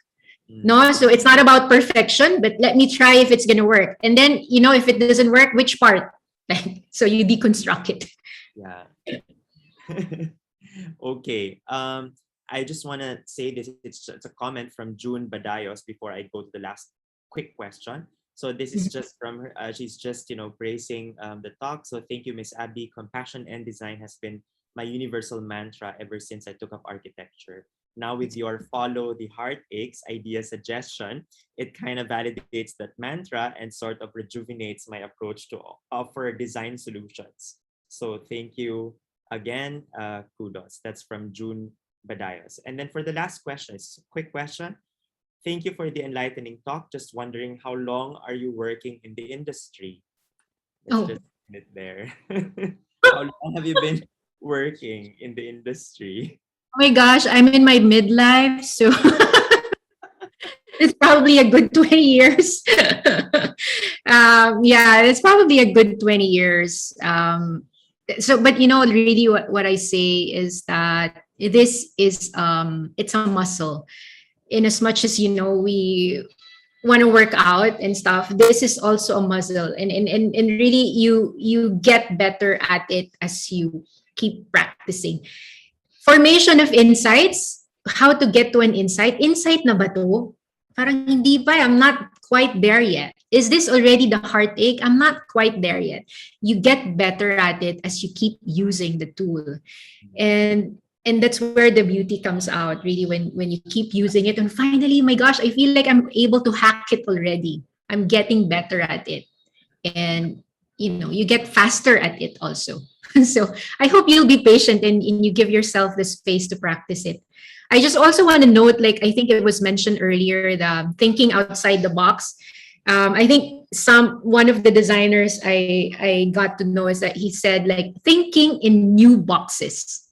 No, so it's not about perfection, but let me try if it's gonna work. And then, if it doesn't work, which part? So you deconstruct it. Yeah. Okay. I just want to say this. It's a comment from June Badayos before I go to the last quick question. So this is just from her. She's just, praising the talk. So thank you, Miss Abby. Compassion and design has been my universal mantra ever since I took up architecture. Now with your follow the heartaches idea suggestion, it kind of validates that mantra and sort of rejuvenates my approach to offer design solutions. So thank you again. Kudos. That's from June Badayos. And then for the last question, it's a quick question. Thank you for the enlightening talk. Just wondering, how long are you working in the industry? Let's just end it there. How long have you been working in the industry? Oh my gosh, I'm in my midlife, so it's probably a good 20 years. Yeah, it's probably a good 20 years. So, but really what I say is that this is, it's a muscle. In as much as, we want to work out and stuff, this is also a muscle. And really you get better at it as you keep practicing. Formation of insights, how to get to an insight. Insight na ba to? Parang hindi pa, I'm not quite there yet. Is this already the heartache? I'm not quite there yet. You get better at it as you keep using the tool. And that's where the beauty comes out, really, when you keep using it. And finally, my gosh, I feel like I'm able to hack it already. I'm getting better at it. And you get faster at it also. So I hope you'll be patient and you give yourself the space to practice it. I just also want to note, like I think it was mentioned earlier, the thinking outside the box. I think one of the designers I got to know is that he said, like, thinking in new boxes.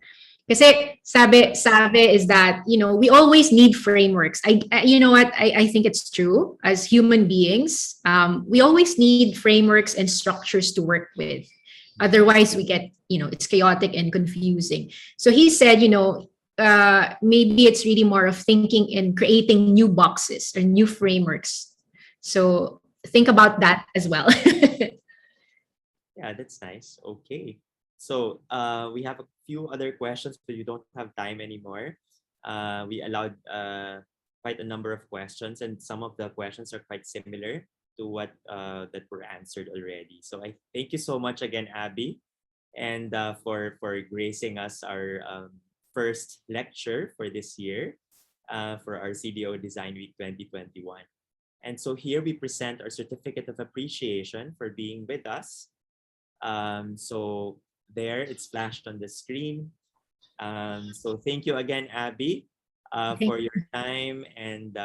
Kasi sabi is that, we always need frameworks. You know what? I think it's true. As human beings, we always need frameworks and structures to work with. Otherwise, we get, it's chaotic and confusing. So he said, maybe it's really more of thinking and creating new boxes or new frameworks. So think about that as well. Yeah, that's nice. Okay. So we have a few other questions, but you don't have time anymore. We allowed quite a number of questions, and some of the questions are quite similar to what that were answered already. So I thank you so much again, Abby, and for gracing us our first lecture for this year for our CDO Design Week 2021. And so here we present our certificate of appreciation for being with us. So there, it's flashed on the screen. So thank you again, Abby, for your time and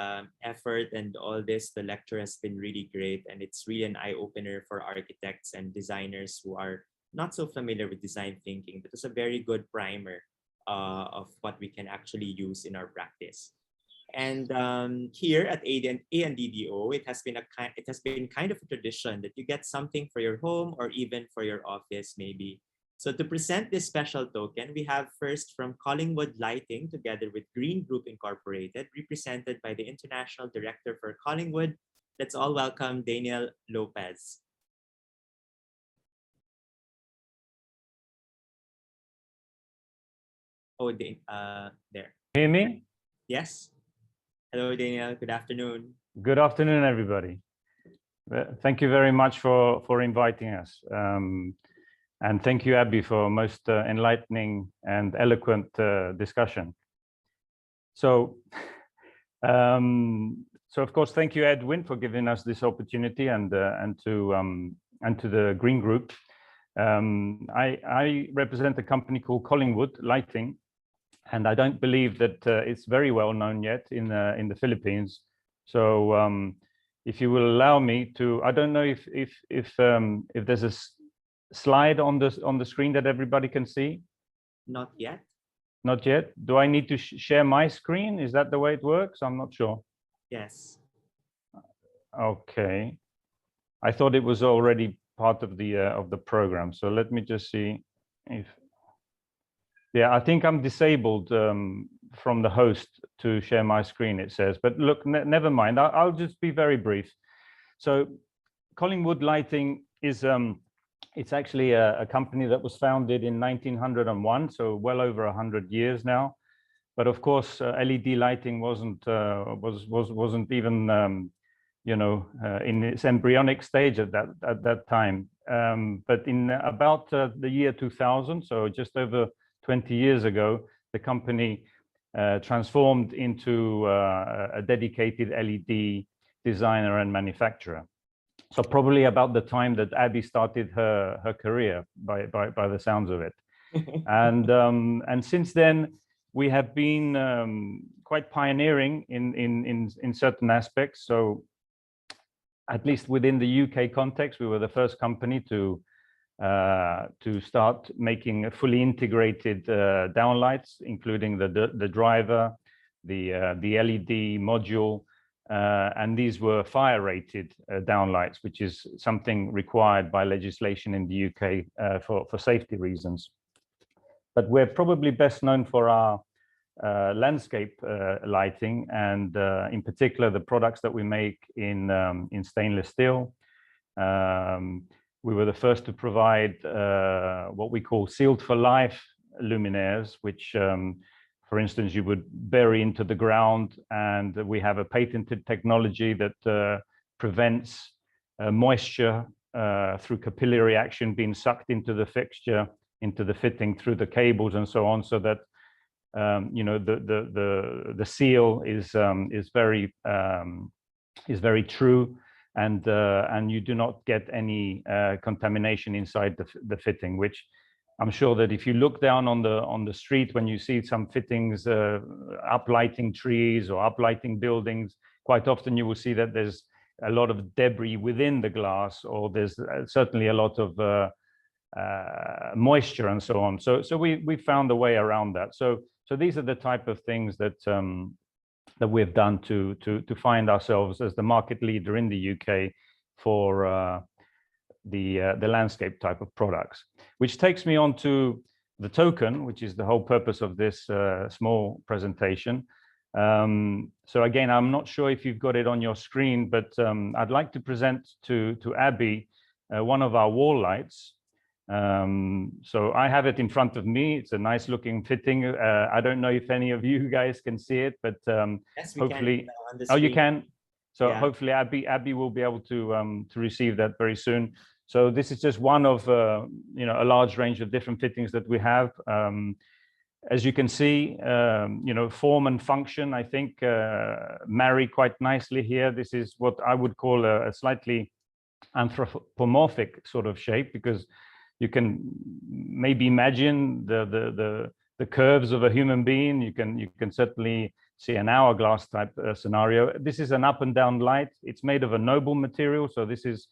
effort and all this. The lecture has been really great, and it's really an eye-opener for architects and designers who are not so familiar with design thinking. That was a very good primer of what we can actually use in our practice. And here at A&DDO, it has been kind of a tradition that you get something for your home or even for your office, maybe. So to present this special token, we have first from Collingwood Lighting, together with Green Group Incorporated, represented by the International Director for Collingwood. Let's all welcome Daniel Lopez. Oh, there. Hear me? Yes. Hello, Daniel. Good afternoon. Good afternoon, everybody. Thank you very much for inviting us. And thank you, Abby, for a most enlightening and eloquent discussion. So of course, thank you, Edwin, for giving us this opportunity, and to the Green Group. I represent a company called Collingwood Lighting, and I don't believe that it's very well known yet in the Philippines. So if you will allow me to, I don't know if there's a slide on the screen that everybody can see. Not yet. Not yet. Do I need to share my screen? Is that the way it works? I'm not sure. Yes. Okay. I thought it was already part of the program. So let me just see if. Yeah, I think I'm disabled from the host to share my screen, it says. But look, never mind. I'll just be very brief. So Collingwood Lighting is it's actually a company that was founded in 1901, so well over 100 years now. But of course, LED lighting wasn't even in its embryonic stage at that time. But in about the year 2000, so just over 20 years ago, the company transformed into a dedicated LED designer and manufacturer. So probably about the time that Abby started her career, by the sounds of it. And since then, we have been quite pioneering in certain aspects. So at least within the UK context, we were the first company to start making fully integrated downlights, including the driver, the LED module, and these were fire-rated downlights, which is something required by legislation in the UK for safety reasons. But we're probably best known for our landscape lighting, and in particular the products that we make in stainless steel. We were the first to provide what we call sealed for life luminaires, which for instance you would bury into the ground, and we have a patented technology that prevents moisture through capillary action being sucked into the fixture, into the fitting through the cables and so on, so that you know, the seal is very true, and you do not get any contamination inside the fitting, which I'm sure that if you look down on the street when you see some fittings uplighting trees or uplighting buildings, quite often you will see that there's a lot of debris within the glass, or there's certainly a lot of moisture and so on. So we found a way around that. So these are the type of things that that we've done to find ourselves as the market leader in the UK for the landscape type of products. Which takes me on to the token, which is the whole purpose of this small presentation. So again, I'm not sure if you've got it on your screen, but I'd like to present to Abi one of our wall lights. So I have it in front of me. It's a nice looking fitting. I don't know if any of you guys can see it, but yes, hopefully, on the oh, you screen. can. So Yeah. hopefully Abi will be able to receive that very soon. So this is just one of you know, a large range of different fittings that we have. As you can see, you know, form and function, I think, marry quite nicely here. This is what I would call a slightly anthropomorphic sort of shape, because you can maybe imagine the curves of a human being. You can certainly see an hourglass type scenario. This is an up and down light. It's made of a noble material, so this is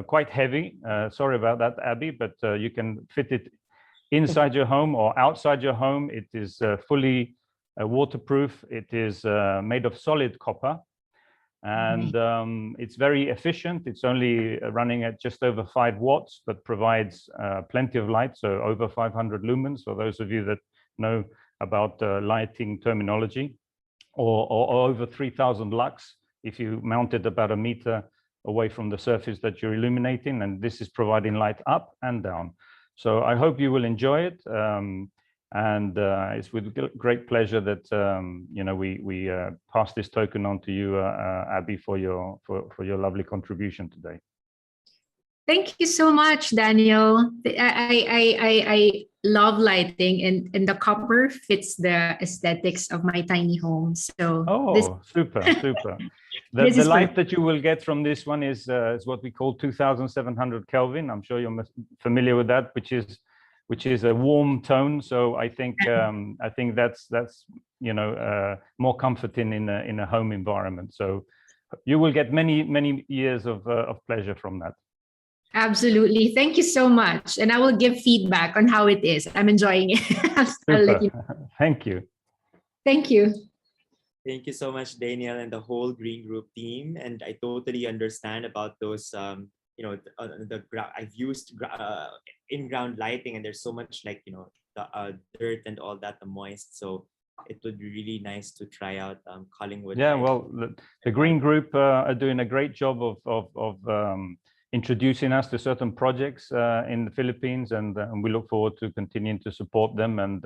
quite heavy. Sorry about that, Abi, but you can fit it inside your home or outside your home. It is fully waterproof. It is made of solid copper, and it's very efficient. It's only running at just over 5 watts, but provides plenty of light, so over 500 lumens for those of you that know about lighting terminology, or over 3000 lux if you mount it about 1 meter away from the surface that you're illuminating, and this is providing light up and down. So I hope you will enjoy it, and it's with great pleasure that you know, we pass this token on to you, Abi, for your lovely contribution today. Thank you so much, Daniel. I love lighting, and the copper fits the aesthetics of my tiny home. So super. The light that you will get from this one is what we call 2700 Kelvin. I'm sure you're familiar with that, which is a warm tone. So I think that's you know, more comforting in a home environment. So you will get many years of pleasure from that. Absolutely. Thank you so much. And I will give feedback on how it is. I'm enjoying it. I'll let you know. Thank you. Thank you. Thank you so much, Daniel, and the whole Green Group team. And I totally understand about those, you know, I've used in-ground lighting, and there's so much, like, you know, the dirt and all that, the moist. So it would be really nice to try out Collingwood. Yeah, well, the Green Group are doing a great job of introducing us to certain projects in the Philippines, and we look forward to continuing to support them. And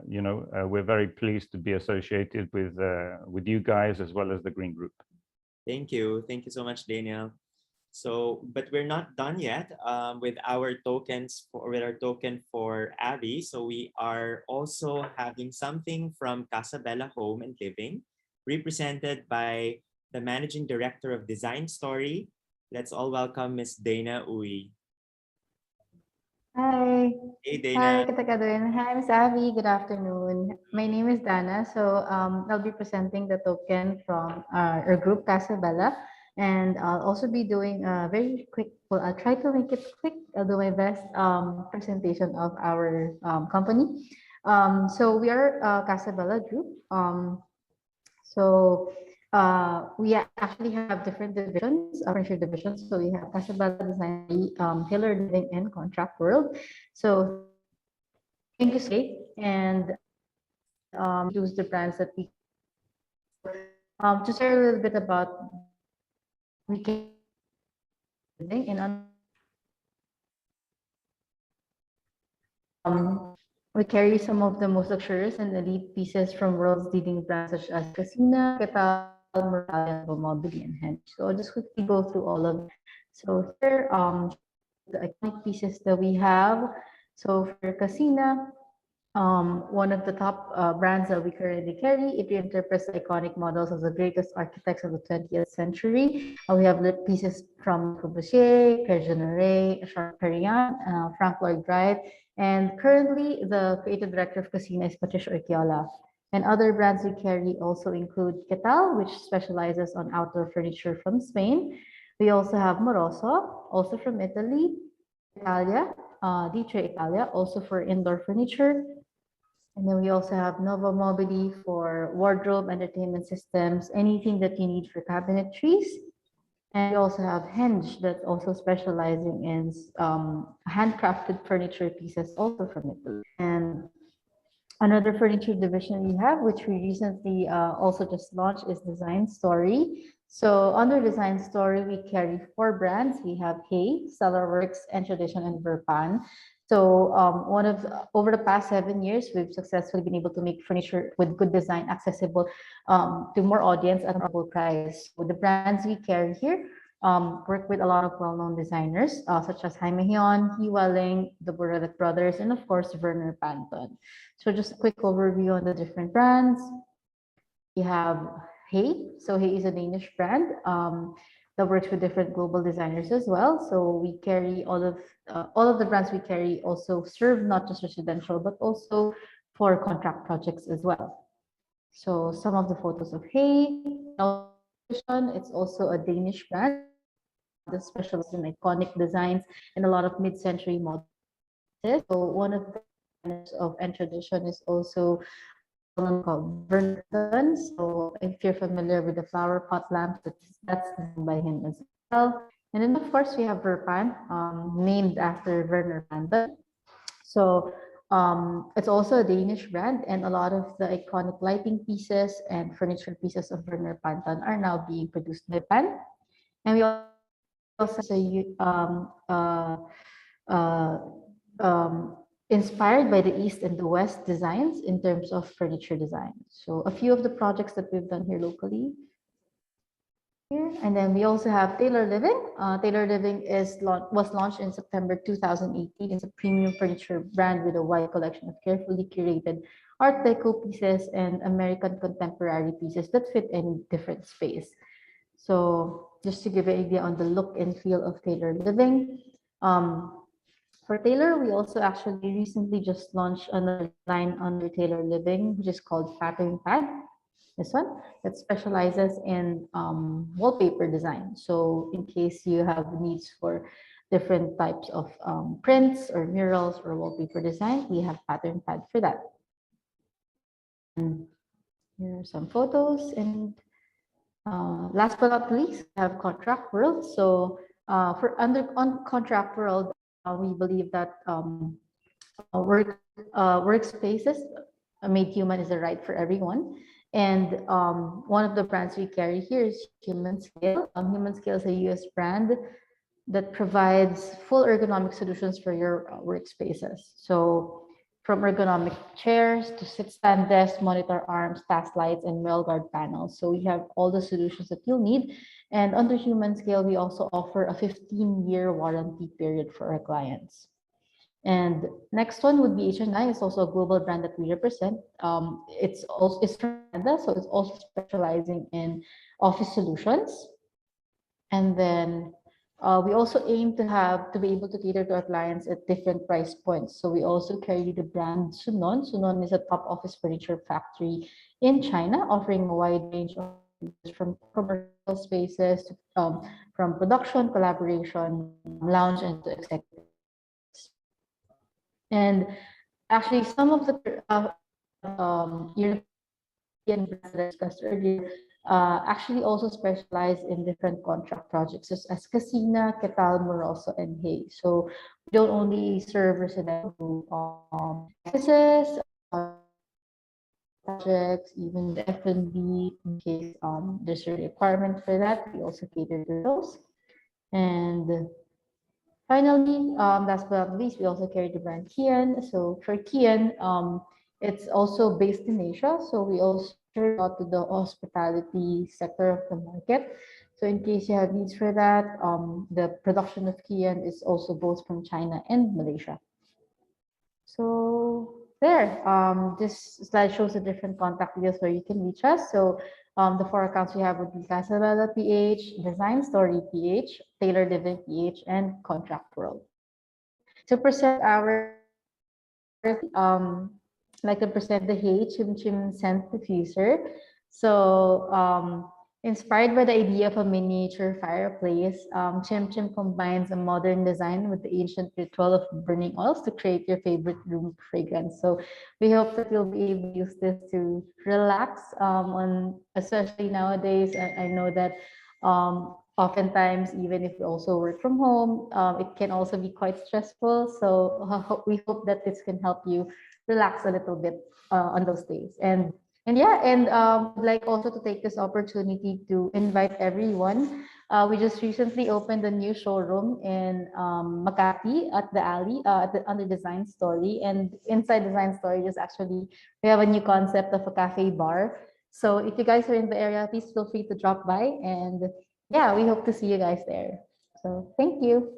you know, we're very pleased to be associated with you guys as well as the Green Group. Thank you so much, Daniel. So, but we're not done yet with our tokens with our token for Abi. So we are also having something from Casabella Home and Living, represented by the Managing Director of Design Story. Let's all welcome Miss Dana Uy. Hi. Hey, Dana. Hi, Katakadwin. Hi, Ms. Avi. Good afternoon. My name is Dana. So I'll be presenting the token from our group, Casabella. And I'll also be doing a very quick, well, I'll try to make it quick. I'll do my best presentation of our company. So we are Casabella Group. We actually have different divisions, furniture divisions. So we have Casabella Design, Hiller Living, and Contract World. So thank you, Slay, and choose the brands that we. To share a little bit about we can we carry some of the most luxurious and elite pieces from world's leading brands such as Casina, Keta, Mobility, and Hench. So I'll just quickly go through all of them. So here, the iconic pieces that we have. So for Casina, one of the top brands that we currently carry, it reinterprets the iconic models of the greatest architects of the 20th century. We have pieces from Corbusier, Pierre Jeanneret, Charles Perriand, Frank Lloyd Wright, and currently the creative director of Casina is Patricia Urquiola. And other brands we carry also include Ketal, which specializes on outdoor furniture from Spain. We also have Moroso, also from Italy, Italia, Dice Italia, also for indoor furniture. And then we also have Nova Mobili for wardrobe, entertainment systems, anything that you need for cabinetries. And we also have Henge that's also specializing in handcrafted furniture pieces also from Italy. And another furniture division we have, which we recently also just launched, is Design Story. So under Design Story, we carry 4 brands. We have Hey, Stellarworks, and Tradition, and Verpan. So over the past 7 years, we've successfully been able to make furniture with good design accessible to more audience at a affordable price. So the brands we carry here work with a lot of well-known designers such as Jaime Hion, Welling, the Borelet Brothers, and of course, Werner Panton. So just a quick overview on the different brands. We have Hey. So Hey is a Danish brand that works with different global designers as well. So we carry all of the brands we carry also serve not just residential, but also for contract projects as well. So some of the photos of Hey. It's also a Danish brand that specializes in iconic designs and a lot of mid-century models. So one of the designers of Tradition is also called Vernon. So if you're familiar with the flower pot lamp, that's designed by him as well. And then of course we have Verpan, named after Werner Panton. So it's also a Danish brand, and a lot of the iconic lighting pieces and furniture pieces of Werner Panton are now being produced by Pan. And we also inspired by the East and the West designs in terms of furniture design. So a few of the projects that we've done here locally. And then we also have Taylor Living. Taylor Living was launched in September 2018. It's a premium furniture brand with a wide collection of carefully curated Art Deco pieces and American contemporary pieces that fit any different space. So just to give you an idea on the look and feel of Taylor Living. For Taylor, we also actually recently just launched another line under Taylor Living, which is called Pattern Pad. This one that specializes in wallpaper design. So in case you have needs for different types of prints or murals or wallpaper design, we have Pattern Pad for that. And here are some photos. And last but not least, we have Contract World. So on Contract World, we believe that workspaces made human is a right for everyone. And one of the brands we carry here is Human Scale. Human Scale is a US brand that provides full ergonomic solutions for your workspaces. So from ergonomic chairs to sit-stand desks, monitor arms, task lights, and rail guard panels. So we have all the solutions that you'll need. And under Human Scale, we also offer a 15-year warranty period for our clients. And next one would be HNI. It's also a global brand that we represent. It's from Canada, so it's also specializing in office solutions. And then we also aim to be able to cater to our clients at different price points. So we also carry the brand Sunon. Sunon is a top office furniture factory in China, offering a wide range of from commercial spaces to, from production, collaboration, lounge, and to executive. And actually, some of the European brands that I discussed earlier actually also specialize in different contract projects, such as Casina, Ketal, Moroso, and Hey. So we don't only serve residential offices, projects, even the F&B, in case there's a requirement for that, we also cater to those. And finally, last but not least, we also carry the brand Kian. So for Kian, it's also based in Asia. So we also out to the hospitality sector of the market. So in case you have needs for that, the production of Kian is also both from China and Malaysia. So there, this slide shows the different contact details where you can reach us. So the 4 accounts we have would be Casabella PH, Design Story PH, Taylor Living PH, and Contract World. To present our like to present the Hey Chim Chim scent diffuser. So inspired by the idea of a miniature fireplace, Chim Chim combines a modern design with the ancient ritual of burning oils to create your favorite room fragrance. So we hope that you'll be able to use this to relax especially nowadays. I know that oftentimes, even if we also work from home, it can also be quite stressful. So we hope that this can help you relax a little bit on those days. And yeah, and I'd like also to take this opportunity to invite everyone. We just recently opened a new showroom in Makati at the alley under Design Story. And inside Design Story, we have a new concept of a cafe bar. So if you guys are in the area, please feel free to drop by. And yeah, we hope to see you guys there. So thank you.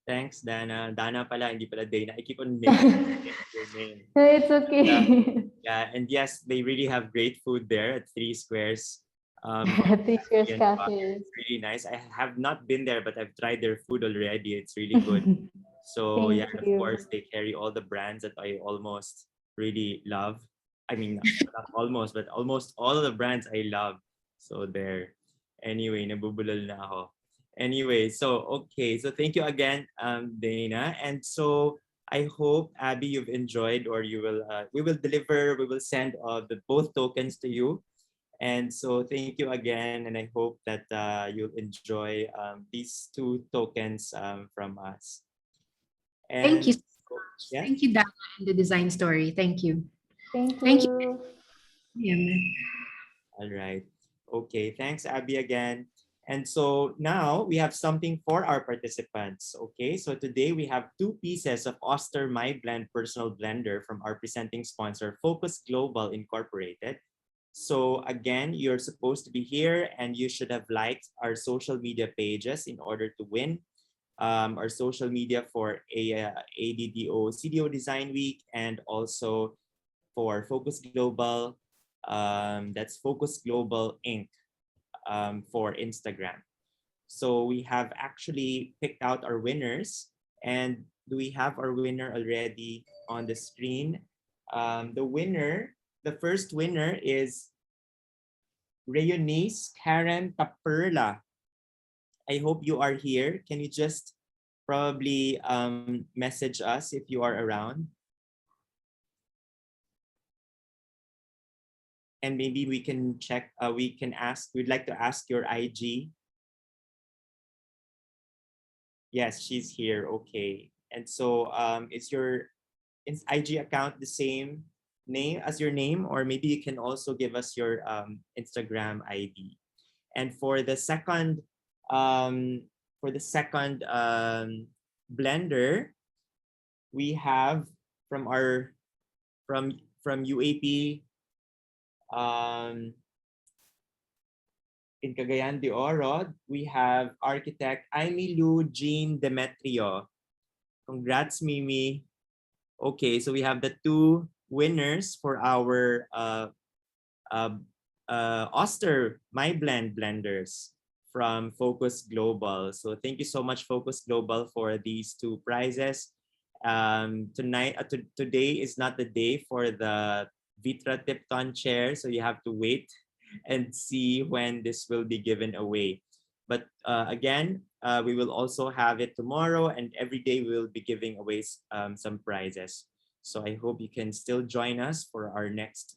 Thanks, Dana. Dana pala, hindi pala Dana. I keep on making your name. It's okay. Yeah, and yes, they really have great food there at Three Squares. 3 Squares Korean bar. Cafe. It's really nice. I have not been there, but I've tried their food already. It's really good. So Thank yeah, and of you. course they carry all the brands that I almost really love. I mean, not almost, but almost all of the brands I love. So there. Anyway, nabubulol na ako. Anyway, so okay. So thank you again, Dana. And so I hope, Abby, you've enjoyed, or you will. We will send both tokens to you. And so thank you again, and I hope that you'll enjoy these 2 tokens from us. And Thank you. yeah. Thank you, Dana, and the Design Story. Thank you. Thank you. Thank you. Yeah. All right. Okay. Thanks, Abby, again. And so now we have something for our participants. Okay. So today we have 2 pieces of Oster My Blend personal blender from our presenting sponsor, Focus Global Incorporated. So again, you're supposed to be here and you should have liked our social media pages in order to win our social media for ADDO CDO Design Week, and also for Focus Global. That's Focus Global Inc. For Instagram. So we have actually picked out our winners, and do we have our winner already on the screen? The first winner is Rayonice Karen Taperla. I hope you are here. Can you just probably message us if you are around? And maybe we can check, we'd like to ask your IG. Yes, she's here, okay. And so is your IG account the same name as your name, or maybe you can also give us your Instagram ID. And for the second blender, we have from UAP in Cagayan de Oro, we have architect Aimee Jean Demetrio. Congrats, Mimi. Okay, so we have the 2 winners for our Oster My Blend blenders from Focus Global. So thank you so much, Focus Global, for these 2 prizes. Today is not the day for the Vitra Tipton chair, so you have to wait and see when this will be given away. But again, we will also have it tomorrow, and every day we will be giving away some prizes. So I hope you can still join us for our next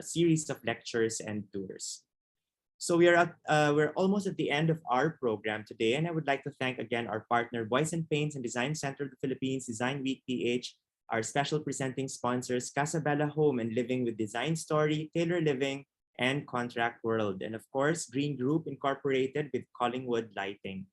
series of lectures and tours. So we're almost at the end of our program today, and I would like to thank again our partner Boysen Paints and Design Center of the Philippines, Design Week PH, our special presenting sponsors, Casabella Home and Living with Design Story, Taylor Living, and Contract World, and of course, Green Group Incorporated with Collingwood Lighting.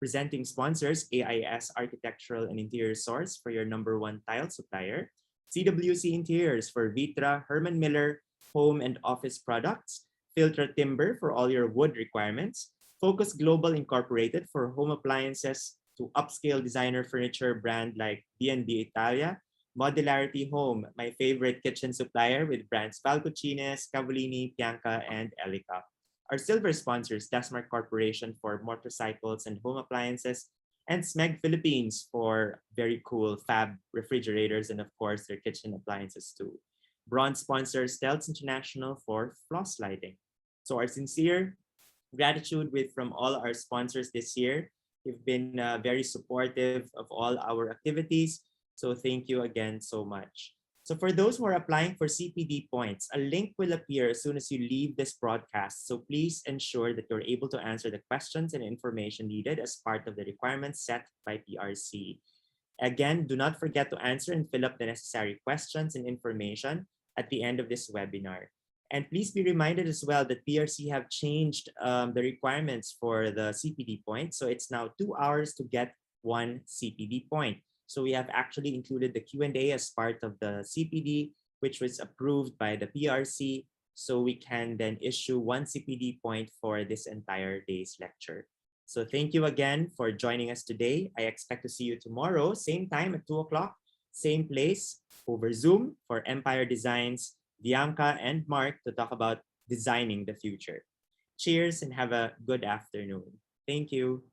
Presenting sponsors, AIS Architectural and Interior Source for your #1 tile supplier, CWC Interiors for Vitra, Herman Miller, home and office products, Filtra Timber for all your wood requirements, Focus Global Incorporated for home appliances to upscale designer furniture brand like B&B Italia, Modularity Home, my favorite kitchen supplier with brands Falcucines, Cavallini, Bianca, and Elica. Our silver sponsors, Dasmark Corporation for motorcycles and home appliances, and SMEG Philippines for very cool fab refrigerators and of course their kitchen appliances too. Bronze sponsors, Stelz International for floss lighting. So our sincere gratitude from all our sponsors this year. You've been very supportive of all our activities. So thank you again so much. So for those who are applying for CPD points, a link will appear as soon as you leave this broadcast. So please ensure that you're able to answer the questions and information needed as part of the requirements set by PRC. Again, do not forget to answer and fill up the necessary questions and information at the end of this webinar. And please be reminded as well that PRC have changed the requirements for the CPD point. So it's now 2 hours to get 1 CPD point. So we have actually included the Q&A as part of the CPD, which was approved by the PRC. So we can then issue 1 CPD point for this entire day's lecture. So thank you again for joining us today. I expect to see you tomorrow, same time at 2 o'clock, same place over Zoom for Empire Designs, Bianca and Mark to talk about designing the future. Cheers and have a good afternoon. Thank you.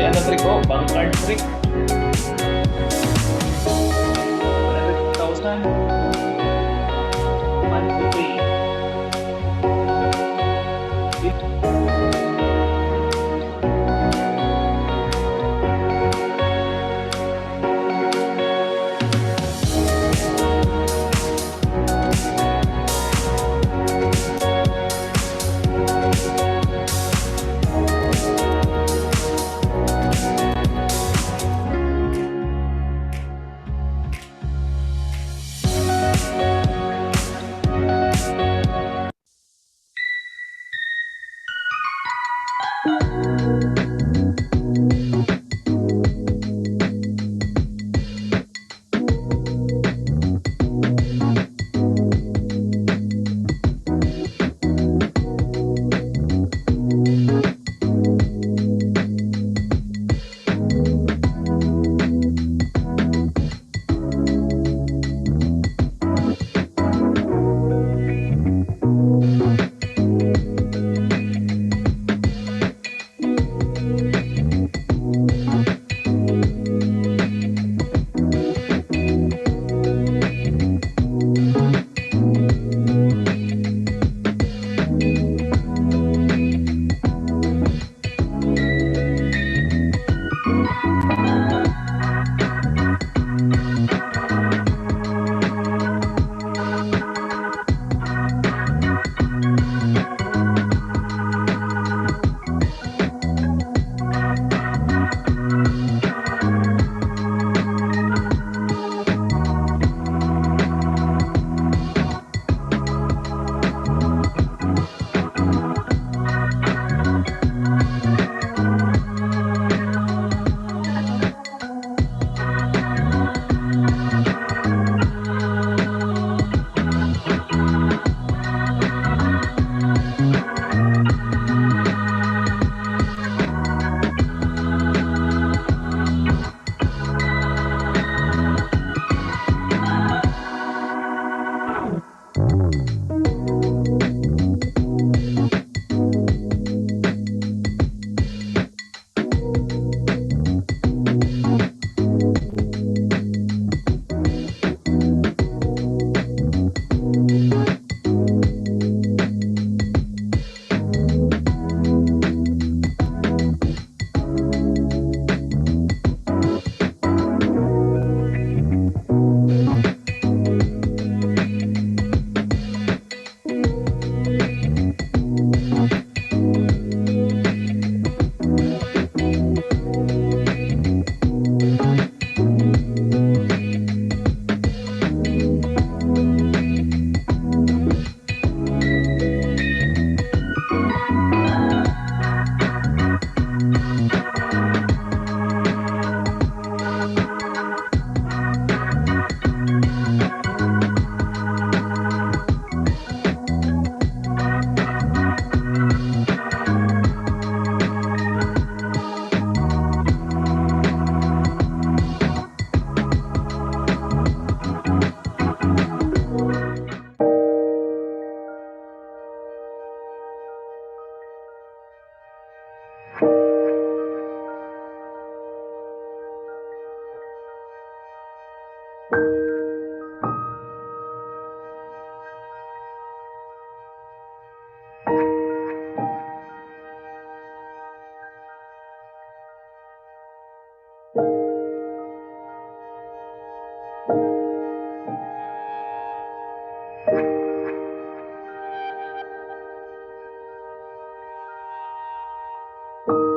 Ayan na trick ko, bank card trick. 100,000. 1 to 3. you